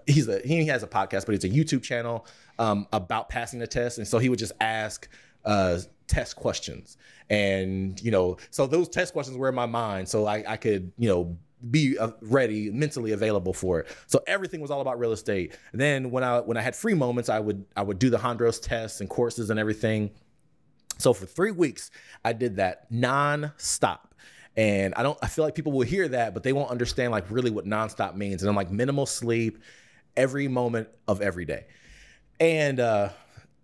he has a podcast, but it's a YouTube channel about passing the test. And so he would just ask test questions. And, so those test questions were in my mind. So I could, be ready, mentally available for it. So everything was all about real estate. And then when I had free moments, I would do the Hondros tests and courses and everything. So for 3 weeks, I did that nonstop. And I feel like people will hear that, but they won't understand like really what nonstop means. And I'm like, minimal sleep every moment of every day. And then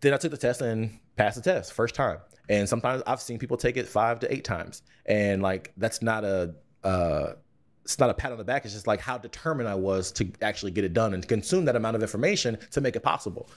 I took the test and passed the test first time. And sometimes I've seen people take it 5 to 8 times. And like, that's not it's not a pat on the back. It's just like how determined I was to actually get it done and to consume that amount of information to make it possible.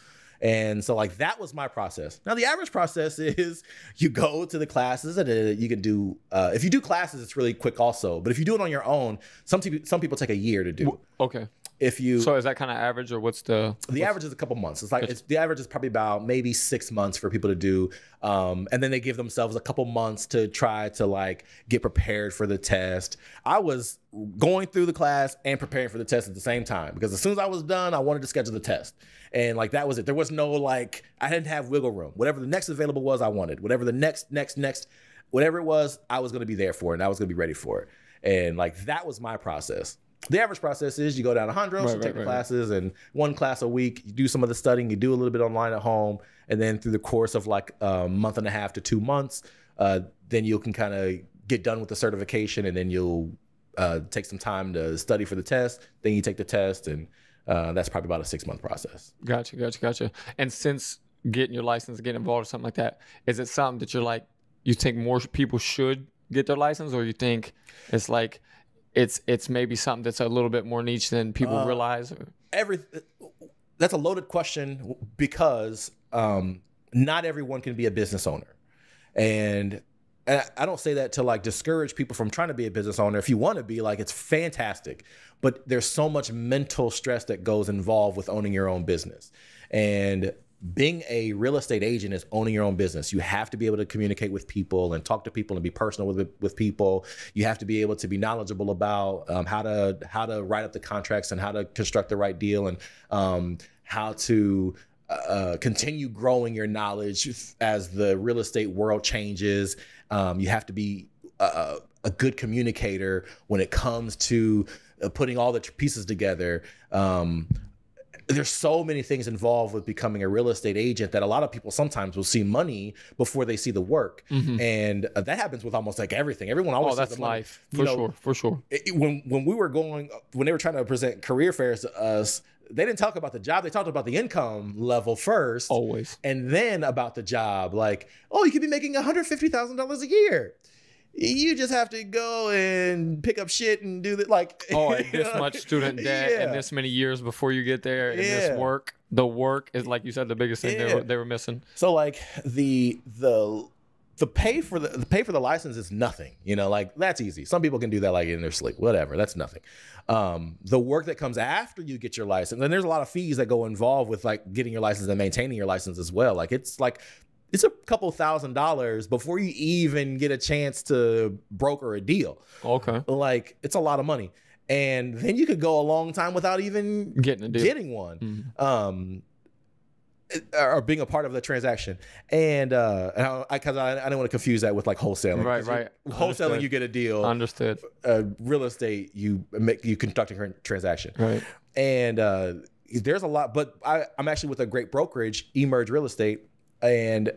And so like that was my process. Now the average process is you go to the classes, and you can do, if you do classes, it's really quick also. But if you do it on your own, some people take a year to do. Okay. So is that kind of average, or what's the average is a couple months. The average is probably about maybe 6 months for people to do. And then they give themselves a couple months to try to like get prepared for the test. I was going through the class and preparing for the test at the same time, because as soon as I was done, I wanted to schedule the test. And like, that was it. There was no like, I didn't have wiggle room. Whatever the next available was, I wanted. Whatever the next, whatever it was, I was going to be there for it, and I was going to be ready for it. And like, that was my process. The average process is you go down to Hondros, you take the classes, and 1 class a week, you do some of the studying, you do a little bit online at home. And then through the course of like a month and a half to 2 months, then you can kind of get done with the certification, and then you'll take some time to study for the test. Then you take the test, and that's probably about a 6-month process. Gotcha. And since getting your license, getting involved or something like that, is it something that you're like, you think more people should get their license, or you think it's like, it's maybe something that's a little bit more niche than people realize? That's a loaded question, because not everyone can be a business owner. And I don't say that to like discourage people from trying to be a business owner. If you want to be, like, it's fantastic. But there's so much mental stress that goes involved with owning your own business. And being a real estate agent is owning your own business. You have to be able to communicate with people and talk to people and be personal with people. You have to be able to be knowledgeable about how to write up the contracts and how to construct the right deal, and how to continue growing your knowledge as the real estate world changes. You have to be a good communicator when it comes to putting all the pieces together. There's so many things involved with becoming a real estate agent that a lot of people sometimes will see money before they see the work. Mm-hmm. And that happens with almost like everything. Everyone always sees the money. Life. For sure. When they were trying to present career fairs to us, they didn't talk about the job. They talked about the income level first. Always. And then about the job. Like, oh, you could be making $150,000 a year. You just have to go and pick up shit and do that. Like, and this much student debt and this many years before you get there. And this work, the work is, like you said, the biggest thing they were missing. So like the the pay for the license is nothing, you know, like that's easy. Some people can do that like in their sleep, whatever. That's nothing. The work that comes after you get your license, and there's a lot of fees that go involved with like getting your license and maintaining your license as well. Like it's a couple $1,000s before you even get a chance to broker a deal. Okay. Like it's a lot of money. And then you could go a long time without even getting one. Mm-hmm. Or being a part of the transaction. And because I don't want to confuse that with like wholesaling. Right. Wholesaling, you get a deal. Understood. Real estate, you conduct a transaction. Right. And there's a lot, but I'm actually with a great brokerage, Emerge Real Estate, and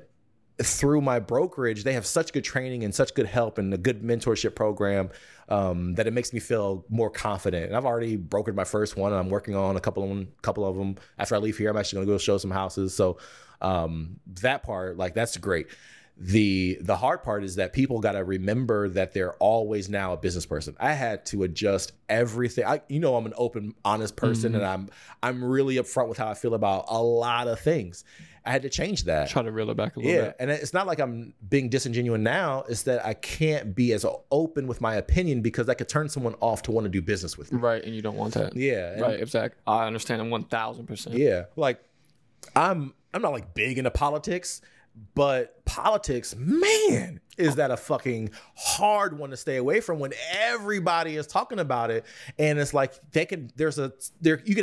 through my brokerage, they have such good training and such good help and a good mentorship program that it makes me feel more confident. And I've already brokered my first one, and I'm working on a couple of them. After I leave here, I'm actually going to go show some houses. So that part, like, that's great. The hard part is that people got to remember that they're always now a business person. I had to adjust everything. I'm an open, honest person, mm-hmm. and I'm really upfront with how I feel about a lot of things. I had to change that. Try to reel it back a little bit. And it's not like I'm being disingenuous now. It's that I can't be as open with my opinion because that could turn someone off to want to do business with me. Right, and you don't want that. Yeah. Right, exactly. I understand 1,000%. Yeah. Like, I'm not like big into politics, but politics, man, is that a fucking hard one to stay away from when everybody is talking about it. And it's like you could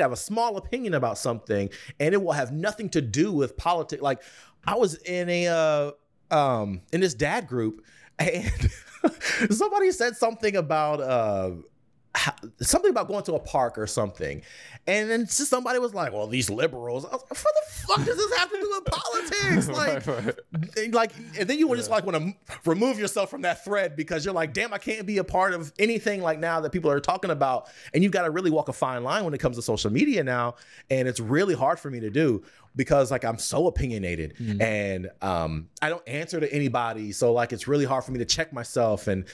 have a small opinion about something and it will have nothing to do with politics. Like I was in in this dad group and somebody said something about going to a park or something. And then just somebody was like, well, these liberals. I was like, what the fuck does this have to do with politics? Like, and then you would just like want to remove yourself from that thread because you're like, damn, I can't be a part of anything like now that people are talking about. And you've got to really walk a fine line when it comes to social media now. And it's really hard for me to do because like I'm so opinionated and I don't answer to anybody. So like, it's really hard for me to check myself and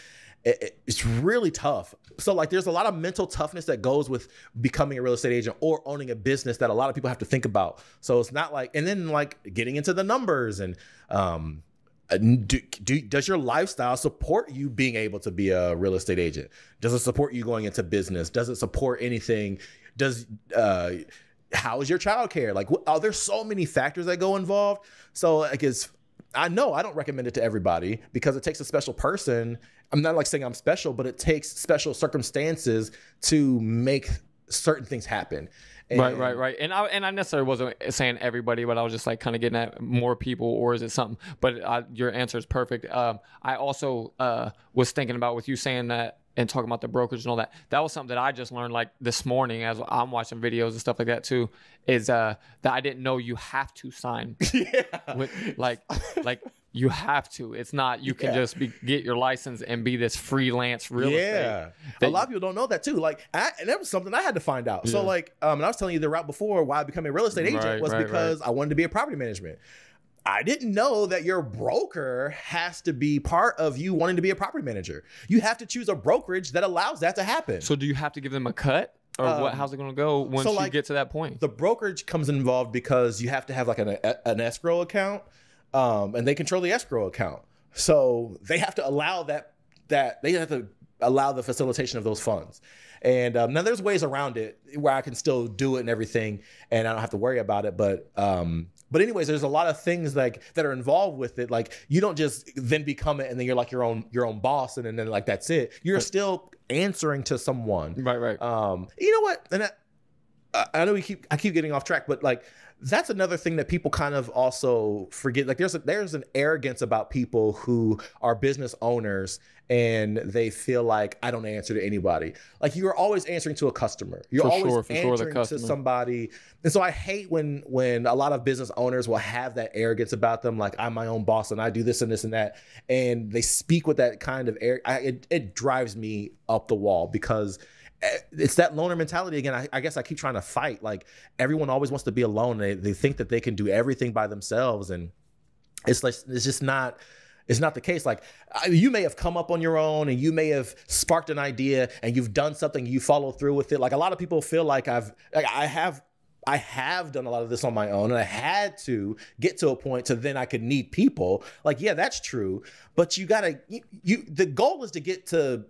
it's really tough. So like there's a lot of mental toughness that goes with becoming a real estate agent or owning a business that a lot of people have to think about. So it's not like, and then like getting into the numbers and does your lifestyle support you being able to be a real estate agent? Does it support you going into business? Does it support anything? How is your childcare? Like, there's so many factors that go involved. So like I know I don't recommend it to everybody because it takes a special person. I'm not like saying I'm special, but it takes special circumstances to make certain things happen. And Right. And I necessarily wasn't saying everybody, but I was just like kind of getting at more people, or is it something? But your answer is perfect. I also was thinking about with you saying that and talking about the brokerage and all that. That was something that I just learned like this morning as I'm watching videos and stuff like that too, is that I didn't know you have to sign. Yeah. With, like you have to. It's not you can just get your license and be this freelance real estate. Yeah. A lot of people don't know that too. Like, and that was something I had to find out. Yeah. So like, and I was telling you the route before why I became a real estate agent was because I wanted to be a property management. I didn't know that your broker has to be part of you wanting to be a property manager. You have to choose a brokerage that allows that to happen. So do you have to give them a cut? Or how's it going to go once you get to that point? The brokerage comes involved because you have to have like an escrow account, and they control the escrow account. So they have to allow that they have to allow the facilitation of those funds. And now there's ways around it where I can still do it and everything, and I don't have to worry about it. But anyways, there's a lot of things like that are involved with it. Like you don't just then become it and then you're like your own boss and then like that's it. You're still answering to someone. Right. You know what? And I know I keep getting off track, but like that's another thing that people kind of also forget. Like there's an arrogance about people who are business owners and they feel like I don't answer to anybody. Like you're always answering to a customer. You're always answering to somebody. And so I hate when a lot of business owners will have that arrogance about them. Like I'm my own boss and I do this and this and that. And they speak with that kind of it drives me up the wall because it's that loner mentality again. I guess I keep trying to fight. Like everyone always wants to be alone. They think that they can do everything by themselves, and it's just not. It's not the case. Like you may have come up on your own, and you may have sparked an idea, and you've done something. You follow through with it. Like a lot of people feel like I have I have done a lot of this on my own, and I had to get to a point to then I could need people. Like, yeah, that's true. But you gotta, the goal is to get to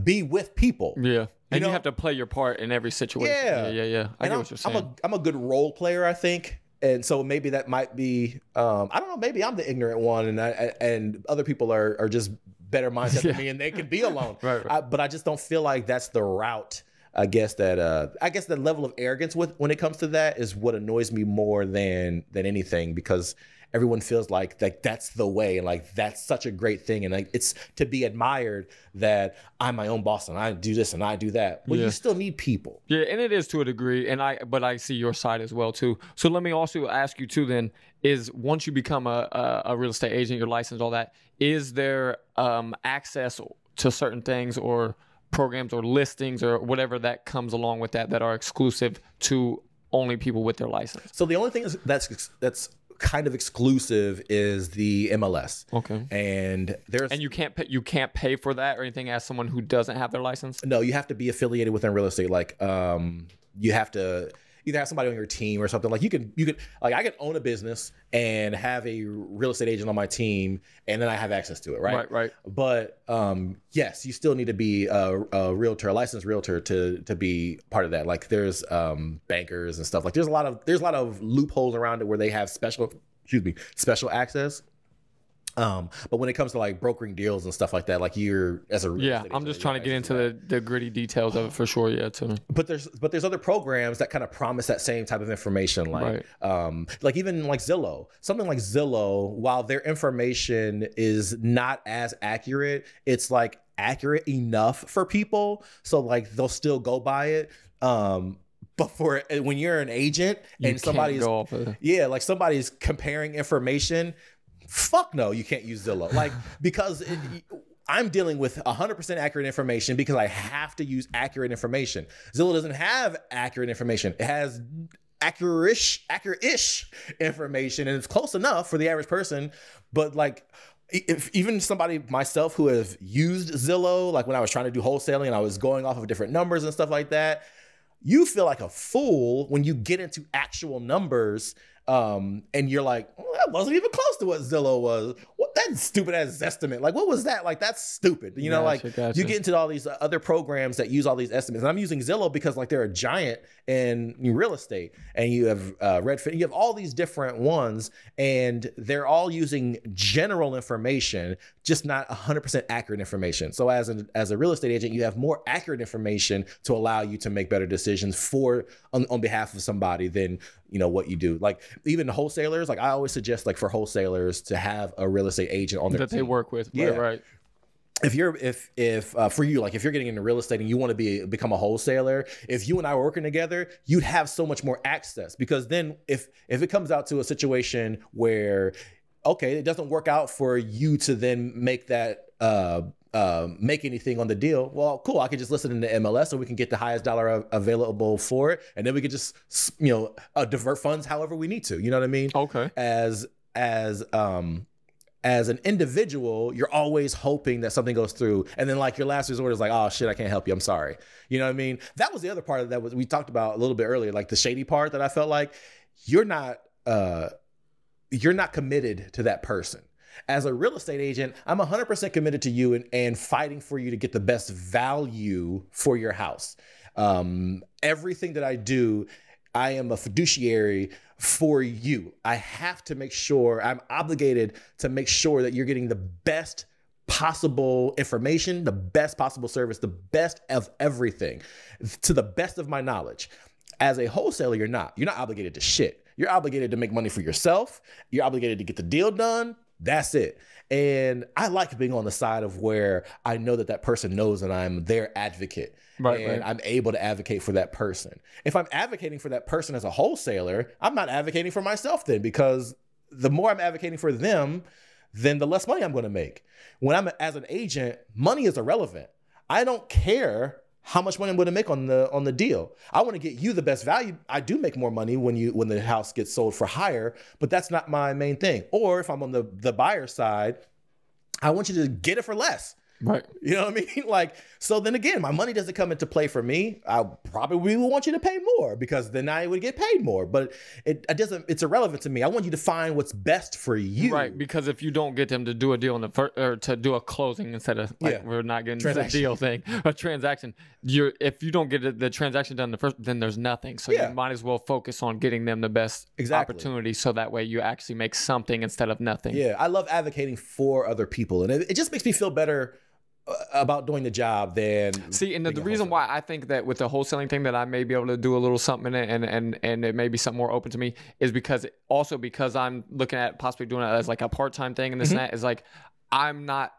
be with people. Yeah. And you have to play your part in every situation. Yeah. I get what you're saying. I'm a good role player, I think. And so maybe that might be, I don't know, maybe I'm the ignorant one, and other people are just better mindset than me, and they can be alone. Right. But I just don't feel like that's the route. I guess the level of arrogance when it comes to that is what annoys me more than anything, because everyone feels like that's the way, and like that's such a great thing, and like it's to be admired that I'm my own boss and I do this and I do that. Well, you still need people. Yeah, and it is to a degree, but I see your side as well too. So let me also ask you too then, is once you become a real estate agent, you're licensed, all that, is there access to certain things or programs or listings or whatever that comes along with that are exclusive to only people with their license? So the only thing that's kind of exclusive is the MLS. Okay. And you can't pay for that or anything as someone who doesn't have their license? No, you have to be affiliated within real estate. Like you have to either have somebody on your team or something. Like you could like, I could own a business and have a real estate agent on my team, and then I have access to it, right? Right. But yes, you still need to be a realtor, a licensed realtor to be part of that. Like there's bankers and stuff. Like there's a lot of loopholes around it where they have special access. But when it comes to like brokering deals and stuff like that, like you're as a real estate I'm just trying to get into the gritty details of it for sure. Yeah, too. But there's other programs that kind of promise that same type of information, like like even like Zillow. Something like Zillow, while their information is not as accurate, it's like accurate enough for people, so like they'll still go by it. But when you're an agent and somebody's like somebody's comparing information. Fuck no, you can't use Zillow. Like, because I'm dealing with 100% accurate information because I have to use accurate information. Zillow doesn't have accurate information. It has accurate-ish information, and it's close enough for the average person. But like, if even somebody myself who have used Zillow, like when I was trying to do wholesaling and I was going off of different numbers and stuff like that, you feel like a fool when you get into actual numbers. And you're like, well, that wasn't even close to what Zillow was. What that stupid ass estimate? Like, what was that? Like, that's stupid. You know, gotcha. You get into all these other programs that use all these estimates. And I'm using Zillow because like they're a giant in real estate. And you have Redfin. You have all these different ones, and they're all using general information, just not 100% accurate information. So as a real estate agent, you have more accurate information to allow you to make better decisions on behalf of somebody than what you do. Like even wholesalers, like I always suggest like for wholesalers to have a real estate agent on their that team. They work with. Yeah. Right. If for you, like if you're getting into real estate and you want to become a wholesaler, if you and I were working together, you'd have so much more access, because then if it comes out to a situation where, okay, it doesn't work out for you to then make that, make anything on the deal, well, cool, I could just list it in the MLS and we can get the highest dollar available for it, and then we could just divert funds however we need to. You know what I mean? Okay. As an individual, you're always hoping that something goes through, and then like your last resort is like, oh shit, I can't help you, I'm sorry. You know what I mean? That was the other part of that we talked about a little bit earlier, like the shady part that I felt like you're not committed to that person. As a real estate agent, I'm 100% committed to you and fighting for you to get the best value for your house. Everything that I do, I am a fiduciary for you. I have to make sure, I'm obligated to make sure that you're getting the best possible information, the best possible service, the best of everything, to the best of my knowledge. As a wholesaler, you're not obligated to shit. You're obligated to make money for yourself. You're obligated to get the deal done. That's it. And I like being on the side of where I know that person knows that I'm their advocate. Right. I'm able to advocate for that person. If I'm advocating for that person as a wholesaler, I'm not advocating for myself then, because the more I'm advocating for them, then the less money I'm going to make. When I'm as an agent, money is irrelevant. I don't care how much money I'm going to make on the deal. I want to get you the best value. I do make more money when the house gets sold for higher, but that's not my main thing. Or if I'm on the buyer side, I want you to get it for less. Right. You know what I mean? Like, so then again, my money doesn't come into play for me. I probably would want you to pay more because then I would get paid more. But it doesn't, it's irrelevant to me. I want you to find what's best for you. Right. Because if you don't get them to do a deal in the first, or to do a closing instead of like we're not getting to the deal thing, a transaction, if you don't get the transaction done the first, then there's nothing. So you might as well focus on getting them the best opportunity. So that way you actually make something instead of nothing. Yeah. I love advocating for other people. And it just makes me feel better about doing the job than and the reason why I think that with the wholesaling thing that I may be able to do a little something in it and it may be something more open to me is because I'm looking at possibly doing it as like a part-time thing, and this and that is like I'm not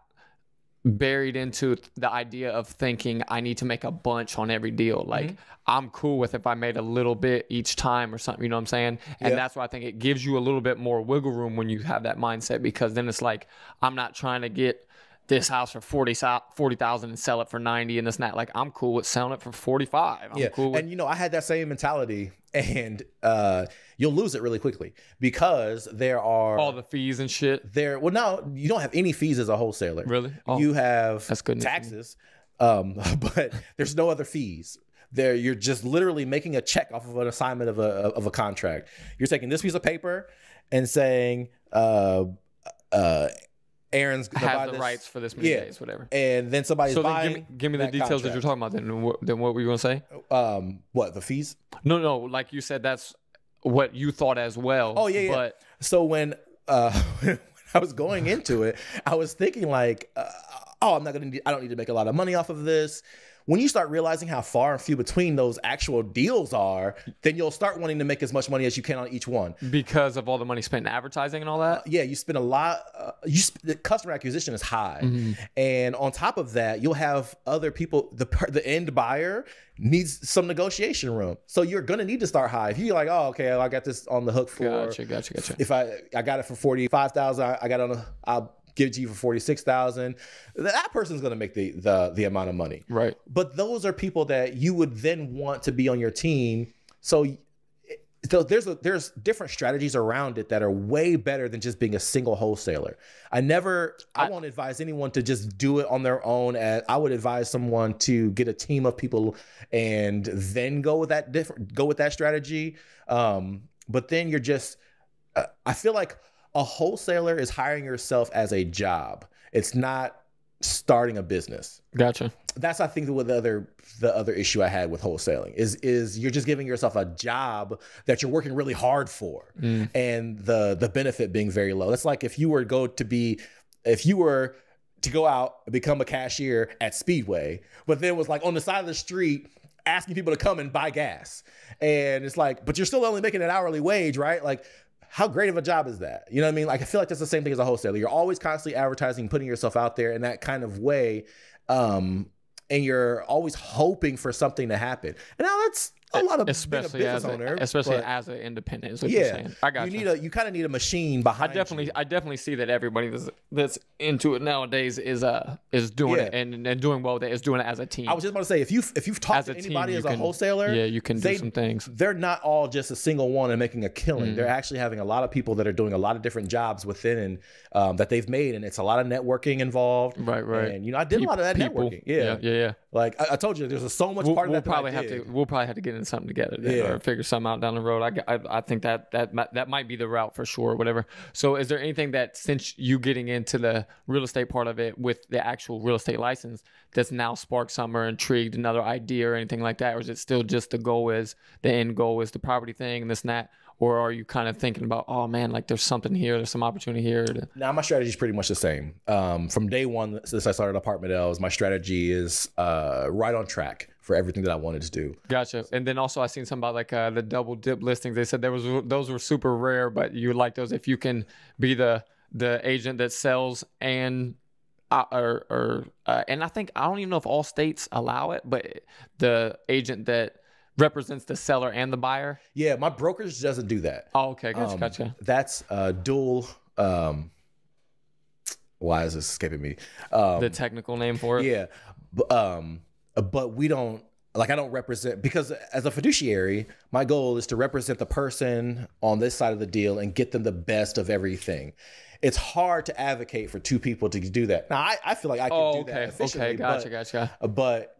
buried into the idea of thinking I need to make a bunch on every deal. Like I'm cool with if I made a little bit each time or something, you know what I'm saying? And that's why I think it gives you a little bit more wiggle room when you have that mindset, because then it's like I'm not trying to get this house for 40,000 and sell it for 90 and this and that. Like I'm cool with selling it for 45. I'm cool with, and you know, I had that same mentality, and you'll lose it really quickly because there are all the fees and shit. Well, no, you don't have any fees as a wholesaler. Really? You have that's good taxes, but there's no other fees. You're just literally making a check off of an assignment of a contract. You're taking this piece of paper and saying, Aaron's gonna has buy the this rights for this many days, whatever. And then somebody's buying. Then give me the details that you're talking about. Then what were you gonna say? What, the fees? No. Like you said, that's what you thought as well. Oh yeah. But so when when I was going into it, I was thinking like, I don't need to make a lot of money off of this. When you start realizing how far and few between those actual deals are, then you'll start wanting to make as much money as you can on each one. Because of all the money spent in advertising and all that? Yeah, you spend a lot. The customer acquisition is high. And on top of that, you'll have other people, the end buyer needs some negotiation room. So you're going to need to start high. If you're like, oh, okay, I got this on the hook for. Gotcha. If I got it for 45,000, I got I'll give it to you for 46,000. That person's going to make the amount of money. Right. But those are people that you would then want to be on your team. So there's different strategies around it that are way better than just being a single wholesaler. I won't advise anyone to just do it on their own. I would advise someone to get a team of people and then go with that strategy. But then you're just, I feel like a wholesaler is hiring yourself as a job. It's not starting a business. Gotcha. That's, I think, what the other issue I had with wholesaling is you're just giving yourself a job that you're working really hard for, and the benefit being very low. That's like if you were to go out and become a cashier at Speedway, but then was like on the side of the street asking people to come and buy gas, and it's like, but you're still only making an hourly wage, right? Like, how great of a job is that? You know what I mean? Like, I feel like that's the same thing as a wholesaler. You're always constantly advertising, putting yourself out there in that kind of way. And you're always hoping for something to happen. And now that's a lot of especially as an independent is what you're saying. I got you kind of need a machine behind I definitely see that everybody that's into it nowadays is doing it and doing well with it, is doing it as a team. I was just about to say, if you've talked to anybody as a wholesaler, you can do some things. They're not all just a single one and making a killing. They're actually having a lot of people that are doing a lot of different jobs within and that they've made, and it's a lot of networking involved. Right. And I did a lot of that networking. Yeah. Like I told you, there's so much part of that. We'll probably have to get into something together or figure something out down the road. I think that might be the route for sure, whatever. So is there anything that, since you getting into the real estate part of it with the actual real estate license, that's now sparked some or intrigued another idea or anything like that? Or is it still just the end goal is the property thing and this and that? Or are you kind of thinking about, oh man, like there's something here, there's some opportunity here? Now, my strategy is pretty much the same. From day one, since I started Apartment Elves, my strategy is right on track for everything that I wanted to do. Gotcha. And then also I seen something about like the double dip listings. They said those were super rare, but you like those if you can be the agent that sells and I think, I don't even know if all states allow it, but the agent that represents the seller and the buyer. Yeah, my brokerage doesn't do that. Oh, okay, gotcha. That's dual. Why is this escaping me? The technical name for it. Yeah, but we don't like I don't represent, because as a fiduciary, my goal is to represent the person on this side of the deal and get them the best of everything. It's hard to advocate for two people to do that. Now, I feel like I can do that efficiently. Okay, gotcha. But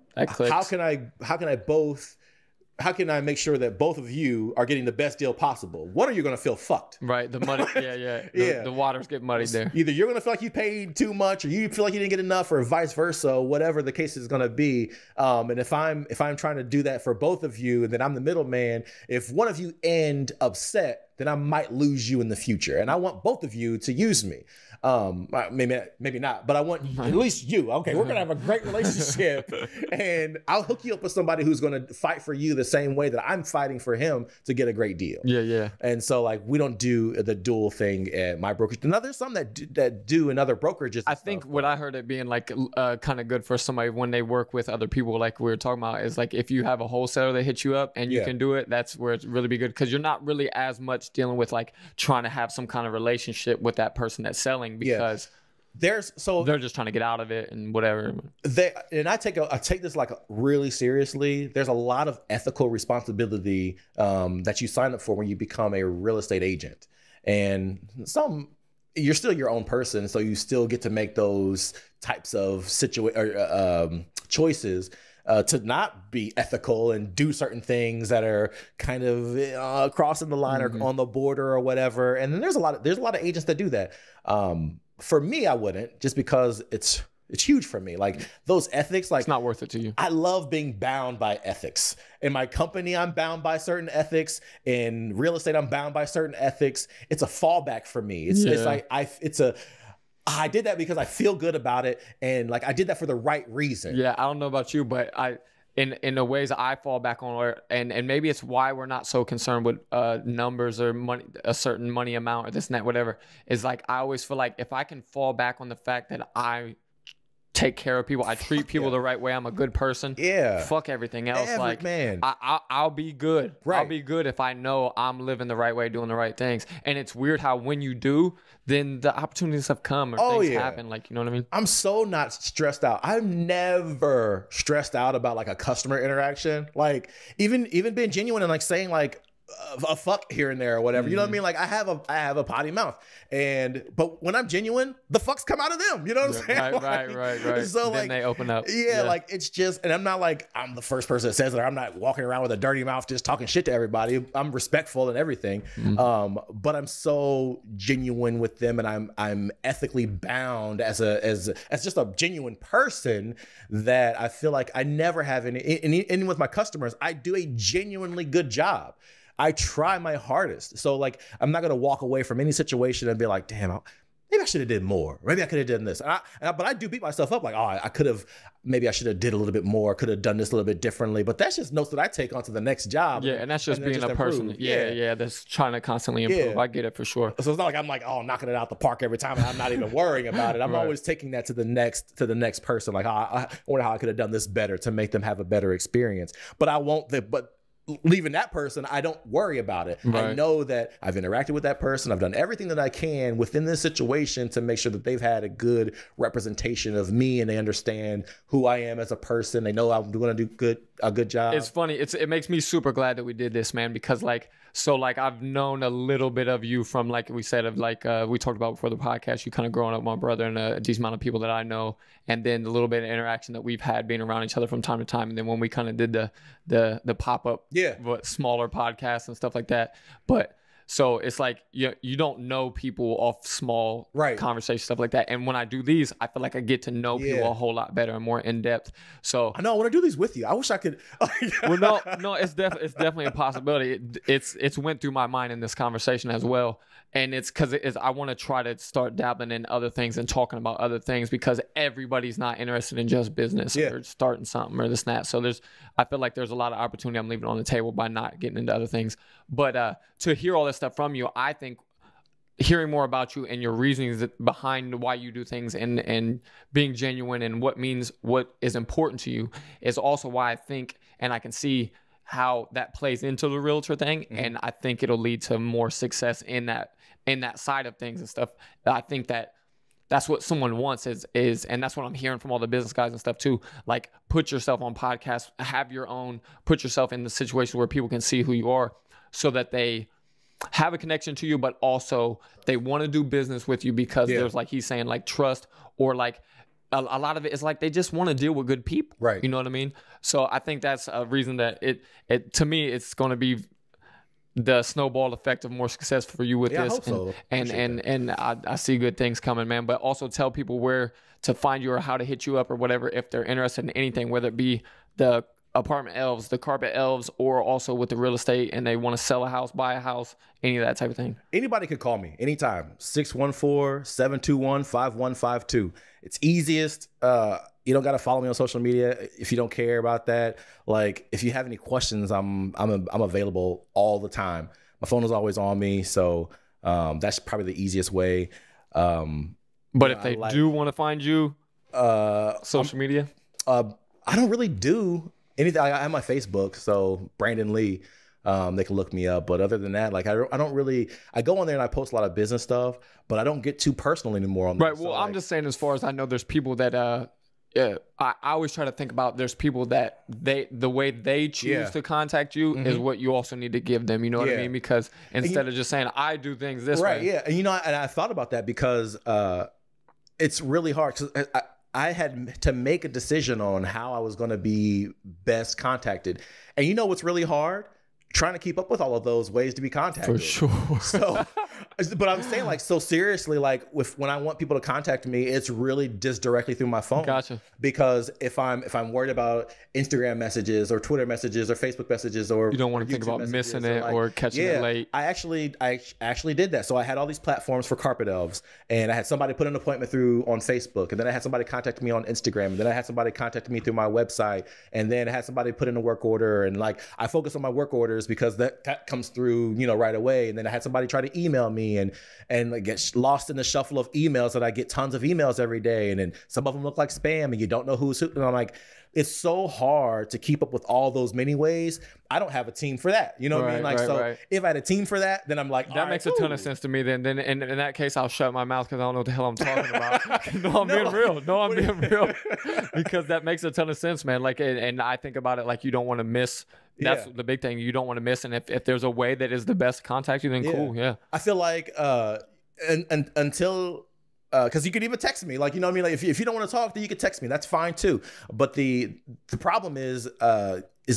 how can I make sure that both of you are getting the best deal possible? One of you are going to feel fucked. Right. The money. The waters get muddied there. Either you're going to feel like you paid too much, or you feel like you didn't get enough, or vice versa, whatever the case is going to be. And if I'm trying to do that for both of you, and then I'm the middleman, if one of you end upset, then I might lose you in the future. And I want both of you to use me. Maybe not, but I want at least you. Okay, we're going to have a great relationship, and I'll hook you up with somebody who's going to fight for you the same way that I'm fighting for him to get a great deal. Yeah. And so like, we don't do the dual thing at my brokerage. Now there's some that do in other brokerages. I think what I heard it being like kind of good for somebody when they work with other people, like we were talking about, is like if you have a wholesaler that hits you up and you can do it, that's where it's really be good, because you're not really as much dealing with like trying to have some kind of relationship with that person that's selling, because they're just trying to get out of it and whatever. I take this like really seriously. There's a lot of ethical responsibility that you sign up for when you become a real estate agent, and you're still your own person, so you still get to make those types of choices. To not be ethical and do certain things that are kind of crossing the line or on the border or whatever. And then there's a lot of agents that do that. For me, I wouldn't, just because it's huge for me. Like those ethics, like it's not worth it to you. I love being bound by ethics. In my company, I'm bound by certain ethics. In real estate, I'm bound by certain ethics. It's a fallback for me. It's like I did that because I feel good about it, and like I did that for the right reason. Yeah, I don't know about you, but in the ways I fall back on, and maybe it's why we're not so concerned with numbers or money, a certain money amount or this and that, whatever, is like I always feel like if I can fall back on the fact that I take care of people, I treat people the right way, I'm a good person. Yeah. Fuck everything else. I'll be good. Right. I'll be good if I know I'm living the right way, doing the right things. And it's weird how when you do, then the opportunities have come or things happen. Like, you know what I mean? I'm so not stressed out. I'm never stressed out about like a customer interaction. Like even being genuine and like saying like a fuck here and there or whatever. You know what I mean? Like I have a potty mouth, but when I'm genuine, the fucks come out of them. You know what I'm saying? Right. So then they open up. Yeah, like it's just, and I'm not like I'm the first person that says it. I'm not walking around with a dirty mouth just talking shit to everybody. I'm respectful and everything. But I'm so genuine with them, and I'm ethically bound as just a genuine person, that I feel like I never have any with my customers, I do a genuinely good job. I try my hardest. So like, I'm not going to walk away from any situation and be like, damn, maybe I should have did more. Maybe I could have done this. But I do beat myself up like, maybe I should have did a little bit more. Could have done this a little bit differently. But that's just notes that I take onto the next job. Yeah. And that's just being a person. Yeah. That's trying to constantly improve. I get it for sure. So it's not like I'm like, knocking it out the park every time, and I'm not even worrying about it. I'm always taking that to the next person. Like, I wonder how I could have done this better to make them have a better experience. But leaving that person, I don't worry about it. Right. I know that I've interacted with that person. I've done everything that I can within this situation to make sure that they've had a good representation of me, and they understand who I am as a person. They know I'm going to do a good job. It's funny. It makes me super glad that we did this, man, because I've known a little bit of you from, like we said, we talked about before the podcast, you kind of growing up with my brother and a decent amount of people that I know, and then the little bit of interaction that we've had being around each other from time to time. And then when we kind of did the pop-up, smaller podcasts and stuff like that. But so it's like you don't know people off small conversations, stuff like that. And when I do these, I feel like I get to know people a whole lot better and more in depth. So I know I want to do these with you. I wish I could. Well, no, it's definitely a possibility. It's went through my mind in this conversation as well. And it's because I want to try to start dabbling in other things and talking about other things, because everybody's not interested in just business or starting something or this and that. So I feel like there's a lot of opportunity I'm leaving on the table by not getting into other things. But to hear all this stuff from you, I think hearing more about you and your reasonings behind why you do things and being genuine and what is important to you is also why I think, and I can see how that plays into the realtor thing. And I think it'll lead to more success in that side of things and stuff. I think that that's what someone wants is, and that's what I'm hearing from all the business guys and stuff too. Like, put yourself on podcasts, put yourself in the situation where people can see who you are, so that they have a connection to you, but also they want to do business with you because there's, like he's saying, like trust, or like a lot of it is like they just want to deal with good people. Right. You know what I mean? So I think that's a reason that it to me, it's going to be the snowball effect of more success for you with this. I hope so. And I see good things coming, man. But also tell people where to find you or how to hit you up or whatever if they're interested in anything, whether it be the Apartment Elves, the Carpet Elves, or also with the real estate and they want to sell a house, buy a house, any of that type of thing. Anybody could call me anytime. 614-721-5152. It's easiest. You don't got to follow me on social media if you don't care about that. Like, if you have any questions, I'm available all the time. My phone is always on me, so that's probably the easiest way. But if they do want to find you, social media, I don't really do anything. I have my Facebook, so Brandon Lee. They can look me up, but other than that, like I don't really. I go on there and I post a lot of business stuff, but I don't get too personal anymore on there. Right. Well, so, I'm just saying, as far as I know, there's people that I always try to think about. There's people that the way they choose to contact you is what you also need to give them. You know what I mean? Because instead of just saying I do things this way, right? Yeah, and and I thought about that because it's really hard. 'Cause I had to make a decision on how I was going to be best contacted, and you know what's really hard? Trying to keep up with all of those ways to be contacted. For sure. So, but I'm saying, like, so seriously, like when I want people to contact me, it's really just directly through my phone. Gotcha. Because if I'm worried about Instagram messages or Twitter messages or Facebook messages, or you don't want to think about missing it or catching it late. I actually did that. So I had all these platforms for Carpet Elves, and I had somebody put an appointment through on Facebook, and then I had somebody contact me on Instagram, and then I had somebody contact me through my website, and then I had somebody put in a work order, and like I focus on my work orders because that comes through, right away. And then I had somebody try to email me and like get lost in the shuffle of emails that I get tons of emails every day. And then some of them look like spam and you don't know who's who. And I'm like, it's so hard to keep up with all those many ways. I don't have a team for that. You know what I mean? Like, if I had a team for that, then I'm like, that makes a ton of sense to me. Then in that case, I'll shut my mouth because I don't know what the hell I'm talking about. I'm being real. No, I'm being real. Because that makes a ton of sense, man. Like, and I think about it like you don't want to miss. That's the big thing. You don't want to miss. And if there's a way that is the best to contact you, then cool. Yeah. I feel like until because you could even text me, like, you know what I mean? Like, if you don't want to talk, then you can text me. That's fine too. But the problem is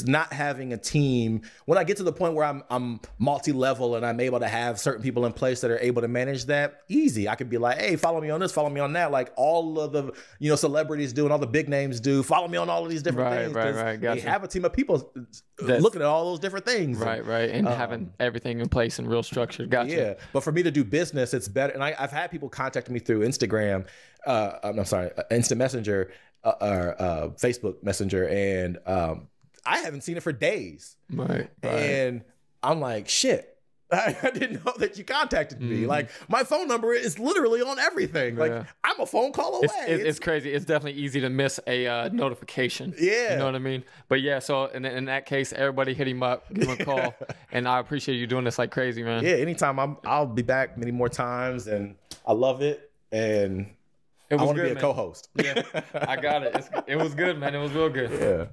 not having a team. When I get to the point where I'm multi-level and I'm able to have certain people in place that are able to manage that, easy. I could be like, hey, follow me on this, follow me on that. Like all of the celebrities do and all the big names do. Follow me on all of these different things. Right. Gotcha. We have a team of people looking at all those different things. Right. And having everything in place and real structure. Gotcha. Yeah. But for me to do business, it's better. And I've had people contact me through Instagram. I'm sorry, Instant Messenger or Facebook Messenger, and I haven't seen it for days. Right. And I'm like, shit. I didn't know that you contacted me. Like, my phone number is literally on everything. Like, I'm a phone call away. It's crazy. It's definitely easy to miss a notification. Yeah. You know what I mean? But yeah, so in that case, everybody hit him up, give him a call. And I appreciate you doing this like crazy, man. Yeah, anytime. I'll be back many more times, and I love it. And I want to be a co-host. Yeah, I got it. It was good, man. It was real good. Yeah.